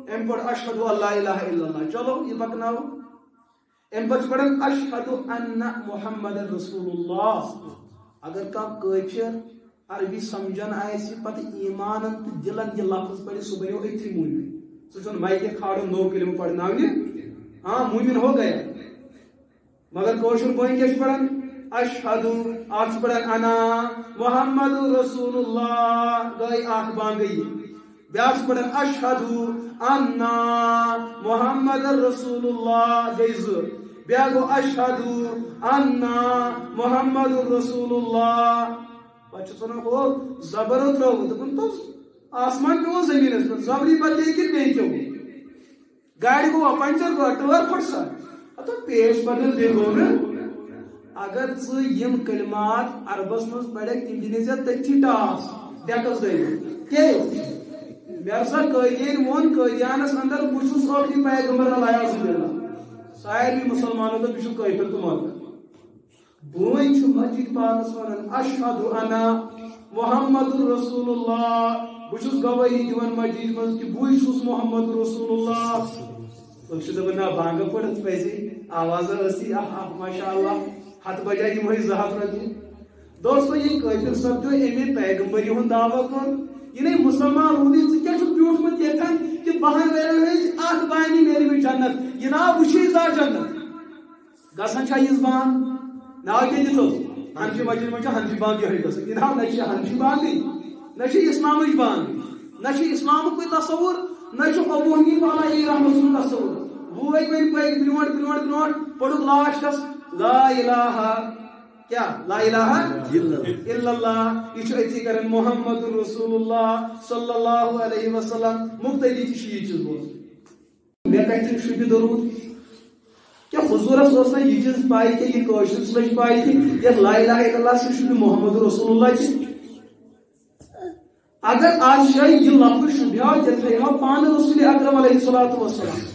امہِ پٲٹھۍ اشہدُ ان لا الہ الا اللہ چلو یہ پکناو امہِ پتہٕ چھُ پڑھان اشہدُ ان محمد رسول اللہ اگر کانٛہہ کٲفر عربی سمجھن آسہِ پتہٕ ایمانن تہٕ دلن یہ لفظ پڑھِ سُہ بنیو أتھی مومن سُہ چھُنہٕ مایکہِ کھالُن نو کلمہٕ پرناونہِ ہاں مومن ہو گیا مگر کٲشُر بٲے کیٛاہ چھُ پڑھان اشہدو آپ پڑھن انا محمد رسول اللہ گئی آنکھ بان گئی بیاس پڑھن اشہدو انا محمد رسول اللہ گئی زر بیا گو اشہدو انا محمد رسول اللہ پچھو سنو ہو زبر اترو دکن تو آسمان کیوں زمین پر زبری بدلے کہ بے کیوں گاڑی کو پنچر کو ٹور پھٹ سا تو پیش بدل دے گو نا اگر ژٕ یم کلمات عربس مز پڑھک تم دنی ژےٚ تٔتھی ٹاس ڈیکس گئی کہ مےٚ سا قٲدیٖن ووٚن قٲدیانس اندر بہٕ چھُس ٲخری پیغمبر علیہ سارے مسلمانوں کا بہٕ کٲفر تہٕ مۄکر بوے چھُ مسجد پاکس ونان اشہدُ انا محمد رسول اللہ بہٕ چھُس گوٲہی دِوان مسجد مز کہ بٕے چھُس محمد رسول اللہ دپان نا بانگ پڑھ پزی آواز ٲسی ماشاء اللہ ہتھ بجائے دمہے 200 رۄپیہِ دوستو یہ کٲفر سپدیو امی پیغمبری ہُنٛد دعویٰ کوٚر یہ نہیں مسلمان روٗدی ژٕ کیٛاہ چھُکھ بیوٗٹھمُت ییٚتٮ۪ن کہ 12 ؤرین ہٕنٛز اکھ بانی میلہِ مےٚ جنت یہ ناو وٕچھی زا جنت گژھان چھا یِژھ بان ناو کیٛاہ دِژوس حنفی مسجد منٛز چھِ حنفی بان یِہوٚے گژھان یہ ناو نہ چھِ حنفی بانٕے نہ چھِ اسلامٕچ بان نہ چھِ اسلامُک تصوُر نہ چھُ ابو حنیفہ علیہ رحمۃ سُنٛد تصوُر وۄنۍ پٔکۍ برونٛٹھ پوٚرُکھ لاسٹس لا الہ کیا لا الہ الا اللہ یہ اتی کرن محمد رسول اللہ صلی اللہ علیہ وسلم مقتدی تہ یہ چیز بوز مے کتھ شبہ درود کیا حضورس اوس نہ یہ چیز پائی کہ یہ کوشش لج پائی کہ یہ لا الہ الا اللہ سے شبہ محمد رسول اللہ چھ اگر آج شاید یہ لفظ شبہ تیل تھیو پان رسول اکرم علیہ الصلوۃ والسلام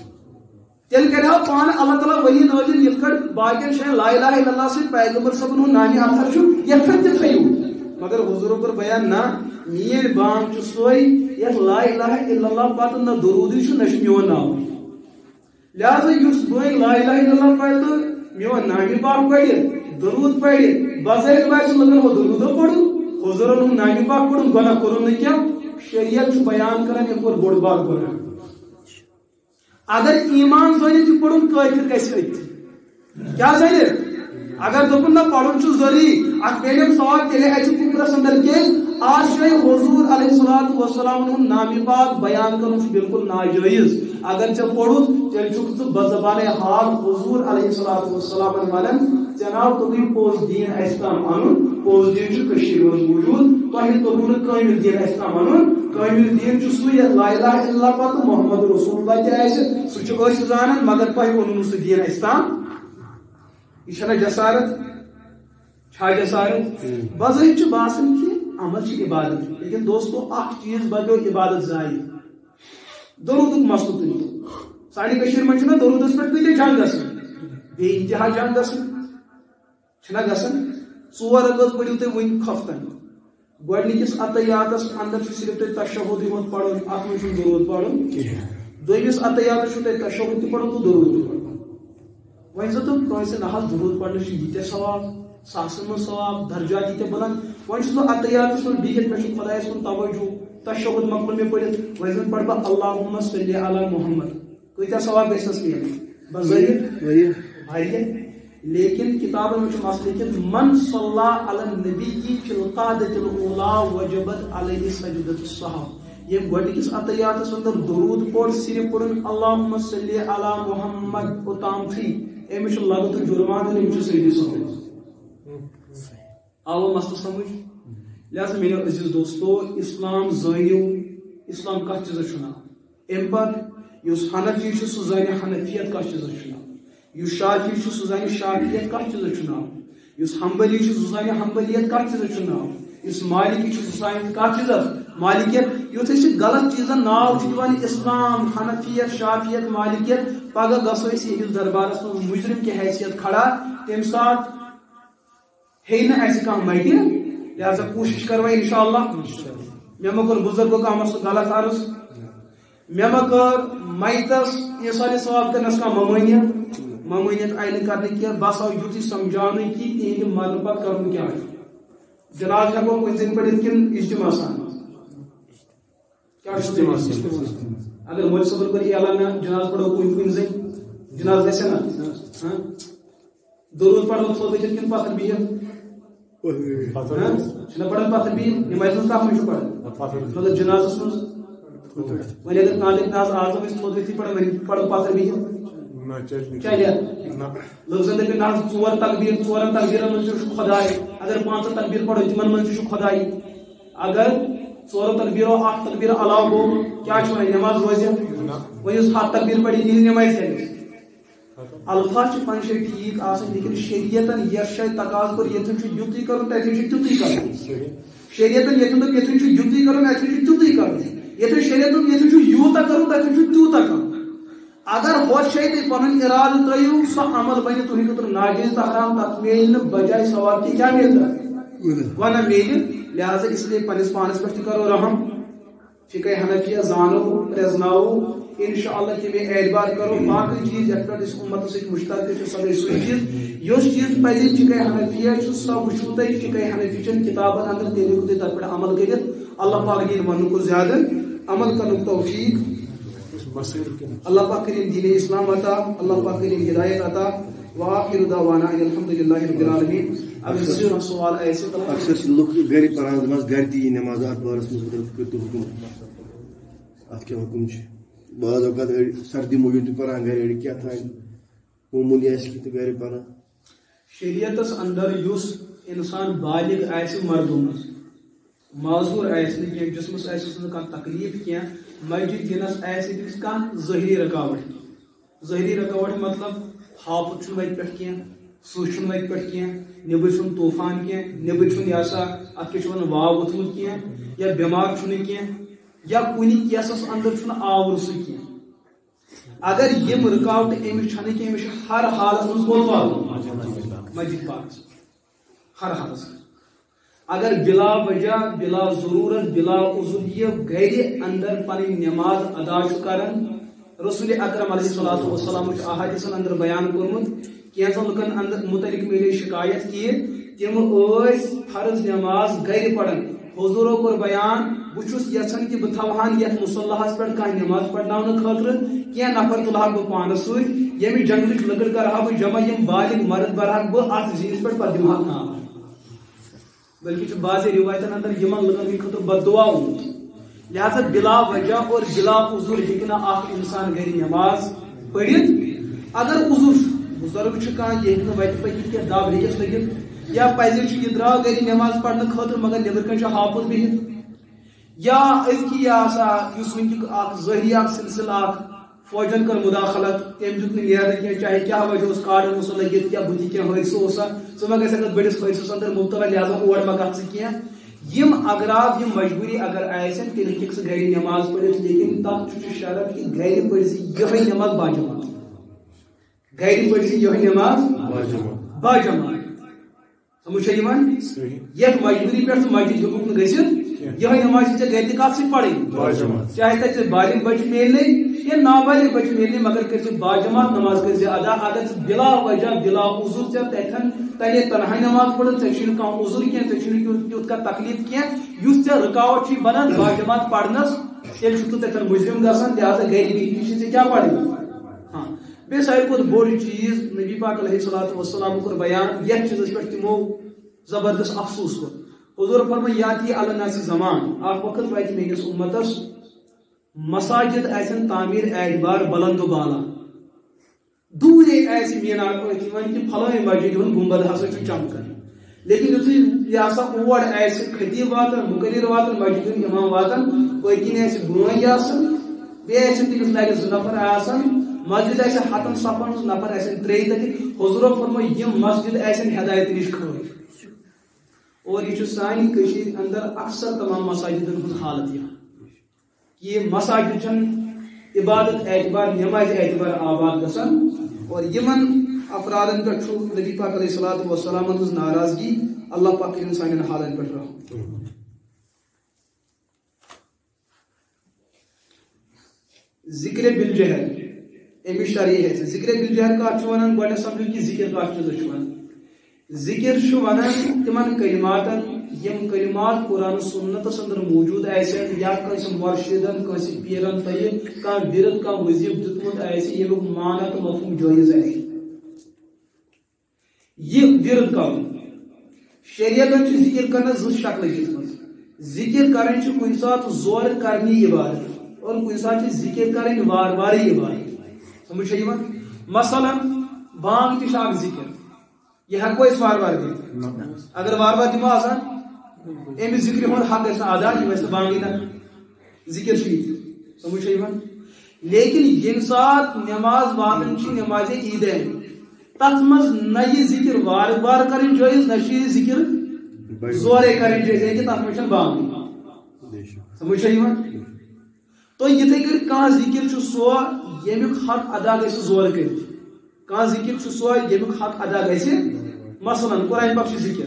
تیل کرو پان اللہ تعالیٰ وحی نازل یت کڑ باقین شاید لا الہ الا اللہ سے پیغمبر صبن ہن نامی اثر چھو یت کڑ تہ تھیو مگر حضور پر بیان نہ مین بام چھ سوئی یت لا الہ الا اللہ پتہ نہ درودی چھ نہ میون ناو لہذا یس بوئی لا الہ الا اللہ پتہ میون نامی پاک پڑھ درود پڑھ بظاہر باس لگن ہو درود پڑھ حضور ہن نامی پاک پڑھ گناہ کرو نہ کیا شریعت چھ بیان کرن ایک اور بڑ بار گناہ اگر ایمان زنی تہ پڑھن کافر گژھِ أتھی کیا زنی اگر دپن نہ پڑھن چھ ضروری اتھ میلیم ثواب تیلے اچھ کفرس اندر کے آج شاید حضور علیہ الصلوۃ والسلام ہن نامی پاک بیان کرن چھ بالکل ناجائز اگر ژے پڑھت تیل چھُکھ ژٕ بزبانِ حال حضور علیہ الصلوۃ والسلام ونان جناب تُہۍ پوز دین اَسہِ تام انُن پوز دین چھُ کٔشیٖرِ منٛز موٗجوٗد تۄہہِ توٚروٕ نہٕ کٲمِل دین اَسہِ تام انُن کامل دین چھُ سُے یتھ لا الہ الا اللہ پتہٕ محمد رسول اللہ تہِ آسہِ سُہ چھُ أسۍ زانان مگر تۄہہِ ووٚنوٕ نہٕ سُہ دین اَسہِ تام یہ چھنا جسارت چھا جسارت بظاہر چھُ باسان کہ عمل چھِ عبادت لیکن دوستو اکھ چیز بدلیو عبادت ضایع درودُک مسلہٕ تُلِو سانہِ کٔشیٖرِ منٛز چھُنہ درودس پٮ۪ٹھ کۭتیاہ جنگ گژھان بے انتہا جنگ گژھان چھنا گژھان 4 رکعت پٔرِو تُہۍ وٕنۍ خفتن گۄڈنِکِس عطیاتس اندر چھُ صرف تۄہہِ تشہُد یِوان پرُن اتھ منٛز چھُنہٕ درود پرُن دوٚیمِس عطیاتس چھُ تۄہہِ تشہُد تہِ پرُن تہٕ درود تہِ پرُن وۄنۍ زن تِم کٲنٛسہِ نہ حظ درود پرنس چھُ ییٖتیاہ ثواب ساسن منٛز ثواب درجات ییٖتیاہ بلند وۄنۍ چھُس بہٕ عطیاتس منٛز بِہِتھ مےٚ چھُ خۄدایس کُن توجہ تشہُد مۄکلو مےٚ پٔرِتھ وۄنۍ زن پرٕ بہٕ اللہُمہ صلی علی محمد کۭتیاہ ثواب گژھٮ۪س میلٕنۍ بظٲہر واریاہ لیکن کتابن میں مسئلہ کہ من صلی علی النبی فی القعدۃ الاولی وجبت علیہ سجدۃ السہو یہ گۄڈنِکِس عطیاتس اندر درود پوٚر صرف پوٚرُن اللہُمہ صلی علی محمد اوٚتام چھُے أمِس چھُ لگت تہٕ جُرمانہٕ أمِس چھُ سٲری سوزُن آوا مسلہٕ سمجھ لہذا میٲنیو عزیز دوستو اسلام زٲنِو اسلام کتھ چیٖزس چھُ ناو امہِ پتہٕ یُس حنفی چھُ سُہ زانہِ حنفیت کتھ چیٖزس چھُ ناو یُس شافی چھُ سُہ زانہِ شافیت کتھ چیٖزس چھُ ناو یُس حنبلی چھُ سُہ زانہِ حنبلیت کتھ چیٖزس چھُ ناو یُس مالکی چھُ سُہ زانہِ کتھ چیٖزس مالکیت یُتھ أسۍ غلط چیٖزن ناو چھِ دِوان اسلام حنفیت شافیت مالکیت پگہہ گژھو أسۍ یِہنٛدِس دربارس منٛز مجرم کہِ حیثیت کھڑا تمہِ ساتہٕ ہیٚیہِ نہٕ اَسہِ کانٛہہ مٹہِ لہذا کوٗشش کرو انشاءاللہ مےٚ ما کوٚر بُزرگو کانٛہہ مسلہٕ غلط عرض مےٚ ما کٔر میتس اِنسانِ ثواب کرنس کانٛہہ ممٲنیت آیہِ نہٕ کرنہٕ کینٛہہ بس آو یُتُے سمجھاونہٕ کہِ تِہنٛدِ مرنہٕ پتہٕ کرُن کیٛاہ چھُ جناز ہٮ۪کو کُنہِ زٔنۍ پٔرِتھ کِنہٕ اجتماع سان کیٛاہ چھُ اگر مولوی صٲبن کوٚر اعلان جناز پڑھو کُنہِ زٔنۍ جناز گژھِ نا درود پڑھو تھوڑ بچت کن پتھر بہت پڑھان پتھر بہت نماز من کت من پڑھان مطلب جنازس من وی اگر نالک ناز آزم تھوڑ بچت پڑھان وی پڑھو پتھر بہت چلیا لوگ زن دپن نا ژور تکبیر ژورن تکبیرن من خدائی اگر 5 تکبیر پڑھو تمن من خدائی اگر 4 تکبیرو 8 تکبیر علاوہ گو کیا نماز روزِ ویس 7 تکبیر پڑھی تہذ نماز چلے الفاظ پن جائے ٹھیک لیکن شریعتن یس جائے تقاض کور یتن یوتی کرن تتن تیوتی کرن شریعتن یتن دپ یتن یوتی کرن اتن تیوتی کرن یتن شریعتن یتن یوتا کرن تتن تیوتا کرن اگر ہو جائے تھی پن ارادہ ترو سو عمل بنی تھی خطر ناجائز تو حرام تک میل بجائے ثواب کی کیا ملتا ونہ میل لہذا اس لیے پنس پانس پہ کرو رحم فقہ حنفیہ زانو پرزناو انشاءاللہ تمہیں اعتبار کرو باقی چیز یت پہ اس امت سے مشترک سب سو چیز اس چیز پزِ فقہ حنفیہ سب وچھو تھی فقہ حنفی چن کتابن اندر تیل تھی تر پہ عمل کرت اللہ پاک دین ون کو زیادہ عمل کرنے توفیق اللہ پاک کریم دین اسلام عطا اللہ پاک کریم ہدایت عطا وآخر دعوانا الحمدللہ رب العالمین اگر سوال ایسے اکثر لوگ گھر پڑھان گھر تی نماز ات بارس مز حکم ات کیا حکم بعض اوقات سردی موجود پڑھان گھر اڑ کیا تھا معمولی آس کی تو گھر پڑھان شریعتس اندر یس انسان بالغ آس مردوں مز معذور آس کی جسمس آس تکلیف کی مسجد دینس آس کھانا ظاہری رکاوٹ مطلب ہاپت وت پہ کی سوچ وت پہ کی نبر طوفان کی نبر یہ سا ات واو ووتمت کی یا بیمار کی یا کن کیسس اندر آور سہ کی اگر یم رکاوٹ امس کی امس ہر حالس من بول مسجد پاک ہر حالس اگر بلا وجہ بلا ضرورت بلا عذر یہ گھر اندر پن نماز ادا کرن رسول اکرم علیہ الصلوۃ والسلام احادیثن اندر بیان کورمت کینژن لکن اندر متعلق میلے شکایت کی تم فرض نماز گھر پڑھن حضورو کور بیان بچس یژھان کہ بہ تھوہان یتھ مصلاحس پہ کھانا نماز پڑھناؤن خاطر کی نفر تلہا بہ پانس ست یم جنگلچ لکڑ کرہا بہ جمع یم بالغ مرد برہا بہ ات زینس پہ دمہا نام بلکہ بعض روایتن اندر یمن لکن خاطر بد دعا لہذا بلا وجہ اور بلا عذر ہیکہ اخ انسان گھر نماز پڑھت اگر عذر بزرگ کھانا یہ وتہ پکت کی دب ہیکس لگت یا پزر یہ درا گھر نماز پڑھنے خاطر مگر نبر کن حافظ بہت یا ازکی اس ظاہری سلسلہ فوجن کر مداخلت تم دیت نیرنے کی چاہے کیا وجہ اس کارڈن اس لگت کیا بُتھِ کیا حٲدثہ اوسا سہ ما گژھِ اگر بڑس حٲدثس اندر مبتلا لہذا اور ما گژھ کی یم اگرات یم مجبوری اگر آسن تیل ہیکہ سہ گھر نماز پڑھت لیکن تک شرط کہ گھر پڑھ یہ نماز باجماعت گھر پڑھ یہ نماز باجماعت سمجھ یت مجبوری پہ مسجد ہیوک گھت یہ نماز ٹھیک گھر تک پڑھیں چاہے تک بالغ بچہ میلنے یا نابالغ بچہ میلنے مگر کر باجماعت نماز کر ادا اگر بلا وجہ بلا عذر تتن تلے تنہا نماز پڑھ ٹھیک عذر کی تیوت کا تکلیف کی اس رکاوٹ بنان باجماعت پڑھنس تیل تتن مجرم گھان لہذا گھر بہت کیا پڑھیں ہاں بیس ساروی کھت بوڑ چیز نبی پاک علیہ الصلوۃ والسلام کور بیان یتھ چیزس پہ تمو زبردست افسوس کور حضور فرمایا یاتی علی الناس زمان اخ وقت واتہ میس امتس مساجد آسن تعمیر اعتبار بلند و بالا دور آس مینار کہ فلٲنۍ مسجد ہُنٛد گنبد ہسا چمکان لیکن یُتھُے یہ ہسا اور آسہِ خطیب واتان مقرر واتان مسجد ہُنٛد امام واتان پٔتۍ کِنۍ آسہِ بٲنۍ آسان بیٚیہِ آسن تٔمِس لرِ 2 نفر آسان مسجد آسہِ 7 صفن ہٕنٛز نفر آسن 3 تتہِ حضورو فرمٲے یِم مسجد آسن ہدایت نِش خٲلی اور یہ سانہ اندر اکثر تمام مساجدن ہند حالت یہ مساجد چن عبادت اعتبار نماز اعتبار آباد گسان اور یمن افرادن پہ نبی پاک علیہ الصلوۃ والسلام ہز ناراضگی اللہ پاک سان حالن پہ رحم ذکر بالجہر امس شرعی ہے ذکر بالجہر کت ونان گۄڈٕ سمجھو کہ ذکر کت چیز ونان ذکر ونان تمن کلماتن یم کلمات قرآن سنتس اندر موجود آسن یا کس مرشدن کس پیرن تیہ کان ورد کان وظیف دتمت آسہ یمیک معنی تو مفہوم جائز آسہ یہ ورد کرن شریعت ذکر کرنا ز شکل ذکر کریں کن سات زور کرنی عبادت اور کن سات ذکر کریں وار وار عبادت سمجھ مثلا بانگ تہ اخ ذکر یہ ہیکو اس وار وار دِتھ اگر وار وار دمو آسان امی ذکر ہند حق گژھِ نہٕ ادا یہ بانگی نہ ذکر سمجھ لیکن یم سات نماز واتن نماز عیدین تت مز نہ یہ ذکر وار وار کریں جائز نہ یہ ذکر زورے کریں جائز کہ تت مز بانگ سمجھ تو یتھے کر کان ذکر سو یمیک حق ادا گژھِ زور کٔرِتھ کان ذکر سو یمیک حق ادا گژھِ مثلا قرآن پاک ذکر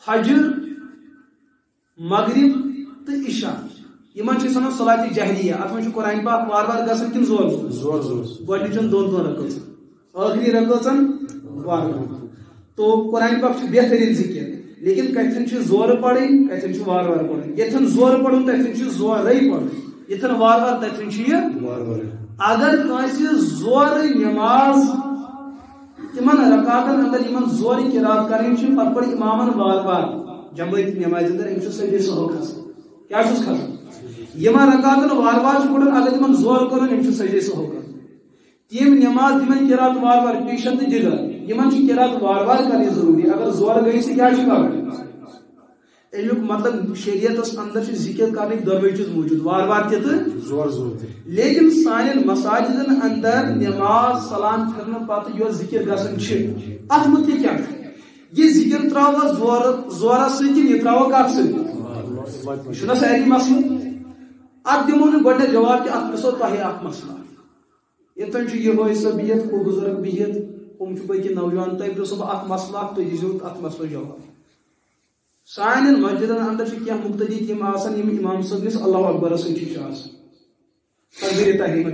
فجر مغرب تو عشاء یمن سنان صلاۃ جہریہ ات من قرآن پاک وار وار گژھان کن زور زور گۄڈنِچن دون رکعژن ٲخری رکعژن وار وار تو قرآن پاک بہترین ذکر لیکن کتن زور پڑھن کتن وار وار پڑھن یتن زور پڑھن تتن زورے پڑھن یتن وار وار تتن اگر کٲنٛسہِ زور نماز تمن رکعتن اندر یمن زور قرات کریں پتہ پڑھ امامن وار وار جماعت نماز اندر امس سجدے سہو کھسان کیا چھس کھسان یمن رکعتن وار وار پڑھن اگر تمن زور کرن امس سجدے سہو کھسان تم نماز تمن قرات وار وار پیشن تہ جگر یمن قرات وار وار کرنی ضروری اگر زور گئی سے کیا کرن امیک مطلب شریعت اندر ذکر کرنے دونوے چیز موجود وار وار تہ زور زور لیکن سان مساجدن اندر نماز سلام پھرن پتہ یہ ذکر گژھان ات متعلق کیا یہ ذکر تراوا زور سۭتۍ کِنہٕ یہ تراوا کتھ سۭتۍ یہ ساری مسئلہ ات دمو نہٕ گۄڈنیٚتھ جواب کہ ات گژھو تۄہہِ اکھ مسئلہ یتن یہ سۄ بِہِتھ ہُہ بُزرگ بِہِتھ ہُم چھِ باقی نوجوان تۄہہِ پرٛژھو بہٕ اکھ مسئلہ اکھ تُہۍ دِیٖزیو اتھ مسئلہٕ جواب سان مسجدن اندر کیا مقتدی تم آسان یم امام صاحب نس اللہ اکبر سۭتۍ تکبیر تحریمہ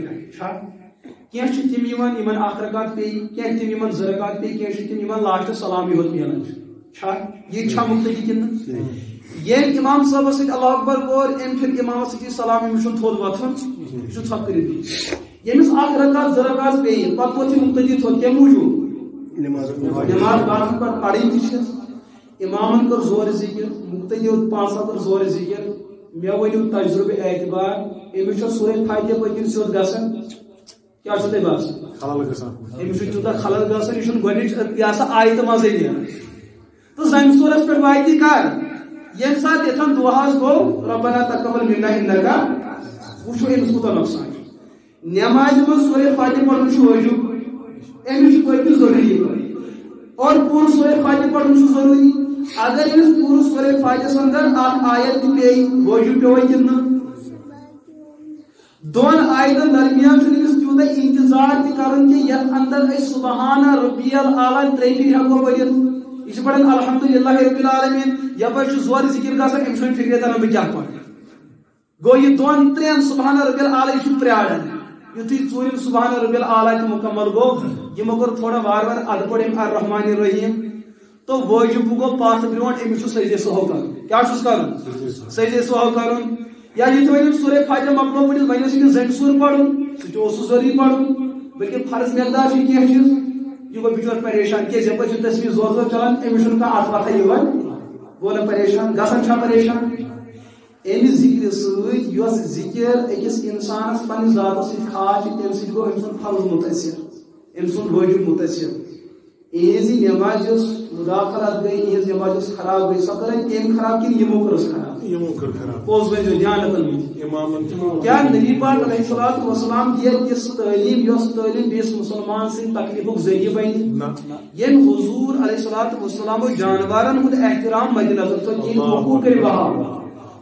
کیا تم یمن اکھ رکعت پی کیا تم یمن زٕ رکعت پی کیا تم یمن لاسٹ سلامی ہوت ملان یہ مقتدی کن یم امام صاحب سۭتۍ اللہ اکبر کور ام پھر امام سۭتۍ سلام امس تھوٚد وۄتھُن یہ تھپ کٔرِتھ ییٚمِس اکھ رکعت زٕ رکعت پی پتہٕ ووت مقتدی تھوٚد کمہِ موٗجوٗب نماز باقٕے پتہٕ پرٕنۍ تہِ چھِ امامن کر زور ذکر مقتدی پانژھ کر زور ذکر مے ؤنِو تجربہ اعتبار امس سورہ فاتحہ پٔکِن سیوٚد گژھان کیا چھُ تۄہہِ باسان امس تیوٗتاہ خلل گژھان یہ چھُنہٕ گۄڈنِچ یہ سا آیتہٕ منٛزٕے نیران تہٕ زمہِ سورس پٮ۪ٹھ واتہِ کر ییٚمہِ ساتہٕ یتھن دۄہس گوٚو ربنا تقبل منا انکا وٕچھو أمِس کوٗتاہ نۄقصان چھُ نمازِ منٛز سورہ فاتحہ پرُن چھُ واجب أمِس چھُ پٔرۍمٕتۍ ضروٗری اور پوٗرٕ سورہ فاتحہ پرُن چھُ ضروٗری اگر امس پورٕ سورہ فاتحہ اندر اکھ آیت تہِ پے واجب پیوٚو کِنہٕ نہٕ دون آیتن درمیان چھُنہٕ أمِس تیوٗتاہ انتظار تہِ کرُن کہِ یتھ اندر أسۍ سبحان ربی الاعلیٰ ترٛیٚیہِ پھِرِ ہیٚکو پٔرِتھ یہ چھُ پران الحمدللہ رب العالمین یپٲرۍ چھُ زورٕ ذکر گژھان أمِس چھُنہٕ فکرے تران بہٕ کیاہ پرٕ گوٚو یہِ دۄن ترٛٮ۪ن سبحان ربی الاعلیٰ یہِ چھُ پرٛاران یُتھُے ژوٗرِم سبحان ربی الاعلیٰ تہِ مکمل گوٚو یِمو کوٚر تھوڑا وارٕ وارٕ ادٕ پٲٹھۍ أمۍ الرحمٰن الرحیٖم تو واجب گو پتھ برونٹ امس سجدے سہو کرن کیا چھُس کرن سجدے سہو کرن یا یہ وۄنۍ سورہ فاتحہ مکلو پٔرِتھ وۄنۍ اوس أمِس زنٛٹہِ سوٗر پرُن سُہ تہِ اوس ضروٗری پرُن بلکہ فرض مقدار چھِ کینٛہہ چیٖز یہ گوٚو بِچور پریشان کیازِ یپٲرۍ چھُ تسبیح زور زور چلان أمِس چھُنہٕ کانٛہہ اَتھ وَتھا یِوان گوٚو نہ پریشان گژھان چھا پریشان امہِ ذِکرِ سۭتۍ یۄس ذِکر أکِس اِنسانس پننِس ذاتس سۭتۍ خاص چھِ تمہِ سۭتۍ گوٚو أمۍ سُنٛد فرض مُتٲثر أمۍ سُنٛد واجب مُتٲثر یہذ نماز مداخلت گئی یہذ نماز خراب گئی سو کر خراب کن یمو کرس خراب پوز ونجو دھیان کیا نبی پاک علیہ الصلوۃ والسلام دیا کس تعلیم یس تعلیم بیس مسلمان سے تکلیفک ذریعہ بن یم حضور علیہ الصلوۃ والسلام جانورن ہند احترام مد نظر تو کی حقوق کر بہا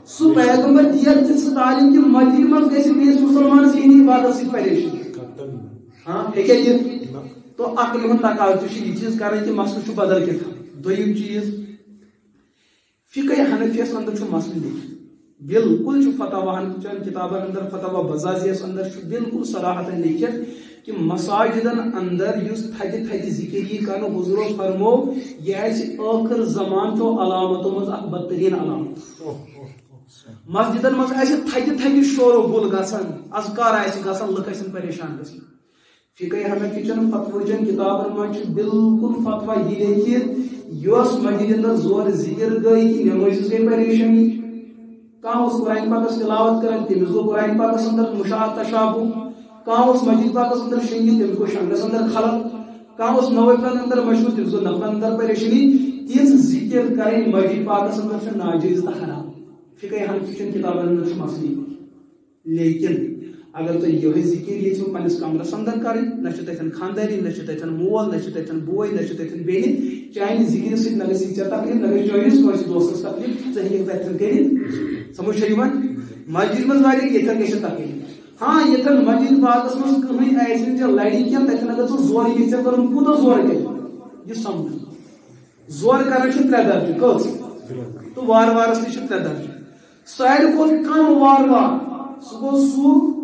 سو پیغمبر دیا کس تعلیم کی مدین من کیسے بیس مسلمان سے عبادت سے پریشان ہاں ہے کیا تو عقل ہند تقاضہ یہ چیز کریں کہ مسئلہ بدل کیا دویم چیز فقہ حنفیس اندر مسئلہ لکھت بالکل فتواہن چن کتابن اندر فتوا بزازیس اندر بالکل صراحتن لکھت کہ مساجدن اندر اس تھدِ تھدِ ذکر یہ کرنا حضور فرمو یہ آخر زمان تو علامتوں مز اخ بدترین علامت مسجدن مز تھدِ تھدِ شور و گل گژھان اذکار گژھان لُکھ پریشان گژھان فقہ حنفیچن فتوچن کتابن مجھ بالکل فتوہ یہ لیکھت یس مسجد اندر زور ذکر گئی کہ نماز گئی پریشانی کہاں اس قرآن پاک تلاوت کرن تمس گو قرآن پاک اندر مشاہد تشابہ کہاں اس مسجد پاک اندر شنگی تمس گو شنگس اندر خلل کہاں اس نوفل اندر مشہور تمس گو نفل اندر پریشانی تیز ذکر کریں مسجد پاک اندر ناجائز تہ حرام فقہ حنفیچن کتابن اندر مسئلہ لیکن اگر تو یہ ذکر یہ پنس کمرس اندر کریں نہ تتن خانداری نہ تتن مول نہ تتن بوے نہ تتن بین چاہے ذکر سی نہ گژھی ژےٚ تکلیف نہ گژھِ چٲنِس کٲنٛسہِ دوستس تکلیف ژٕ ہیٚککھ تتن کٔرِتھ سمجھ چھا یِوان مسجد منٛز واریاہ ییٚتٮ۪ن گژھِ تکلیف ہاں ییٚتٮ۪ن مسجد پاکس منٛز کٕہٕنۍ آسہِ نہٕ ژےٚ لڑِ کینٛہہ تتٮ۪ن اگر ژٕ زورٕ ییٚژھِ ژےٚ کرُن کوٗتاہ زورٕ گژھِ یہِ سمجھ زورٕ کران چھِ ترٛےٚ درجہٕ کٔژ تہٕ وارٕ وارس تہِ چھِ ترٛےٚ درجہٕ ساروی کھۄتہٕ کم وارٕ وار سُہ گوٚو سُہ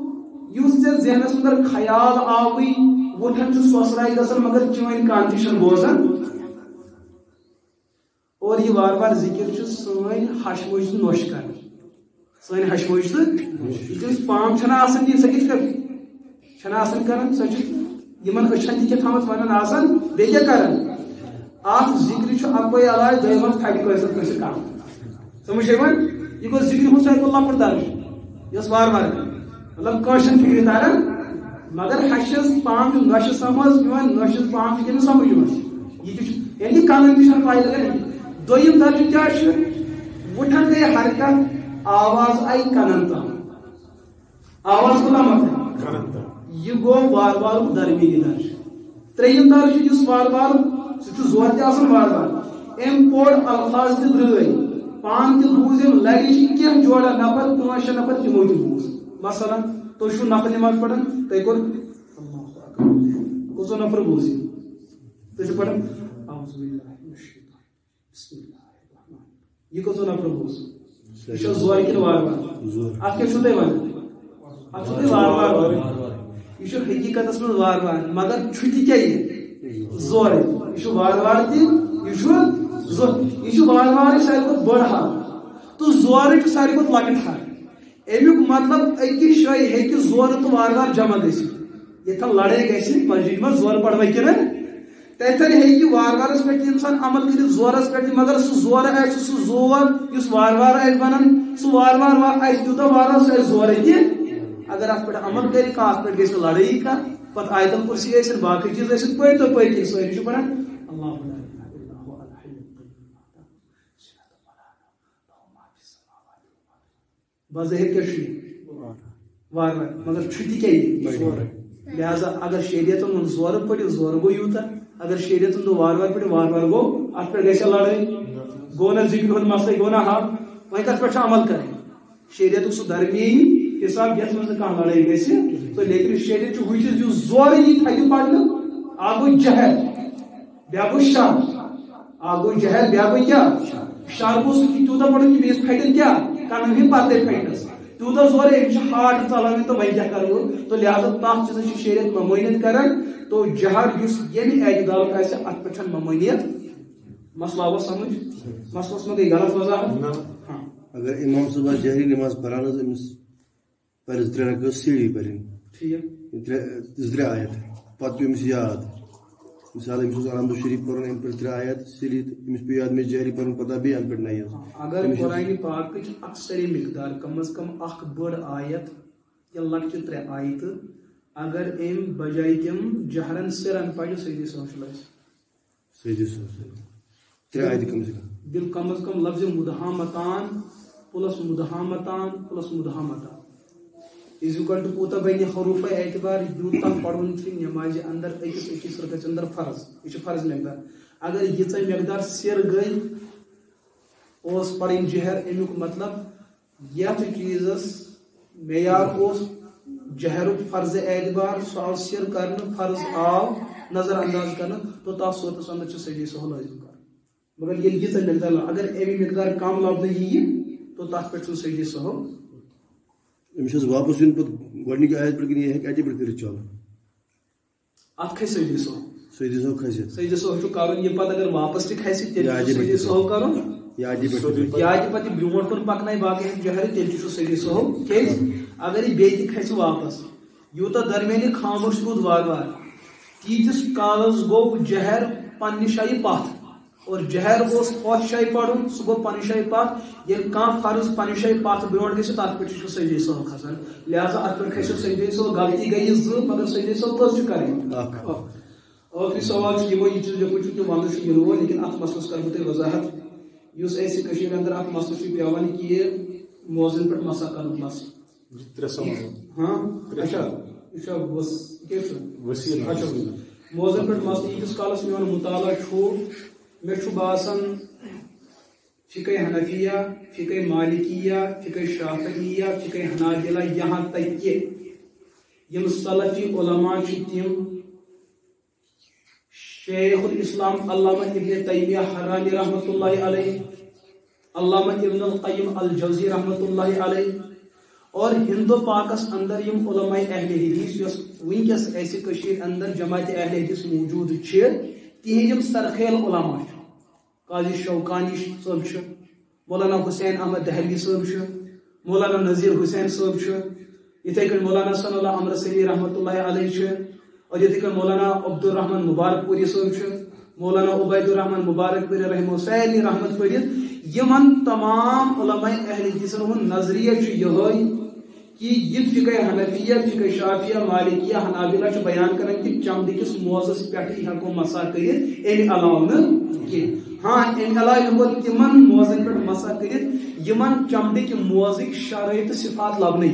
یُس ژےٚ ذہنس اندر خیال آوٕے وُٹھن چھُ سۄسراے گژھان مگر چٲنۍ کان تہِ چھنہٕ بوزان اور یہ وار وار ذکر چھُ سٲنۍ ہشموش تہٕ نۄش کران سٲنۍ ہشموش تہٕ یہِ تٔمِس پام چھنہٕ آسان دِنۍ سۄ کِتھ کٔنۍ چھنہٕ آسان کران سۄ چھِ یِمن أچھن تہِ کیٛاہ تھامَتھ وَنان آسان بیٚیہِ کیٛاہ کران اتھ ذکرِ چھُ اَکوے علاج دوٚیِم پھٹہِ کٲنٛسہِ کم سمجھ چھا یِوان یہ گوٚو ذکرِ ہُنٛد ساروی کھۄتہٕ لۄکُٹ درجہٕ یۄس وار وار مطلب کٲشر فکر تران مگر ہشس پام نوشس سمجھ یوان نوشس پام فکر سمجھ یوان یہ یعنی کانن تہ پائی لگان دویم درجہ کیا وٹھن گئی حرکت آواز آئی کنن تام آواز کوتاہ مت یہ گو وار وار درمیانی درجہ تریم درجہ اس وار وار سہ زور تہ آسان وار وار ام پوڑ الفاظ تہ درٲے پان تہ بوز ام لڑی کینٛہہ جوڑا نفر 5 نفر تمو تہ بوز مثلا تو شو نفل نماز پڑھن تُہۍ کوٚر کٔژو نفر بوٗز تُہۍ چھِو پڑھن اعوذ باللہ من الشیطان بسم اللہ الرحمن یہ کٔژو نفر بوٗز یہِ چھا زورٕ کِنہٕ وارٕ وارٕ اتھ کیٛاہ چھُو تُہۍ ونان اتھ چھُو تُہۍ وارٕ وارٕ یہ چھُ حقیقتس منٛز وارٕ وارٕ مگر چھُ تہِ کیٛاہ یہِ زورے یہ چھُ وارٕ وارٕ تہِ یہ چھُ زور یہ چھُ وارٕ وارٕ ساروی کھۄتہٕ بٔڑ حد تہٕ زورے چھُ ساروی کھۄتہٕ لۄکٕٹ حد امیک مطلب أکِس جایہِ ہیٚکہِ زورٕ تہٕ وارٕ وارٕ جمع گٔژھِتھ ییٚتٮ۪ن لڑٲے گژھِ مسجد منٛز زورٕ پڑوے کِنہٕ تتٮ۪ن ہیٚکہِ وارٕ وارس پٮ۪ٹھ انسان عمل کٔرِتھ زورس پٮ۪ٹھ تہِ مگر سُہ زورٕ آسہِ سُہ زور یُس وارٕ وارٕ آسہِ بنان سُہ وارٕ وارٕ آسہِ تیوٗتاہ وارٕ وارٕ سُہ آسہِ زورے تہِ اگر اتھ پٮ۪ٹھ عمل کرِ کانٛہہ اتھ پٮ۪ٹھ گژھِ نہٕ لڑٲیی کانٛہہ پتہٕ آیتل کُرسی ٲسِن باقٕے چیٖز ٲسِن پٔرۍ تو پٔرۍ کِنۍ سٲری چھِ پران اللہ بظاہر کیا وار وار مگر چھٹی کیا لہذا اگر شریعت ان زور پڑھ زور گو یوتا اگر شریعت ان وار وار پڑھ وار وار گو ات پہ گھر لڑائی گو نا ذکر ہند مسئلہ گو نا حال وہیں کت پہ عمل کریں شریعت سہ درمیانی حساب یس مز کھانا لڑائی گھس تو لیکن شریعت ہو چیز جو زور یہ تھکہ پڑھنا آ گو جہل بیا گو شر آ گو جہل بیا گو کیا شر گو سہ تیوتہ پڑھن کہ بیس پھٹن کیا کنن ہند پتہ پھٹنس تیوتہ زور یہ ہارٹ چلان تو وی کیا کرو تو لہذا تک چیز شریعت ممانیت کران تو جہر اس یہ اعتدال آسہ ات پہ ممانیت مسئلہ آوا سمجھ مسئلس میں گئی غلط وضاحت اگر امام صبح جہری نماز پڑھان امس پہ 3 رکعت سیڑھی پڑھن 3 آیت پتہ پیو امس یاد مثال امس الحمد شریف پڑھن ام پہ 3 آیت سیڑھی امس پیو یاد میں جہری پڑھن پتہ بھی ام پہ نہیں اگر قرآن پاک اکثر مقدار کم از کم اخ بڑ آیت یا لکچہ 3 آیت اگر ام بجائے تم جہرن سرن پڑھ سیدھی سوچ سیدھی 3 آیت کم سے کم از کم لفظ مدہامتان پلس مدہامتان پلس مدہامتان از اکول ٹو کوتا بین حروف اعتبار یوتا پڑھن نماز اندر اکس رکعت اندر فرض یہ فرض مقدار اگر یہ مقدار سر گئی اس پڑھن جہر امیک مطلب یت چیزس معیار اس جہر فرض اعتبار سہ آو سر کرنے فرض آو نظر انداز کرنے تو تس صورتس اندر سجی سہو لازم کر مگر یہ مقدار اگر امی مقدار کم لبنہ یہ تو تر پہ سجی سہو امس واپس یون پہ گۄڈنِکہِ آیت پہ یہ کتہِ پہ کر چل ات کھسہِ سجی سہو سجی سہو کھسہِ سجی سہو کرن یہ پتہ اگر واپس تہ کھسہِ تیٚلہِ سجی سہو کرن یا پتہ برونٹ کن پکنائی باقی جہر تیٚلہِ سجی سہو کیٛازِ اگر یہ بیٚیہِ تہِ کھسہِ واپس یوٗتاہ درمیانی خاموش روٗد وار وار تیتس کالس گو جہر پنہ شائی پتھ اور جہر اس ہوت شائی پڑھن سہ گو پنہ شائی پتھ یل کان فرض پنہ شائی پتھ برونٹ گژھِ تتھ پٮ۪ٹھ چھُ سجدے سہو کھسان لہذا اتھ پٮ۪ٹھ کھسو سجدے سہو غلطی گئی زٕ مگر سجدے سہو کٔژ چھُ کرٕنۍ ٲخری سوال چھُ یِمو یہِ چیٖز لیوٚکھمُت چھُ کہِ وَندٕ چھُ یِنہٕ وول لیکن اتھ مسلس کرٕ بہٕ تۄہہِ وضاحت یُس اَسہِ کٔشیٖرِ انٛدر اکھ مسلہٕ چھُ پیٚوان کہِ موزن پٮ۪ٹھ مسا کرُن بس اچھا یہ چھُ موزن پٮ۪ٹھ مسلہٕ ییٖتِس کالس میون مطالعہ چھُ مےٚ چھُ باسان فقہ حنفیہ فقہ مالکیہ فقہ شافعیہ فقہ حنابلہ یہاں تک کہ یم سلفی علماء چھِ تِم شیخ الاسلام علامہ ابن تیمیہ حرانی رحمۃ اللہ علیہ علامہ ابن القیم الجوزی رحمۃ اللہ علیہ اور ہندو پاکس اندر یم علماء اہل حدیث یس ونکس ایسے کشیر اندر جماعت اہل حدیث موجود تہند یم سرخیل علماء قاضی شوکانی صاحب مولانا حسین احمد دہلوی صاحب مولانا نذیر حسین صاحب اتھے کن مولانا صلی اللہ امرتسری رحمۃ اللہ علیہ اور اتھے کن مولانا عبد الرحمن مبارک پوری صاحب مولانا عبید الرحمن مبارک پوری رحمہ سیلی رحمت پڑھت یمن تمام علماء اہل حدیث ہند نظریہ یہ کہ یہ فقہ حنفیہ فقہ شافیہ مالکیہ حنابلہ بیان کران کہ چمڑ کس موزس پہ ہیکو مسا کرت امہ علاوہ کی ہاں امہ علاوہ ہیکو تمن موزن پہ مسا کرت یمن چمڑ کہ موزک شرائط صفات لبنہ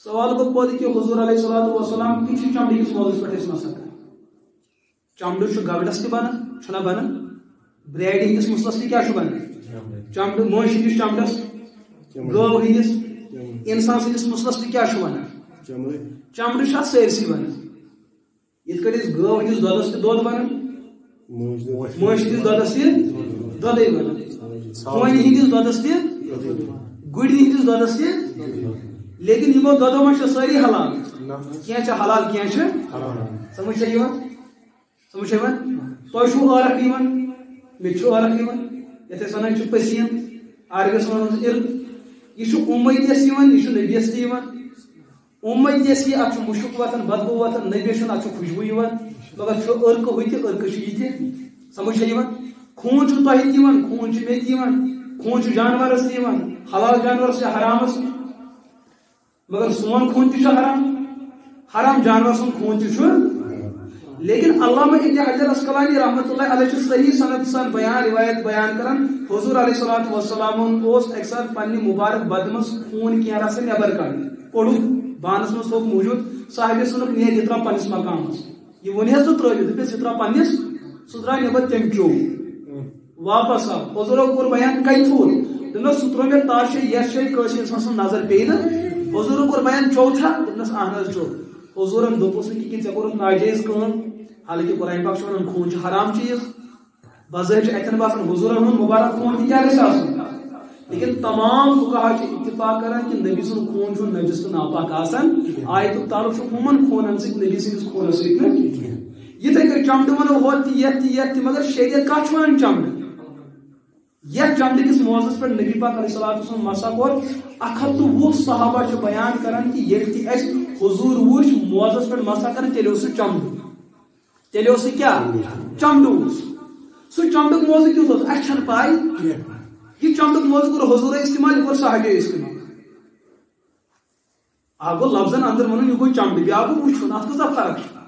سوال گو پہ کہ حضور علیہ الصلوۃ والسلام کس چمڑ کس موزس پہ مسا کران چمڑ گبڈس تہ بنان چھنا بنان بریڈنگ کس مسلس تہ کیا بنان چمڑ موش کس چمڑس گو ہندس انسان سندس مسلس تہ کیا ونان چمڑ سٲرسٕے ونان یتھ کٔنۍ گو ہندس دۄدس تہ دۄد ونان موش ہندس دۄدس تہ دۄدے ونان ہونہِ ہندس دۄدس تہ گُرِ ہندس دۄدس تہ لیکن یمو دۄدو منٛز چھِ سٲری حلال کینٛہہ چھِ حلال کینٛہہ چھِ سمجھ چھا یِوان سمجھ چھا یِوان تۄہہِ چھُو ٲرکھ یِوان مےٚ تہِ چھُ ٲرکھ یِوان یتھ أسۍ ونان چھِ پٔسیٖن عربس منٛز اِرد یہ امتیس یہ نبیس امتیس یہ اتھ مشک وتان بدبو وتان نبیس اتھ خوشبو مگر ارک ہو ارک یہ سمجھ خون تہ خون مے خون جانورس حلال جانورس حرامس مگر سون خون تہ حرام حرام جانور سن خون تہ لیکن علامہ ابن حجر اسقلانی رحمۃ اللہ علیہ صحیح سند سان روایت بیان کران حضور علیہ الصلوۃ والسلام اکثر پنہ مبارک بدن مز خون کی رسا نبر کڑ کوڑ بانس مز تھوک موجود صاحب سنک نیت یہ ترا پنس مقامس یہ ونس تو ترٲوِتھ دپس یہ ترا پنس سہ درٛاو نٮ۪بر تٔمۍ چوو واپس آو حضورو کوٚر بیان کتہِ تھوٚد دوٚپنس سُہ ترٛوو مےٚ تتھ جایہِ یتھ جایہِ کٲنٛسہِ انسان سٕنٛز نظر پیٚیہِ نہٕ حضورو کوٚر بیان چوتھا دوٚپنس اہن حظ چوو حضورن دوٚپُس نہٕ کِہیٖنۍ ژےٚ کوٚرُتھ ناجٲیز کٲم حالانکہ قرآن پاک ونان خون حرام چیز بظاہر اتن باسان حضورن ہند مبارک خون تہ کیا گژھِ آسُن لیکن تمام فقہا چھ اتفاق کران کہ نبی سن خون چھ نجس تو ناپاک آسان آیت تعلق چھ ہمن خونن سۭتۍ نبی سٕنٛدِس خونس سۭتۍ نہٕ یتھے کٔنۍ چمڑ ونو ہوت یتھ مگر شریعت کتھ چھ ونان چمڑ یتھ چمڑ کس موضوعس پہ نبی پاک علیہ الصلوۃ والسلام مسا کوٚر 120 صحابہ چھ بیان کران کہ ییٚلہِ تہِ اَسہِ حضور وٕچھ موضوعس پہ مسا کران تیٚلہِ اوس سُہ چمڑ تیٚلہِ اوس سُہ کیٛاہ چمڑ اوس سُہ چمڑُک موضوع کیُتھ اوس اَسہِ چھنہٕ پاے یہ چمڑُک موضوع کوٚر حضورے استعمال یہ کوٚر صحابے استعمال اکھ گوٚو لفظن اندر ونُن یہ گوٚو چمڑ بیاکھ گوٚو وٕچھُن اتھ کۭژاہ فرق چھِ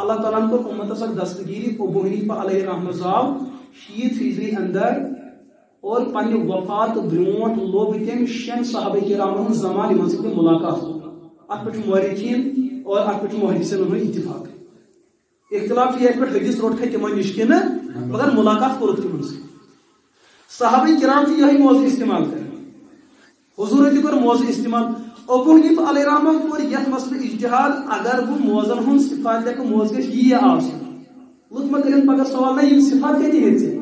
اللہ تعالیٰ ہن کوٚر اُمتس اکھ دستگیری ابو حنیفہ علیہ رحمۃ آو 60 ہجری اندر اور پنہ وفات برونٹھ لوگ تم 6 صحابہ کرام ہند زمان یمن سۭتۍ ملاقات ات پہ مورخین اور ات پہ محدثین ہند اتفاق اختلاف یہ پہ حدیث روٹ تمن نش کہ مگر ملاقات کورک تمن سۭتۍ صحابہ کرام تہ یہ موضوع استعمال کر حضور تہ کور موضوع استعمال ابو حنیفہ علیہ رحمہ کور یتھ مسئلہ اجتہاد اگر بہ موزن ہند صفات لیکھ موز گژھِ یہ آسُن لُکھ ما کرن پگہ سوال نہ یم صفات کتہِ ہیٚژِ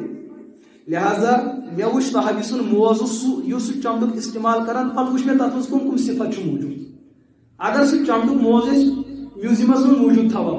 لہذا مے وچھ صحابی سن موضوع یُس چمڑُک استعمال کران پتہٕ وچھ مے تتھ منٛز کم کم صفت چھُ موجود اگر سُہ چمڑُک موضوع میوزیمس منٛز موجود تھاوو